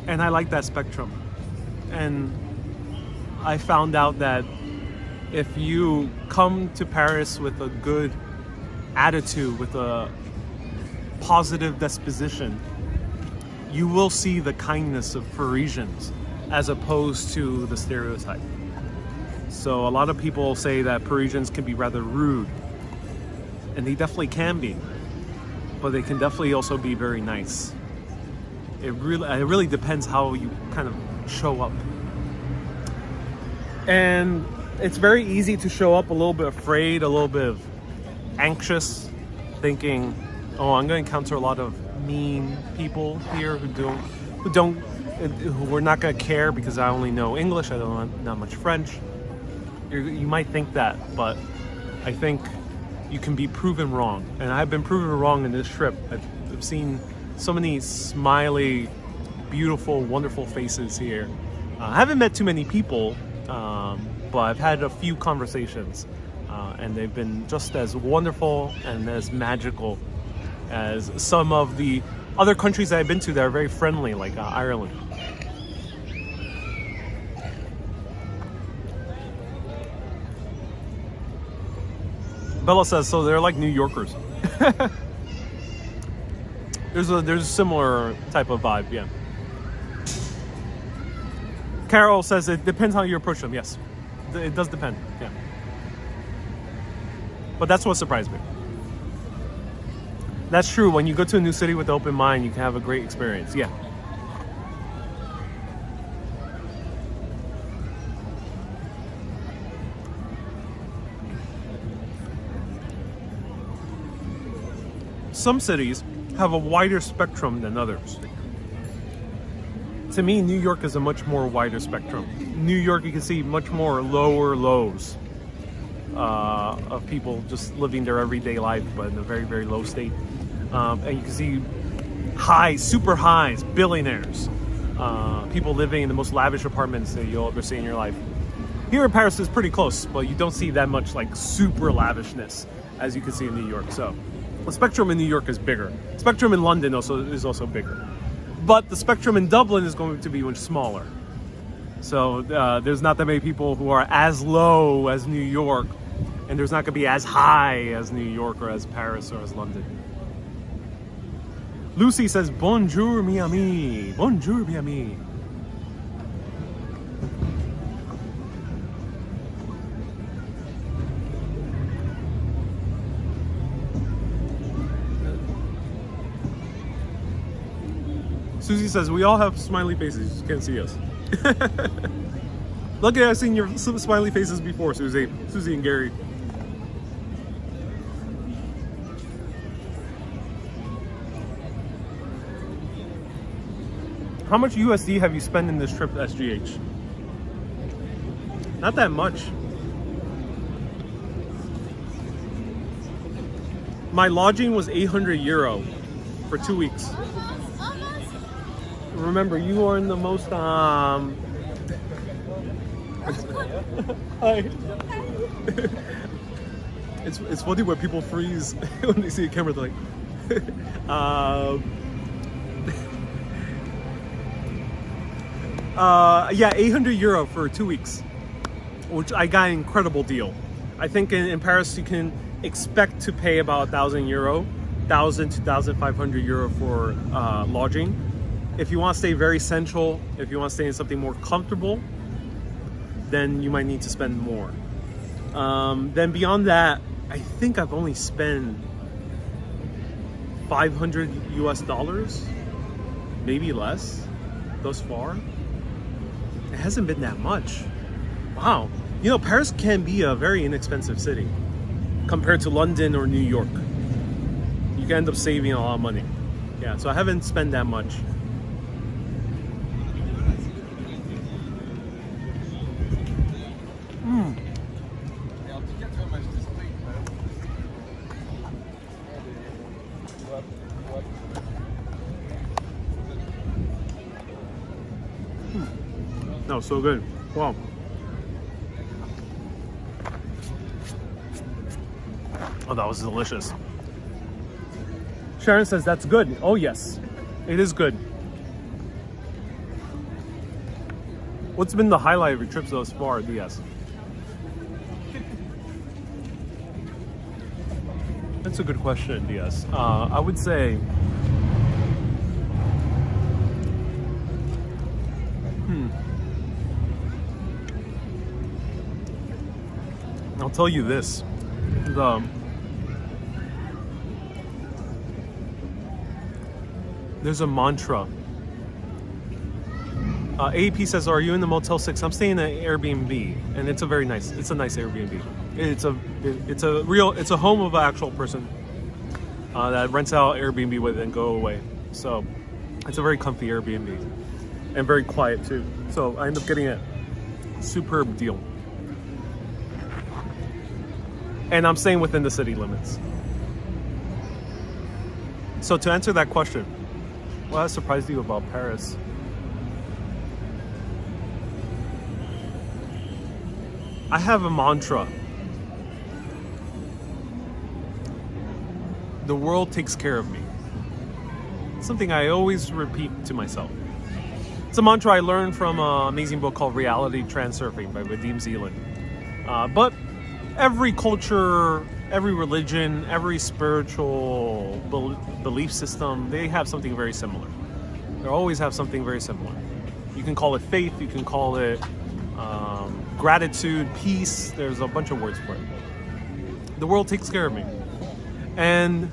Speaker 1: And I like that spectrum. And I found out that if you come to Paris with a good attitude, with a positive disposition, you will see the kindness of Parisians as opposed to the stereotype. So a lot of people say that Parisians can be rather rude, and they definitely can be, but they can definitely also be very nice. It really depends how you kind of show up. And it's very easy to show up a little bit afraid, a little bit anxious, thinking, oh, I'm going to encounter a lot of mean people here who are not going to care because I only know English, I don't know not much French. You might think that, but I think you can be proven wrong. And I've been proven wrong in this trip. I've seen so many smiley, beautiful, wonderful faces here. I haven't met too many people, but I've had a few conversations, and they've been just as wonderful and as magical as some of the other countries that I've been to that are very friendly, like Ireland. Bella says, so they're like New Yorkers. There's a similar type of vibe, yeah. Carol says it depends how you approach them. Yes, it does depend, yeah. But that's what surprised me. That's true. When you go to a new city with an open mind, you can have a great experience, yeah. some cities have a wider spectrum than others. To me, New York is a much more wider spectrum. New York, you can see much more lower lows of people just living their everyday life, but in a very, very low state. And you can see highs, super highs, billionaires, people living in the most lavish apartments that you'll ever see in your life. Here in Paris is pretty close, but you don't see that much like super lavishness as you can see in New York. So the spectrum in New York is bigger. Spectrum in London is also bigger. But the spectrum in Dublin is going to be much smaller. So there's not that many people who are as low as New York, and there's not going to be as high as New York or as Paris or as London. Lucy says, bonjour, mi ami. Bonjour, mi ami. Susie says, we all have smiley faces, you just can't see us. Lucky I've seen your smiley faces before, Susie and Gary. How much USD have you spent in this trip to SGH? Not that much. My lodging was 800 euro for 2 weeks. Remember, you are in the most Hi. It's funny when people freeze when they see a camera. They're like, yeah, 800 euro for 2 weeks, which I got an incredible deal. I think in Paris you can expect to pay about 1,000 euro, 1,000 to 1,500 euro for lodging. If you want to stay very central, if you want to stay in something more comfortable, then you might need to spend more. Then beyond that, I think I've only spent 500 US dollars, maybe less, thus far. It hasn't been that much. Wow. You know, Paris can be a very inexpensive city compared to London or New York. You can end up saving a lot of money. Yeah, so I haven't spent that much. No, so good. Wow. Oh, that was delicious. Sharon says that's good. Oh yes, it is good. What's been the highlight of your trips thus far, DS? That's a good question, DS. I would say I'll tell you this. There's a mantra. AP says, are you in the Motel 6? I'm staying at Airbnb, and it's a nice Airbnb. It's a home of an actual person that rents out Airbnb with and go away. So it's a very comfy Airbnb and very quiet too. So I end up getting a superb deal. And I'm staying within the city limits. So to answer that question, what has surprised you about Paris? I have a mantra. The world takes care of me. It's something I always repeat to myself. It's a mantra I learned from an amazing book called Reality Transurfing by Vadim Zeland. But every culture, every religion, every spiritual belief system, they have something very similar. They always have something very similar. You can call it faith, you can call it gratitude, peace. There's a bunch of words for it. The world takes care of me. And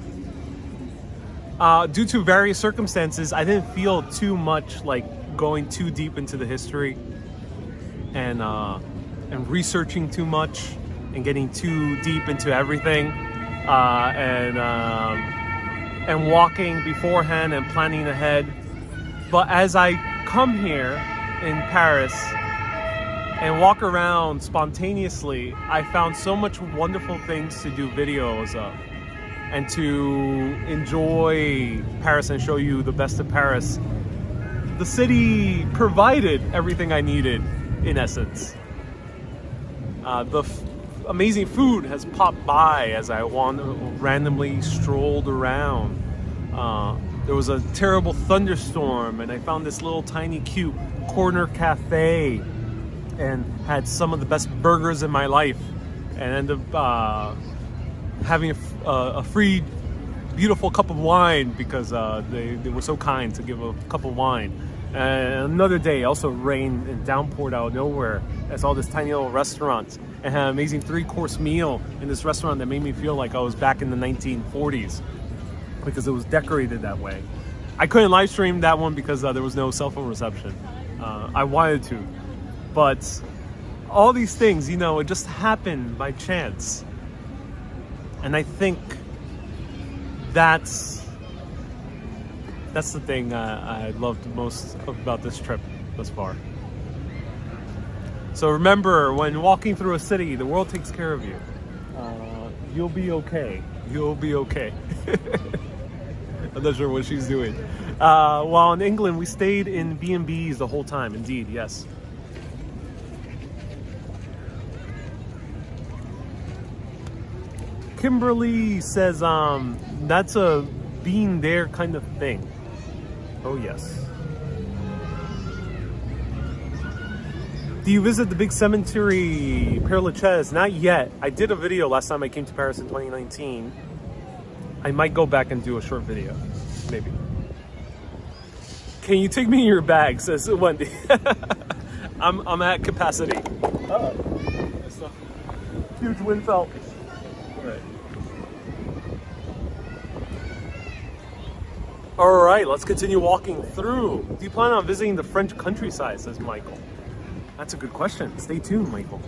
Speaker 1: due to various circumstances, I didn't feel too much like going too deep into the history and researching too much and getting too deep into everything. and walking beforehand and planning ahead. But as I come here in Paris and walk around spontaneously, I found so much wonderful things to do videos of and to enjoy Paris and show you the best of Paris. The city provided everything I needed, in essence. Amazing food has popped by as I randomly strolled around. There was a terrible thunderstorm and I found this little tiny cute corner cafe and had some of the best burgers in my life and ended up having a free beautiful cup of wine because they were so kind to give a cup of wine. And another day also rained and downpoured out of nowhere. I saw this tiny little restaurant and had an amazing 3-course meal in this restaurant that made me feel like I was back in the 1940s because it was decorated that way. I couldn't live stream that one because there was no cell phone reception. I wanted to, but all these things, you know, it just happened by chance. And I think that's the thing I loved most about this trip thus far. So remember, when walking through a city, the world takes care of you. You'll be okay. You'll be okay. I'm not sure what she's doing. While in England, we stayed in B&Bs the whole time. Indeed, yes. Kimberly says, that's a being there kind of thing. Oh, yes. Do you visit the big cemetery, Père Lachaise? Not yet. I did a video last time I came to Paris in 2019. I might go back and do a short video, maybe. Can you take me in your bag, says Wendy. I'm at capacity. Oh, that's a huge wind felt. All right, let's continue walking through. Do you plan on visiting the French countryside, says Michael? That's a good question. Stay tuned, Michael.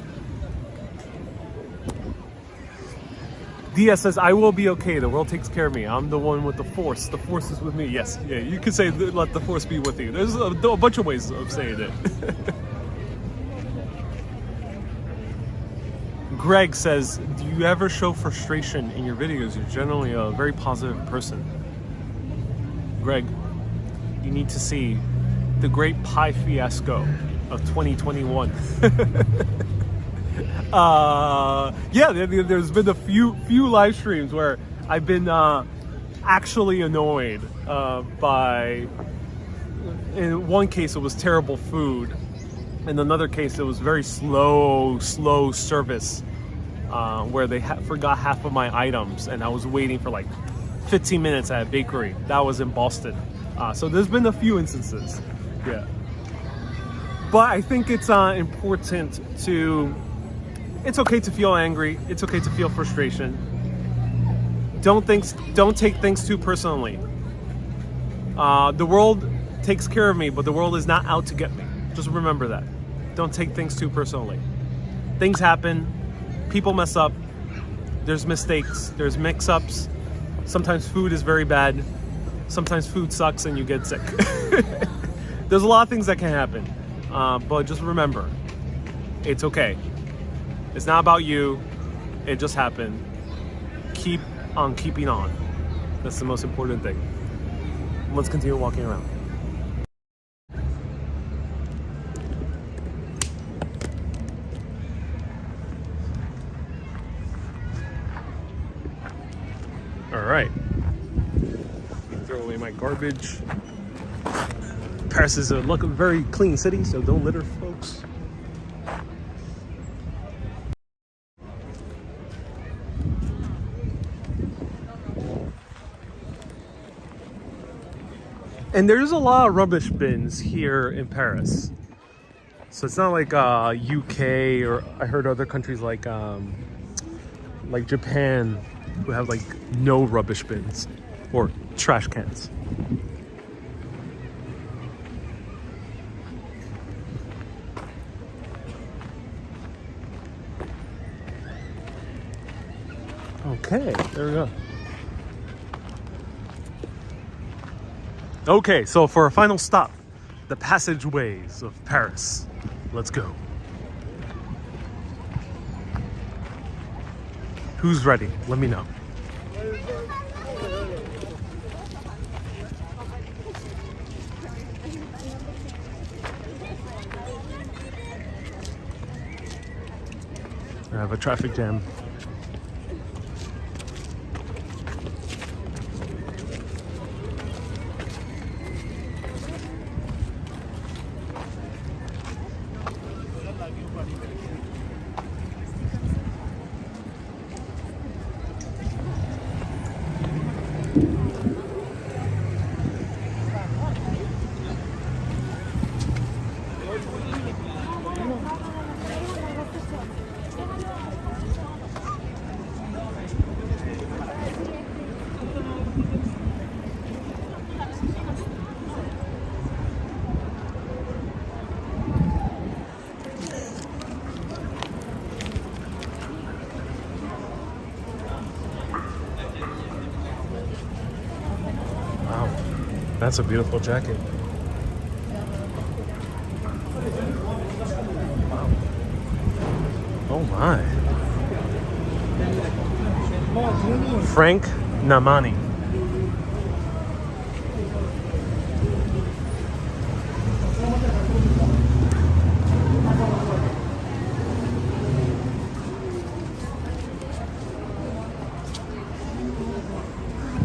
Speaker 1: Dia says, I will be okay. The world takes care of me. I'm the one with the force. The force is with me. Yes, yeah, you could say let the force be with you. There's a bunch of ways of saying it. Greg says, do you ever show frustration in your videos? You're generally a very positive person. Greg, you need to see the great pie fiasco of 2021. Yeah, there's been a few live streams where I've been actually annoyed by, in one case it was terrible food, in another case it was very slow service where they forgot half of my items and I was waiting for like 15 minutes at a bakery. That was in Boston. So there's been a few instances. Yeah. But I think it's important to, it's okay to feel angry. It's okay to feel frustration. Don't take things too personally. The world takes care of me, but the world is not out to get me. Just remember that. Don't take things too personally. Things happen. People mess up. There's mistakes. There's mix-ups. Sometimes food is very bad. Sometimes food sucks and you get sick. There's a lot of things that can happen. But just remember, it's okay. It's not about you. It just happened. Keep on keeping on. That's the most important thing. Let's continue walking around. All right. Throw away my garbage. Paris is a very clean city, so don't litter, folks. And there's a lot of rubbish bins here in Paris. So it's not like UK or I heard other countries like Japan who have like no rubbish bins or trash cans. Okay, there we go. Okay, so for our final stop, the Passageways of Paris. Let's go. Who's ready? Let me know. I have a traffic jam. That's a beautiful jacket. Oh my. Frank Namani.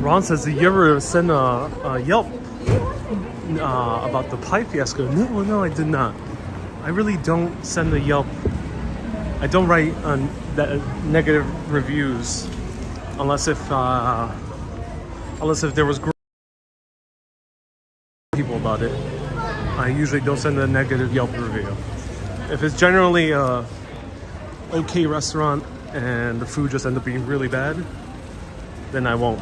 Speaker 1: Ron says, did you ever send a Yelp about the pie fiasco? No, I did not. I really don't send a Yelp. I don't write negative reviews unless if there was people about it. I usually don't send a negative Yelp review. If it's generally a okay restaurant and the food just ends up being really bad, then I won't.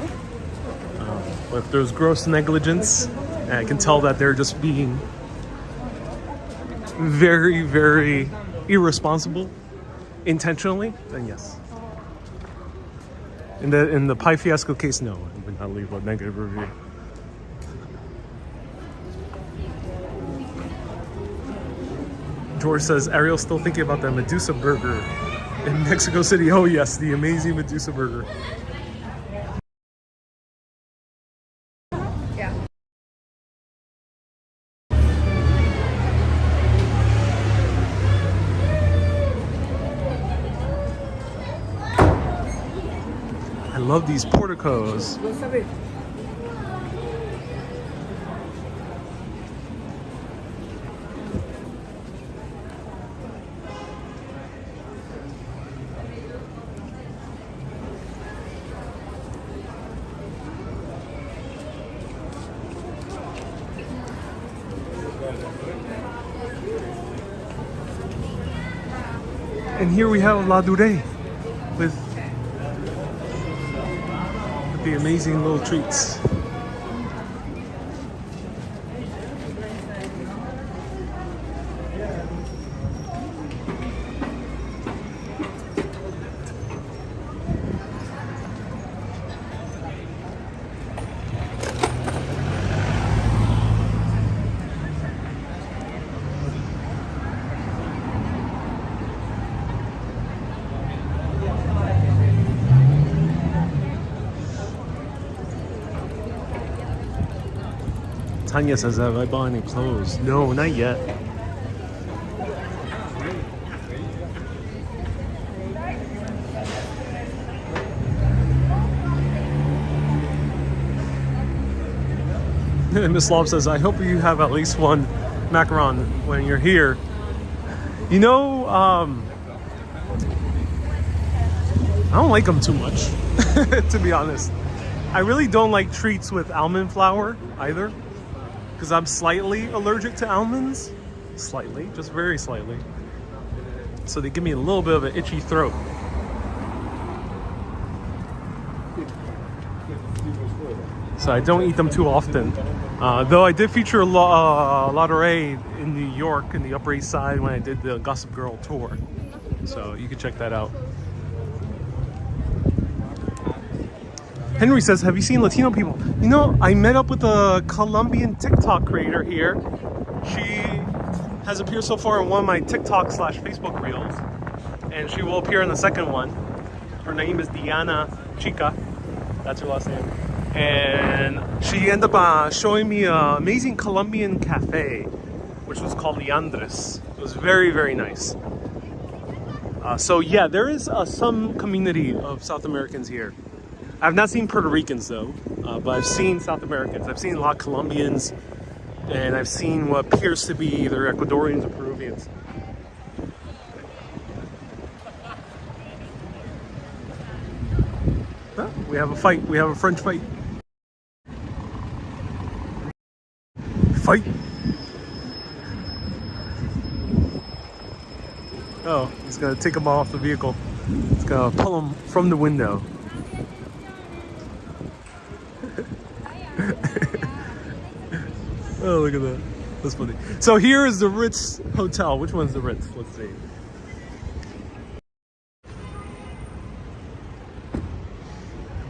Speaker 1: But if there's gross negligence, and I can tell that they're just being very, very irresponsible intentionally, then yes. In the pie fiasco case, no, I would not leave a negative review. George says, Ariel's still thinking about that Medusa burger in Mexico City. Oh yes, the amazing Medusa burger. I love these porticos. And here we have La Durée with the amazing little treats. Tanya says, have I bought any clothes? No, not yet. Miss Lob says, I hope you have at least one macaron when you're here. You know, I don't like them too much, to be honest. I really don't like treats with almond flour either, because I'm slightly allergic to almonds. Slightly, just very slightly. So they give me a little bit of an itchy throat. So I don't eat them too often. Though I did feature La Durée in New York, in the Upper East Side, when I did the Gossip Girl tour. So you can check that out. Henry says, have you seen Latino people? You know, I met up with a Colombian TikTok creator here. She has appeared so far in one of my TikTok / Facebook reels, and she will appear in the second one. Her name is Diana Chica. That's her last name. And she ended up showing me an amazing Colombian cafe, which was called Leandres. It was very, very nice. So yeah, there is some community of South Americans here. I've not seen Puerto Ricans though, but I've seen South Americans. I've seen a lot of Colombians, and I've seen what appears to be either Ecuadorians or Peruvians. Oh, we have a fight. We have a French fight. Fight. Oh, he's gonna take him off the vehicle. He's gonna pull him from the window. Oh, look at that. That's funny. So here is the Ritz Hotel. Which one's the Ritz? Let's see.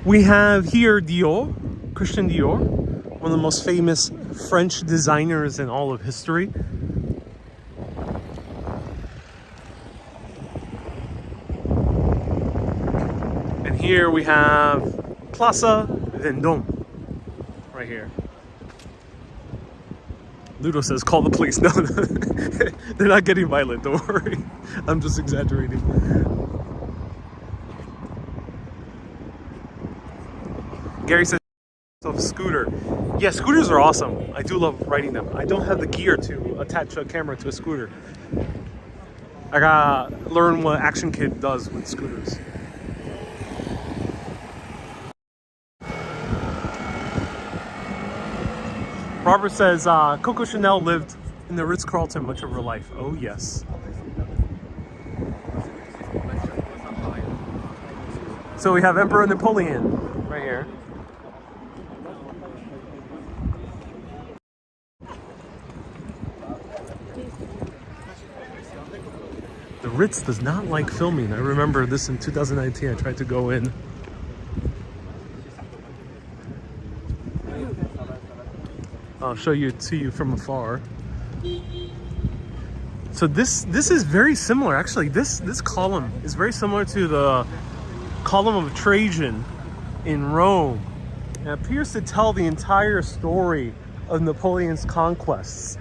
Speaker 1: We have here Dior, Christian Dior, one of the most famous French designers in all of history. And here we have Plaza Vendôme, right here. Ludo says, call the police. No, they're not getting violent, don't worry. I'm just exaggerating. Gary says, scooter. Yeah, scooters are awesome. I do love riding them. I don't have the gear to attach a camera to a scooter. I gotta learn what Action Kid does with scooters. Robert says, Coco Chanel lived in the Ritz-Carlton much of her life. Oh, yes. So we have Emperor Napoleon right here. The Ritz does not like filming. I remember this in 2019. I tried to go in. I'll show you to you from afar. So this is very similar. Actually, this column is very similar to the column of Trajan in Rome. It appears to tell the entire story of Napoleon's conquests.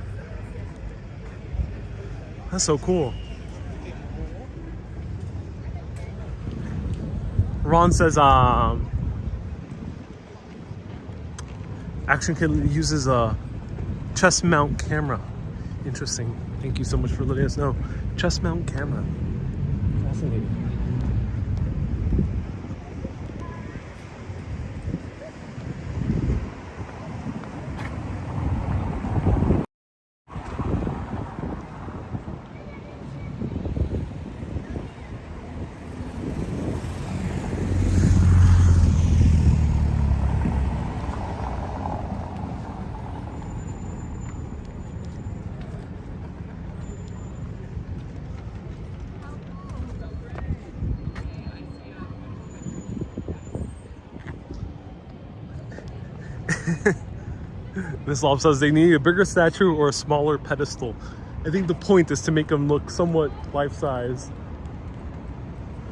Speaker 1: That's so cool. Ron says, Action Kid uses a chest mount camera. Interesting. Thank you so much for letting us know. Chest mount camera. Fascinating. Miss Lob says they need a bigger statue or a smaller pedestal. I think the point is to make them look somewhat life-size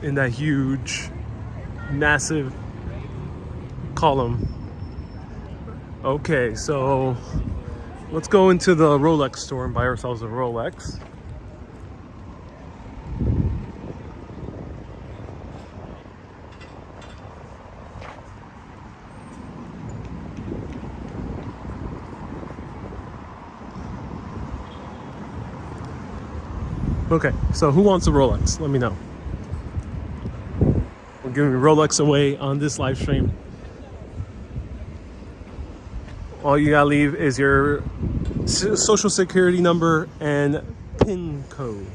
Speaker 1: in that huge, massive column. Okay, so let's go into the Rolex store and buy ourselves a Rolex. Okay, so who wants a Rolex? Let me know. We're giving Rolex away on this live stream. All you gotta leave is your social security number and PIN code.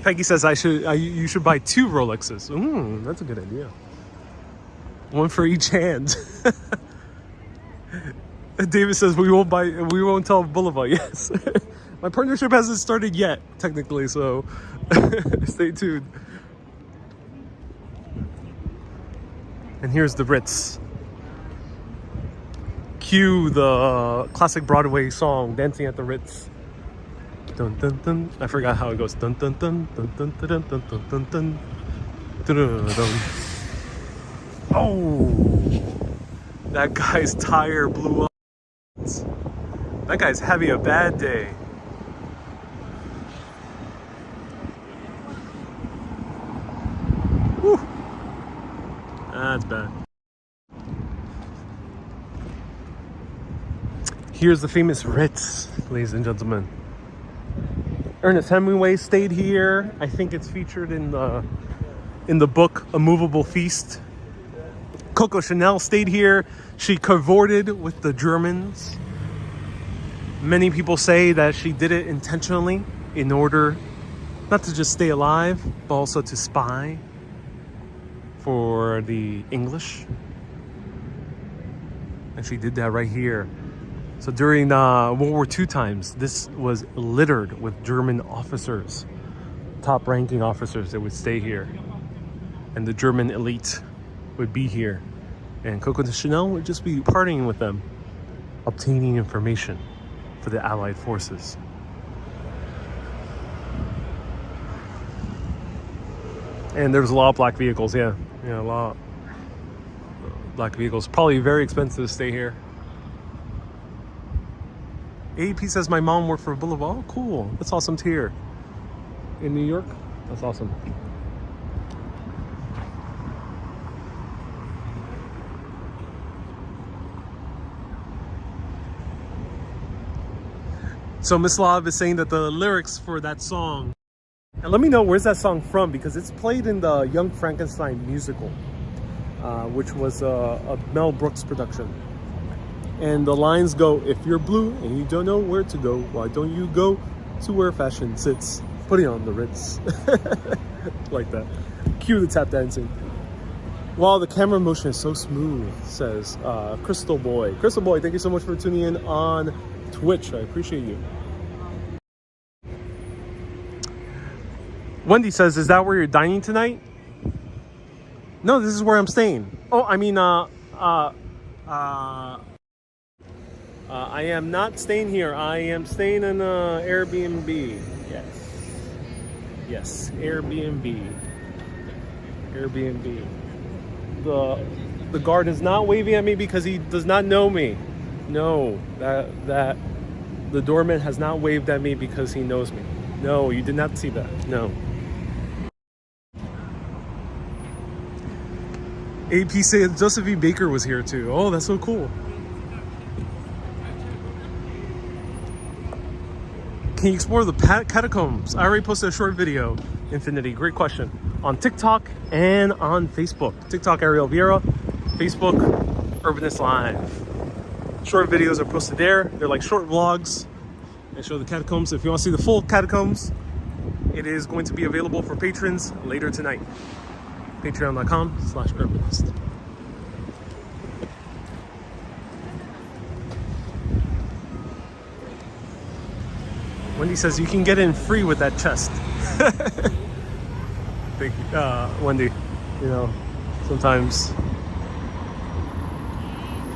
Speaker 1: Peggy says you should buy 2 Rolexes. That's a good idea. One for each hand. David says we won't tell Boulevard. Yes. My partnership hasn't started yet, technically, so stay tuned. And here's the Ritz. Cue the classic Broadway song, Dancing at the Ritz. Dun, dun, dun. I forgot how it goes. Dun, dun, dun, dun, dun, dun, dun, dun, dun, dun, dun. Dun, dun, dun. Oh, that guy's tire blew up. That guy's having a bad day. Whew. That's bad. Here's the famous Ritz, ladies and gentlemen. Ernest Hemingway stayed here. I think it's featured in the book A Movable Feast. Coco Chanel stayed here. She cavorted with the Germans. Many people say that she did it intentionally in order not to just stay alive, but also to spy for the English. And she did that right here. So during World War II times, this was littered with German officers, top-ranking officers that would stay here. And the German elite would be here. And Coco Chanel would just be partying with them, obtaining information for the Allied forces. And there was a lot of black vehicles, yeah. Yeah, a lot of black vehicles. Probably very expensive to stay here. AEP says my mom worked for Boulevard. Oh, cool. That's awesome to hear. In New York? That's awesome. So Miss Love is saying that the lyrics for that song, and let me know where's that song from, because it's played in the Young Frankenstein musical, which was a Mel Brooks production. And the lines go, if you're blue and you don't know where to go, why don't you go to where fashion sits? Putting on the Ritz. Like that. Cue the tap dancing. Wow, the camera motion is so smooth, says Crystal Boy. Crystal Boy, thank you so much for tuning in on Twitch. I appreciate you. Wendy says, is that where you're dining tonight? No, this is where I'm staying. Oh, I mean, I am not staying here. I am staying in Airbnb. Yes, Airbnb. The guard is not waving at me because he does not know me. No, that the doorman has not waved at me because he knows me. No, you did not see that. No. AP said Joseph E. Baker was here too. Oh, that's so cool. Can you explore the catacombs? I already posted a short video, Infinity, great question, on TikTok and on Facebook. TikTok, Ariel Vieira. Facebook, Urbanist Live. Short videos are posted there. They're like short vlogs. They show the catacombs. If you want to see the full catacombs, it is going to be available for patrons later tonight. Patreon.com/Urbanist. Wendy says you can get in free with that chest. Thank you, Wendy. You know, sometimes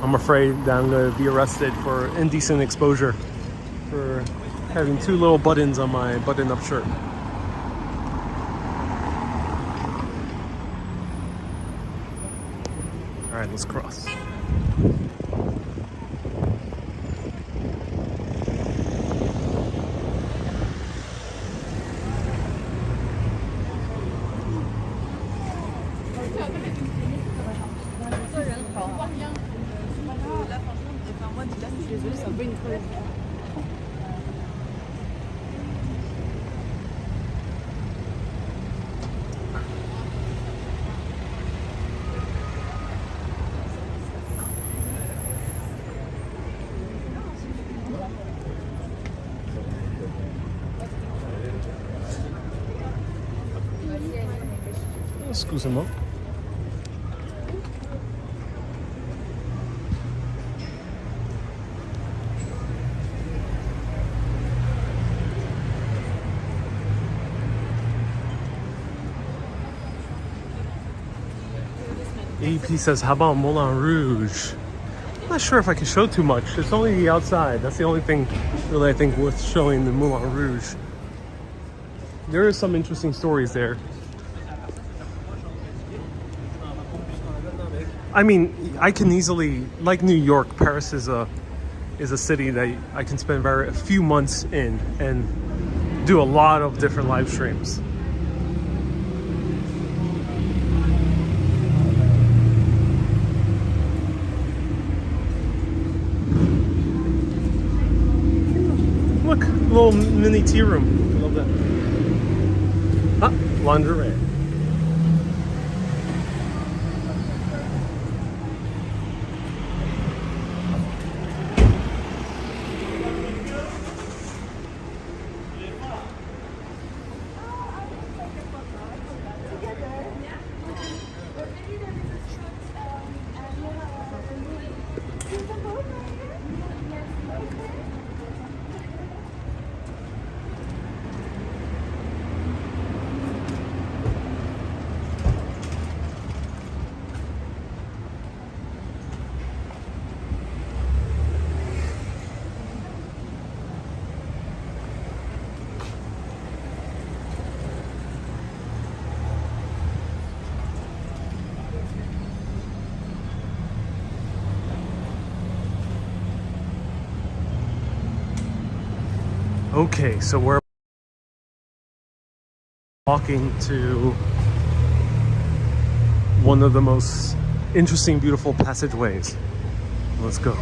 Speaker 1: I'm afraid that I'm going to be arrested for indecent exposure for having two little buttons on my button-up shirt. All right, let's cross. Excusez-moi. AP says, how about Moulin Rouge? I'm not sure if I can show too much. It's only the outside. That's the only thing really I think worth showing, the Moulin Rouge. There is some interesting stories there. I mean, I can easily, like New York, Paris is a city that I can spend a few months in and do a lot of different live streams. Look, a little mini tea room. I love that. Ah, lingerie. Okay, so we're walking to one of the most interesting, beautiful passageways. Let's go.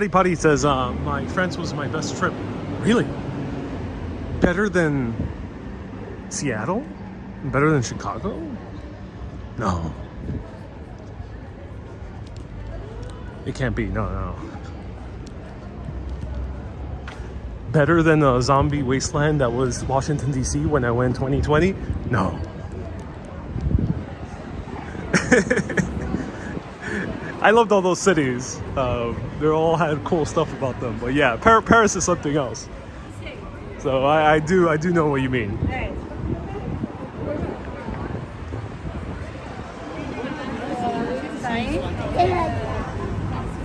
Speaker 1: Putty says, my France was my best trip. Really? Better than Seattle? Better than Chicago? No. It can't be, no. Better than a zombie wasteland that was Washington, D.C. when I went 2020? No. I loved all those cities. They all had cool stuff about them. But yeah, Paris is something else. So I do know what you mean.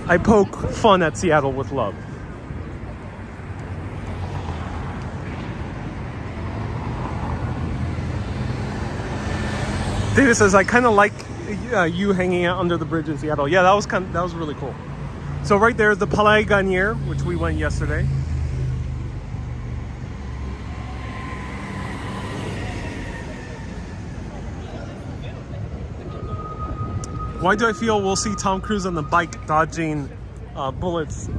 Speaker 1: I poke fun at Seattle with love. David says, I kind of like you hanging out under the bridge in Seattle. Yeah, that was really cool. So right there is the Palais Garnier, which we went yesterday. Why do I feel we'll see Tom Cruise on the bike dodging bullets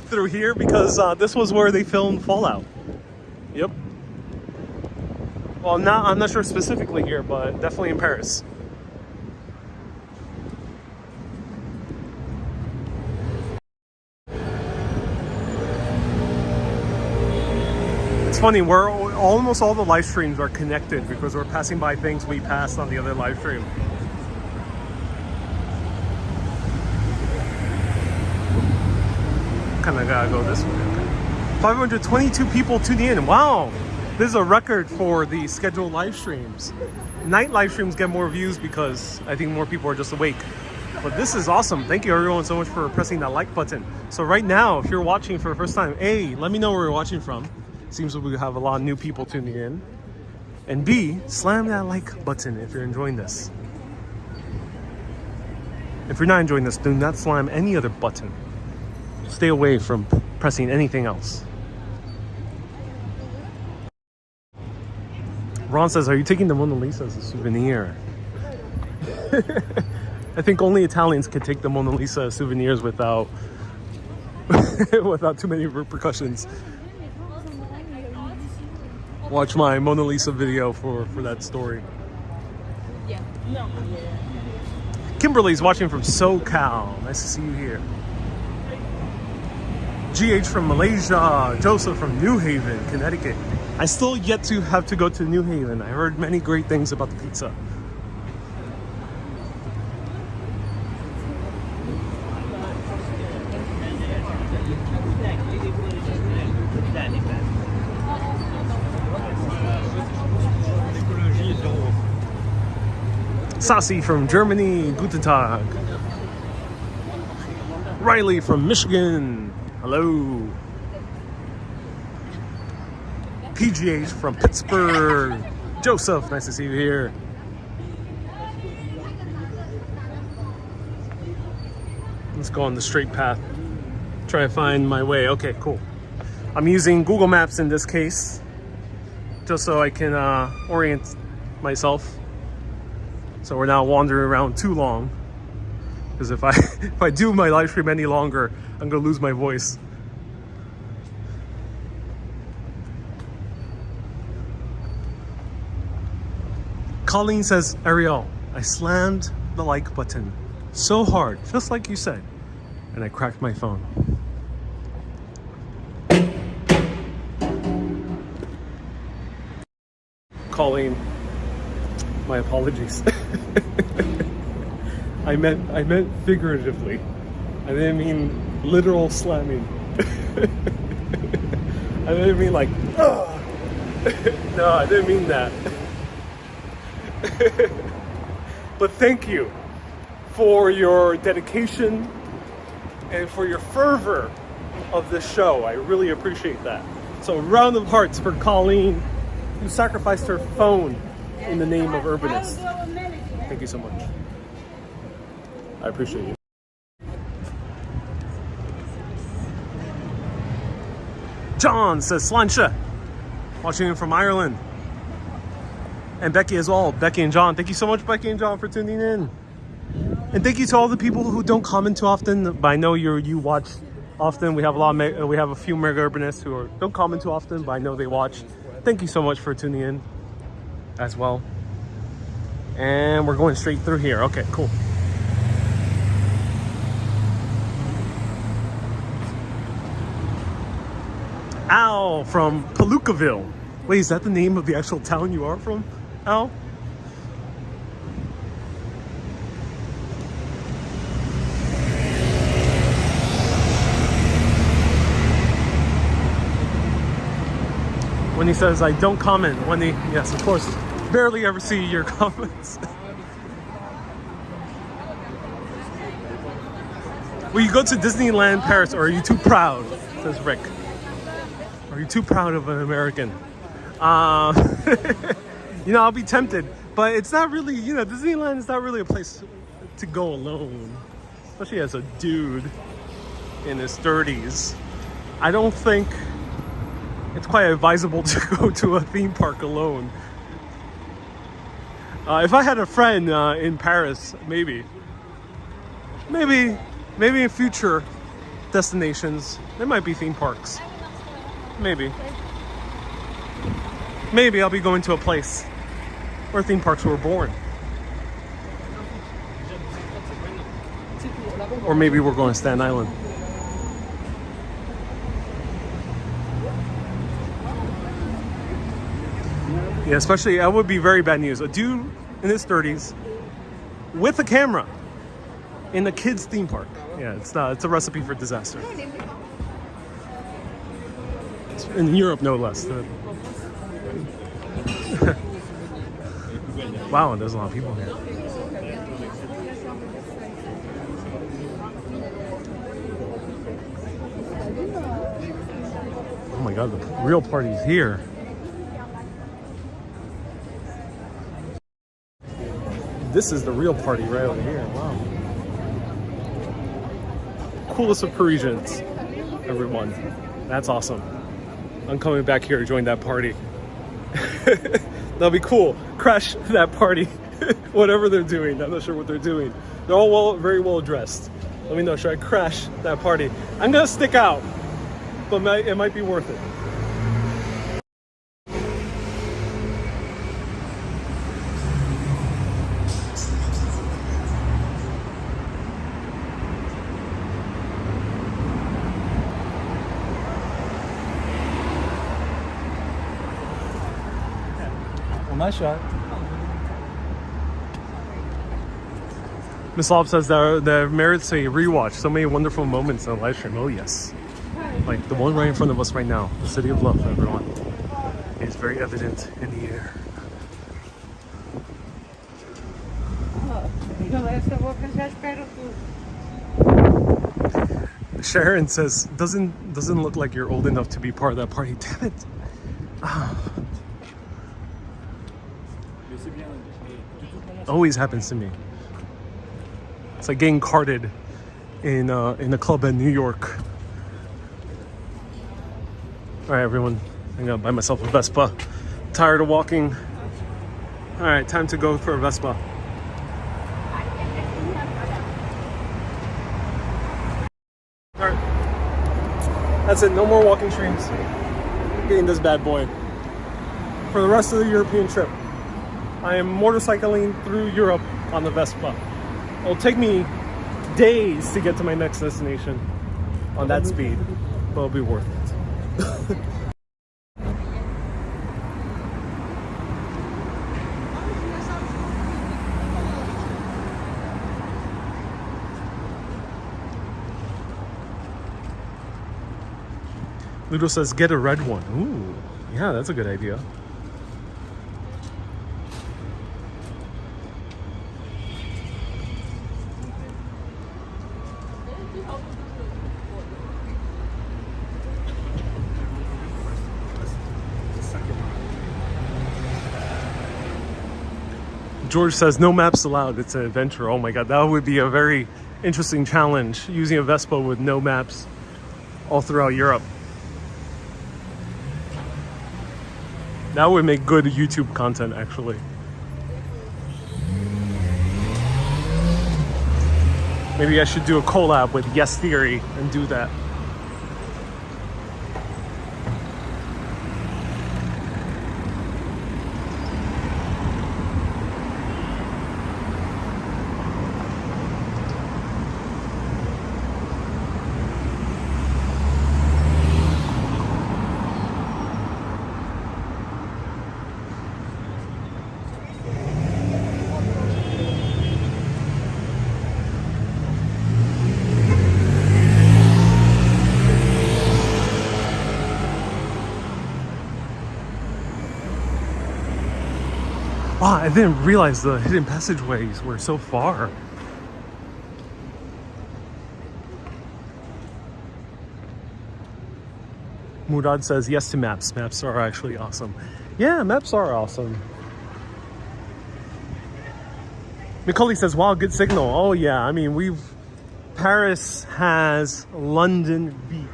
Speaker 1: through here? Because this was where they filmed Fallout. Yep. Well, I'm not sure specifically here, but definitely in Paris. It's funny, almost all the live streams are connected because we're passing by things we passed on the other live stream. Kind of gotta go this way. Okay. 522 people tuning in. Wow, this is a record for the scheduled live streams. Night live streams get more views because I think more people are just awake. But this is awesome. Thank you everyone so much for pressing that like button. So right now, if you're watching for the first time, A, let me know where you're watching from. Seems like we have a lot of new people tuning in. And B, slam that like button if you're enjoying this. If you're not enjoying this, do not slam any other button. Stay away from pressing anything else. Ron says, are you taking the Mona Lisa as a souvenir? I think only Italians can take the Mona Lisa souvenirs without without too many repercussions. Watch my Mona Lisa video for that story. Kimberly's watching from SoCal. Nice to see you here. GH from Malaysia. Joseph from New Haven, Connecticut. I still yet to have to go to New Haven. I heard many great things about the pizza. Sasi from Germany, Guten Tag. Riley from Michigan, hello. PGH from Pittsburgh. Joseph, nice to see you here. Let's go on the straight path. Try to find my way. Okay, cool. I'm using Google Maps in this case, just so I can orient myself. So we're not wandering around too long, because if I do my live stream any longer, I'm gonna lose my voice. Colleen says, Ariel, I slammed the like button so hard, just like you said, and I cracked my phone. Colleen, my apologies. I meant figuratively. I didn't mean literal slamming. I didn't mean like, ugh. No, I didn't mean that. But thank you for your dedication and for your fervor of this show. I really appreciate that. So a round of hearts for Colleen, who sacrificed her phone in the name of Urbanist. Thank you so much. I appreciate you. John says, Slancha, watching in from Ireland. And Becky as well. Becky and John. Thank you so much, Becky and John, for tuning in. And thank you to all the people who don't comment too often. But I know you watch often. We have a few mega urbanists who don't comment too often, but I know they watch. Thank you so much for tuning in as well. And we're going straight through here. Okay, cool. Al from Palookaville. Wait, is that the name of the actual town you are from, Al? When he says, I don't comment, when he, yes, of course, barely ever see your comments. Will you go to Disneyland Paris, or are you too proud? Says Rick. Are you too proud of an American? You know, I'll be tempted, but it's not really, you know, Disneyland is not really a place to go alone, especially as a dude in his 30s. I don't think it's quite advisable to go to a theme park alone. If I had a friend in Paris, maybe in future destinations, there might be theme parks. Maybe I'll be going to a place where theme parks were born. Or maybe we're going to Staten Island. Yeah, especially, that would be very bad news. A dude in his 30s with a camera in a kid's theme park. Yeah, it's a recipe for disaster. In Europe, no less. Wow, there's a lot of people here. Oh my god, the real party's here. This is the real party right over here. Wow. Coolest of Parisians, everyone. That's awesome. I'm coming back here to join that party. That'll be cool. Crash that party. Whatever they're doing, I'm not sure what they're doing. They're all very well dressed. Let me know, should I crash that party? I'm gonna stick out, but it might be worth it.
Speaker 2: Well, nice shot.
Speaker 1: Miss Lob says that merits a rewatch. So many wonderful moments in the live stream. Oh yes, like the one right in front of us right now, the city of love, everyone. It's very evident in the air. Sharon says, doesn't look like you're old enough to be part of that party. Damn it. Always happens to me. It's like getting carded in a club in New York. All right, everyone. I'm gonna buy myself a Vespa. Tired of walking. All right, time to go for a Vespa. All right, that's it. No more walking streams. Getting this bad boy for the rest of the European trip. I am motorcycling through Europe on the Vespa. It'll take me days to get to my next destination on that speed, but it'll be worth it. Ludo says, get a red one. Ooh, yeah, that's a good idea. George says, no maps allowed. It's an adventure. Oh my God, that would be a very interesting challenge, using a Vespa with no maps all throughout Europe. That would make good YouTube content, actually. Maybe I should do a collab with Yes Theory and do that. Wow, I didn't realize the hidden passageways were so far. Murad says yes to maps. Maps are actually awesome. Yeah, maps are awesome. Macaulay says, wow, good signal. Oh yeah, I mean, Paris has London beat.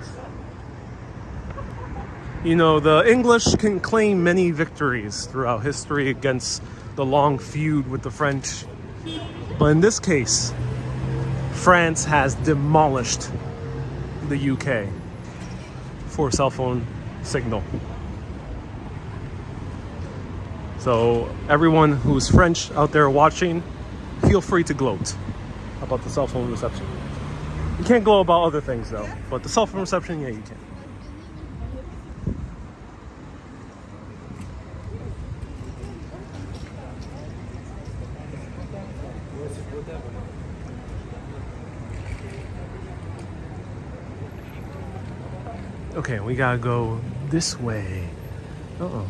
Speaker 1: You know, the English can claim many victories throughout history against the long feud with the French. But in this case, France has demolished the UK for cell phone signal. So everyone who's French out there watching, feel free to gloat about the cell phone reception. You can't gloat about other things though, but the cell phone reception, yeah, you can. Okay, we gotta go this way. Uh-oh.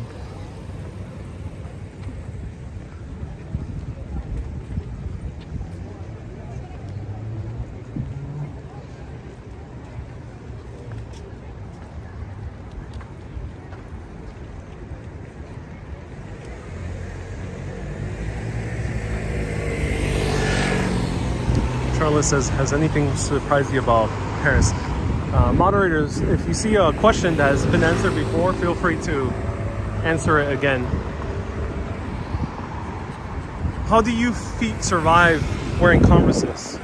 Speaker 1: Charlotte says, has anything surprised you about Paris? Moderators, if you see a question that has been answered before, feel free to answer it again. How do you feet survive wearing Converses?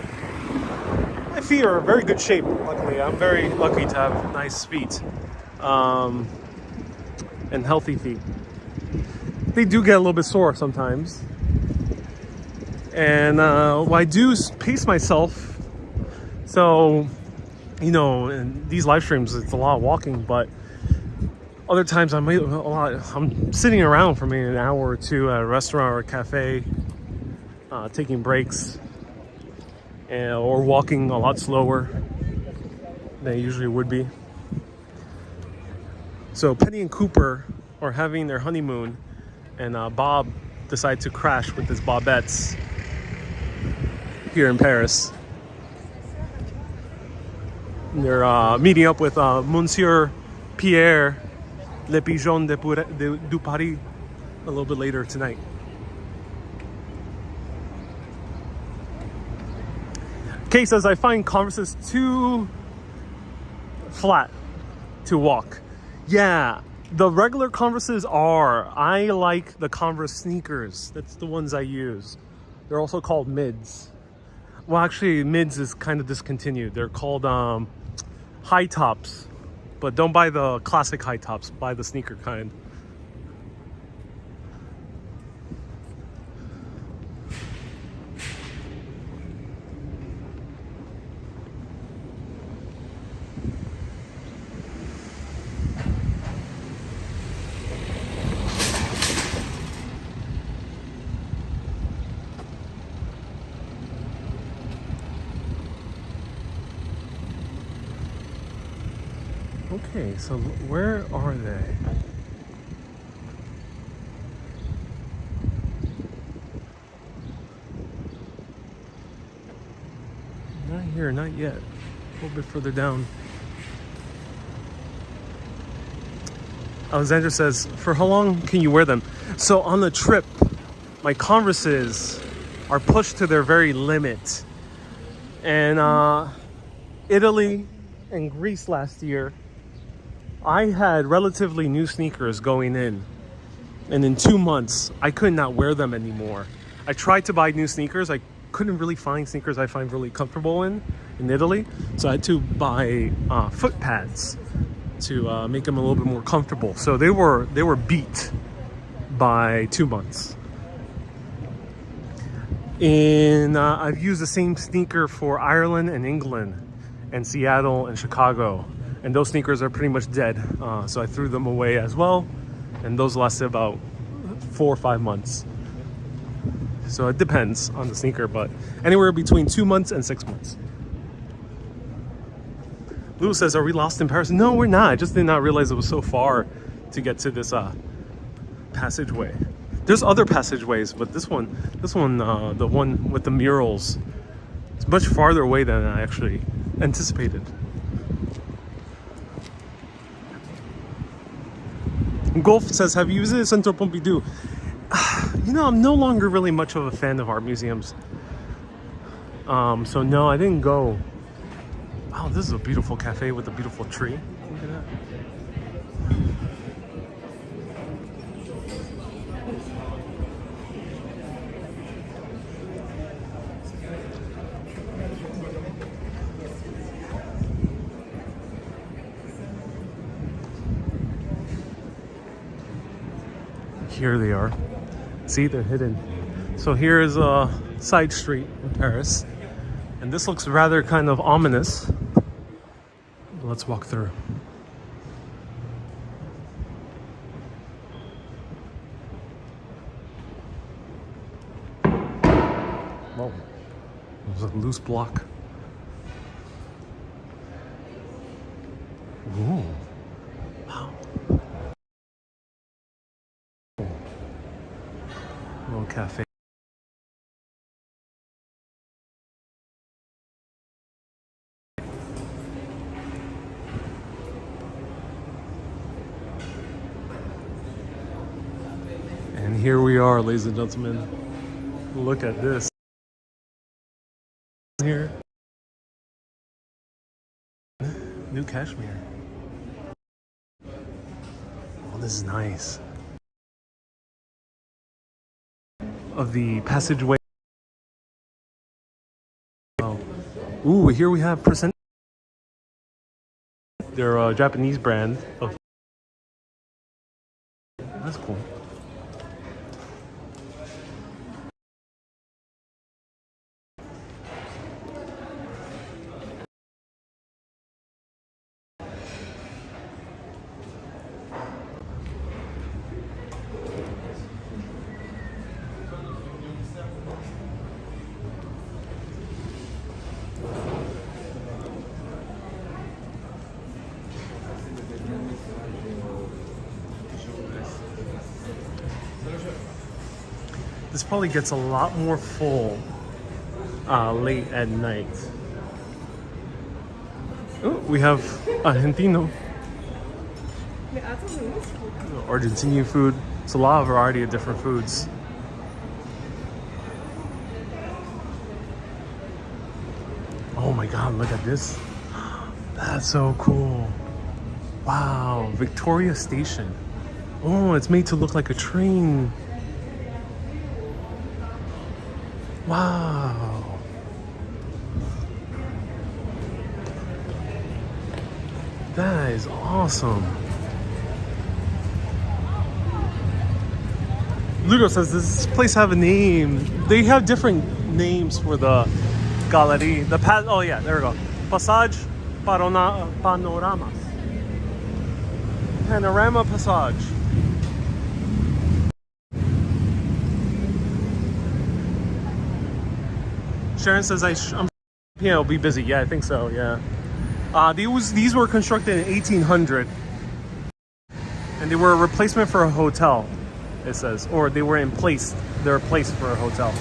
Speaker 1: My feet are in very good shape, luckily. I'm very lucky to have nice feet. And healthy feet. They do get a little bit sore sometimes. And well, I do pace myself. So, you know, in these live streams, it's a lot of walking, but other times I'm sitting around for maybe an hour or two at a restaurant or a cafe, taking breaks, or walking a lot slower than I usually would be. So Penny and Cooper are having their honeymoon, and Bob decided to crash with his Bobettes here in Paris. They're meeting up with Monsieur Pierre Le Pigeon du Paris a little bit later tonight. Kay says, I find Converses too flat to walk. Yeah, the regular Converses are. I like the Converse sneakers. That's the ones I use. They're also called mids. Well, actually, mids is kind of discontinued. They're called high tops. But don't buy the classic high tops. Buy the sneaker kind. Okay, so where are they? Not here, not yet. A little bit further down. Alexandra says, for how long can you wear them? So on the trip, my Converses are pushed to their very limit. And Italy and Greece last year, I had relatively new sneakers going in, and in 2 months I could not wear them anymore. I tried to buy new sneakers. I couldn't really find sneakers I find really comfortable in Italy, so I had to buy foot pads to make them a little bit more comfortable. So they were beat by 2 months. And I've used the same sneaker for Ireland and England and Seattle and Chicago. And those sneakers are pretty much dead. So I threw them away as well. And those lasted about 4 or 5 months. So it depends on the sneaker, but anywhere between 2 months and 6 months. Lou says, are we lost in Paris? No, we're not. I just did not realize it was so far to get to this passageway. There's other passageways, but this one, the one with the murals, it's much farther away than I actually anticipated. Golf says, have you visited Centre Pompidou? You know, I'm no longer really much of a fan of art museums. So no, I didn't go. Wow, this is a beautiful cafe with a beautiful tree. Look at that. Here they are. See, they're hidden. So here is a side street in Paris, and this looks rather kind of ominous. Let's walk through. Whoa, there's a loose block. Ooh, wow. Little cafe. And here we are, ladies and gentlemen. Look at this. Here. New cashmere. Oh, this is nice. of the Passageway. Oh. Ooh, here we have Percent. They're a Japanese brand of. That's cool. This probably gets a lot more full late at night. Oh, we have Argentino. Argentinian food. It's a lot of variety of different foods. Oh my god, look at this. That's so cool. Wow, Victoria Station. Oh, it's made to look like a train. Wow. That is awesome. Ludo says, does this place have a name? They have different names for the gallery. Oh yeah, there we go. Passage Panoramas. Panorama Passage. Sharon says, I'm it'll be busy. Yeah, I think so, yeah. These were constructed in 1800. And they were a replacement for a hotel, it says. Or they were they're placed for a hotel.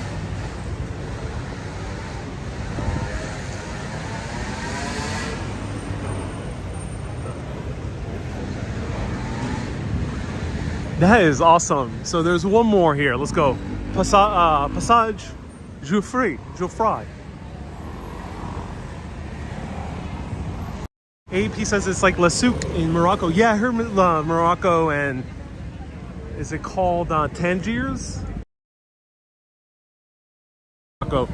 Speaker 1: That is awesome. So there's one more here. Let's go. Passage Geoffroy. AP says it's like La Souk in Morocco. Yeah, I heard Morocco, and is it called Tangiers? Morocco.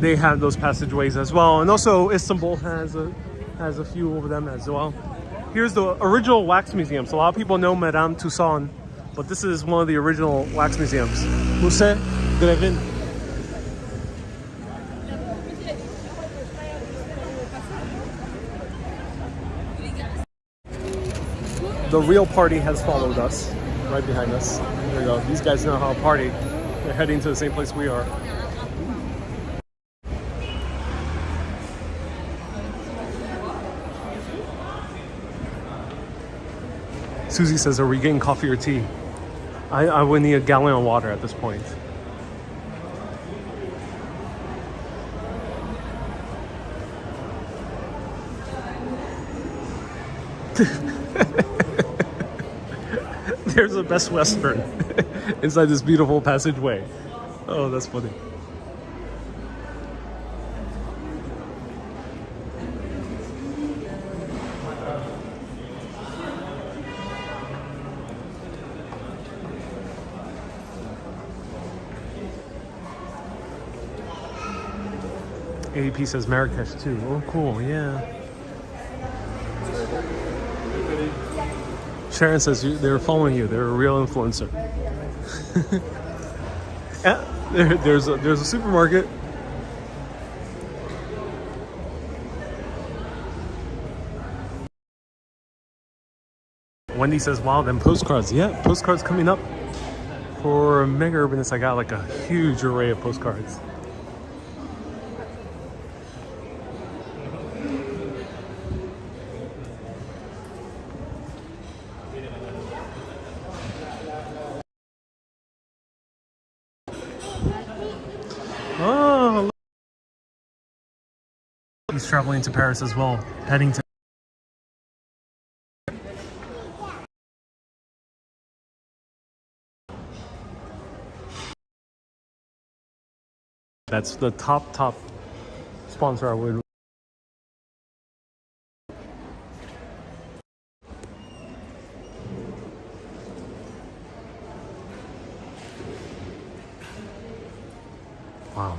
Speaker 1: They have those passageways as well, and also Istanbul has a few of them as well. Here's the original wax museum. So a lot of people know Madame Tussauds, but this is one of the original wax museums. Musée Grevin. The real party has followed us, right behind us. There we go. These guys know how to party. They're heading to the same place we are. Susie says, are we getting coffee or tea? I would need a gallon of water at this point. There's a Best Western inside this beautiful passageway. Oh, that's funny. AP says Marrakesh too. Oh, cool. Yeah. Sharon says they're following you. They're a real influencer. Yeah, there's a supermarket. Wendy says, wow, then postcards. Yeah, postcards coming up. For Mega Urbanist, I got like a huge array of postcards. Oh, he's traveling to Paris as well, heading to. That's the top sponsor I would. Wow.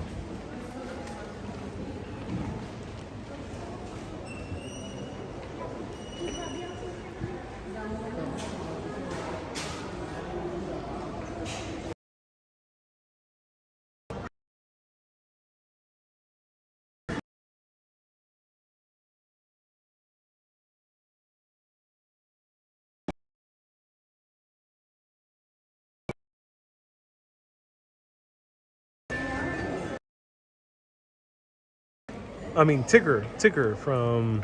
Speaker 1: I mean, Tigger from.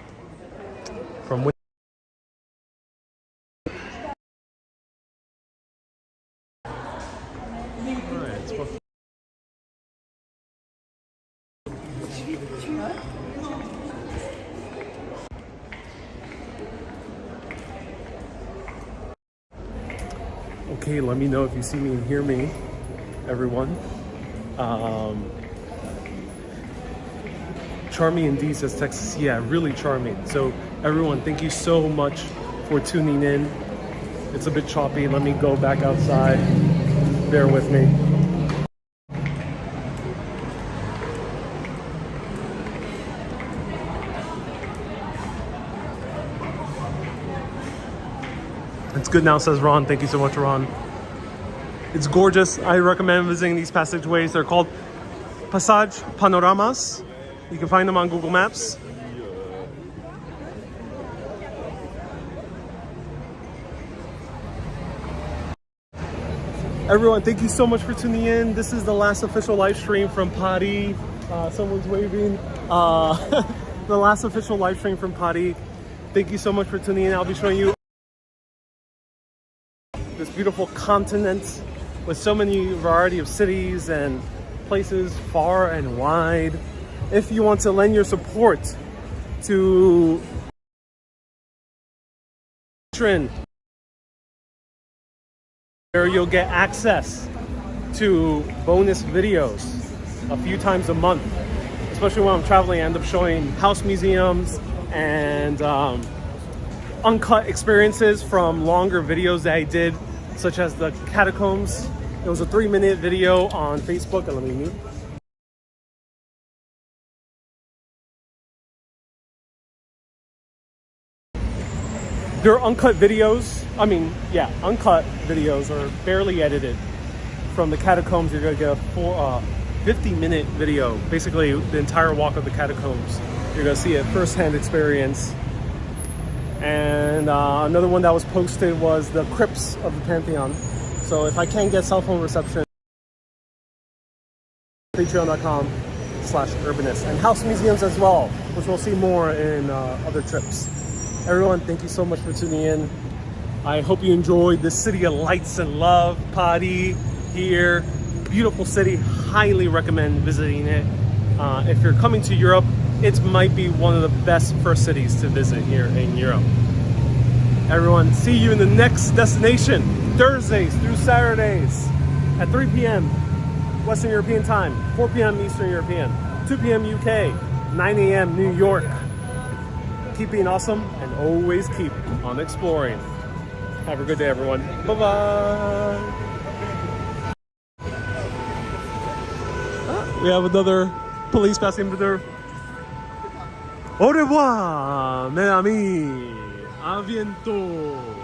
Speaker 1: Okay, let me know if you see me and hear me, everyone. Charming indeed, says Texas. Yeah, really charming. So everyone, thank you so much for tuning in. It's a bit choppy. Let me go back outside. Bear with me. It's good now, says Ron. Thank you so much, Ron. It's gorgeous. I recommend visiting these passageways. They're called Panoramas. You can find them on Google Maps. Everyone, thank you so much for tuning in. This is the last official live stream from Paris. Someone's waving. The last official live stream from Paris. Thank you so much for tuning in. I'll be showing you this beautiful continent with so many variety of cities and places far and wide. If you want to lend your support to Patreon, where you'll get access to bonus videos a few times a month, especially when I'm traveling. I end up showing house museums and uncut experiences from longer videos that I did, such as the catacombs. It was a 3-minute video on Facebook. Let me mute. They're uncut videos. I mean, yeah, uncut videos or barely edited from the catacombs. You're gonna get a 50-minute video, basically the entire walk of the catacombs. You're gonna see a first-hand experience. And another one that was posted was the crypts of the Pantheon. So if I can't get cell phone reception, patreon.com/urbanist, and house museums as well, which we'll see more in other trips. Everyone, thank you so much for tuning in. I hope you enjoyed this city of lights and love, Paris here. Beautiful city, highly recommend visiting it. If you're coming to Europe, it might be one of the best first cities to visit here in Europe. Everyone, see you in the next destination, Thursdays through Saturdays at 3 p.m. Western European time, 4 p.m. Eastern European, 2 p.m. UK, 9 a.m. New York. Keep being awesome and always keep on exploring. Have a good day, everyone. Bye-bye. We have another police passing through. Au revoir, mes amis. A bientôt.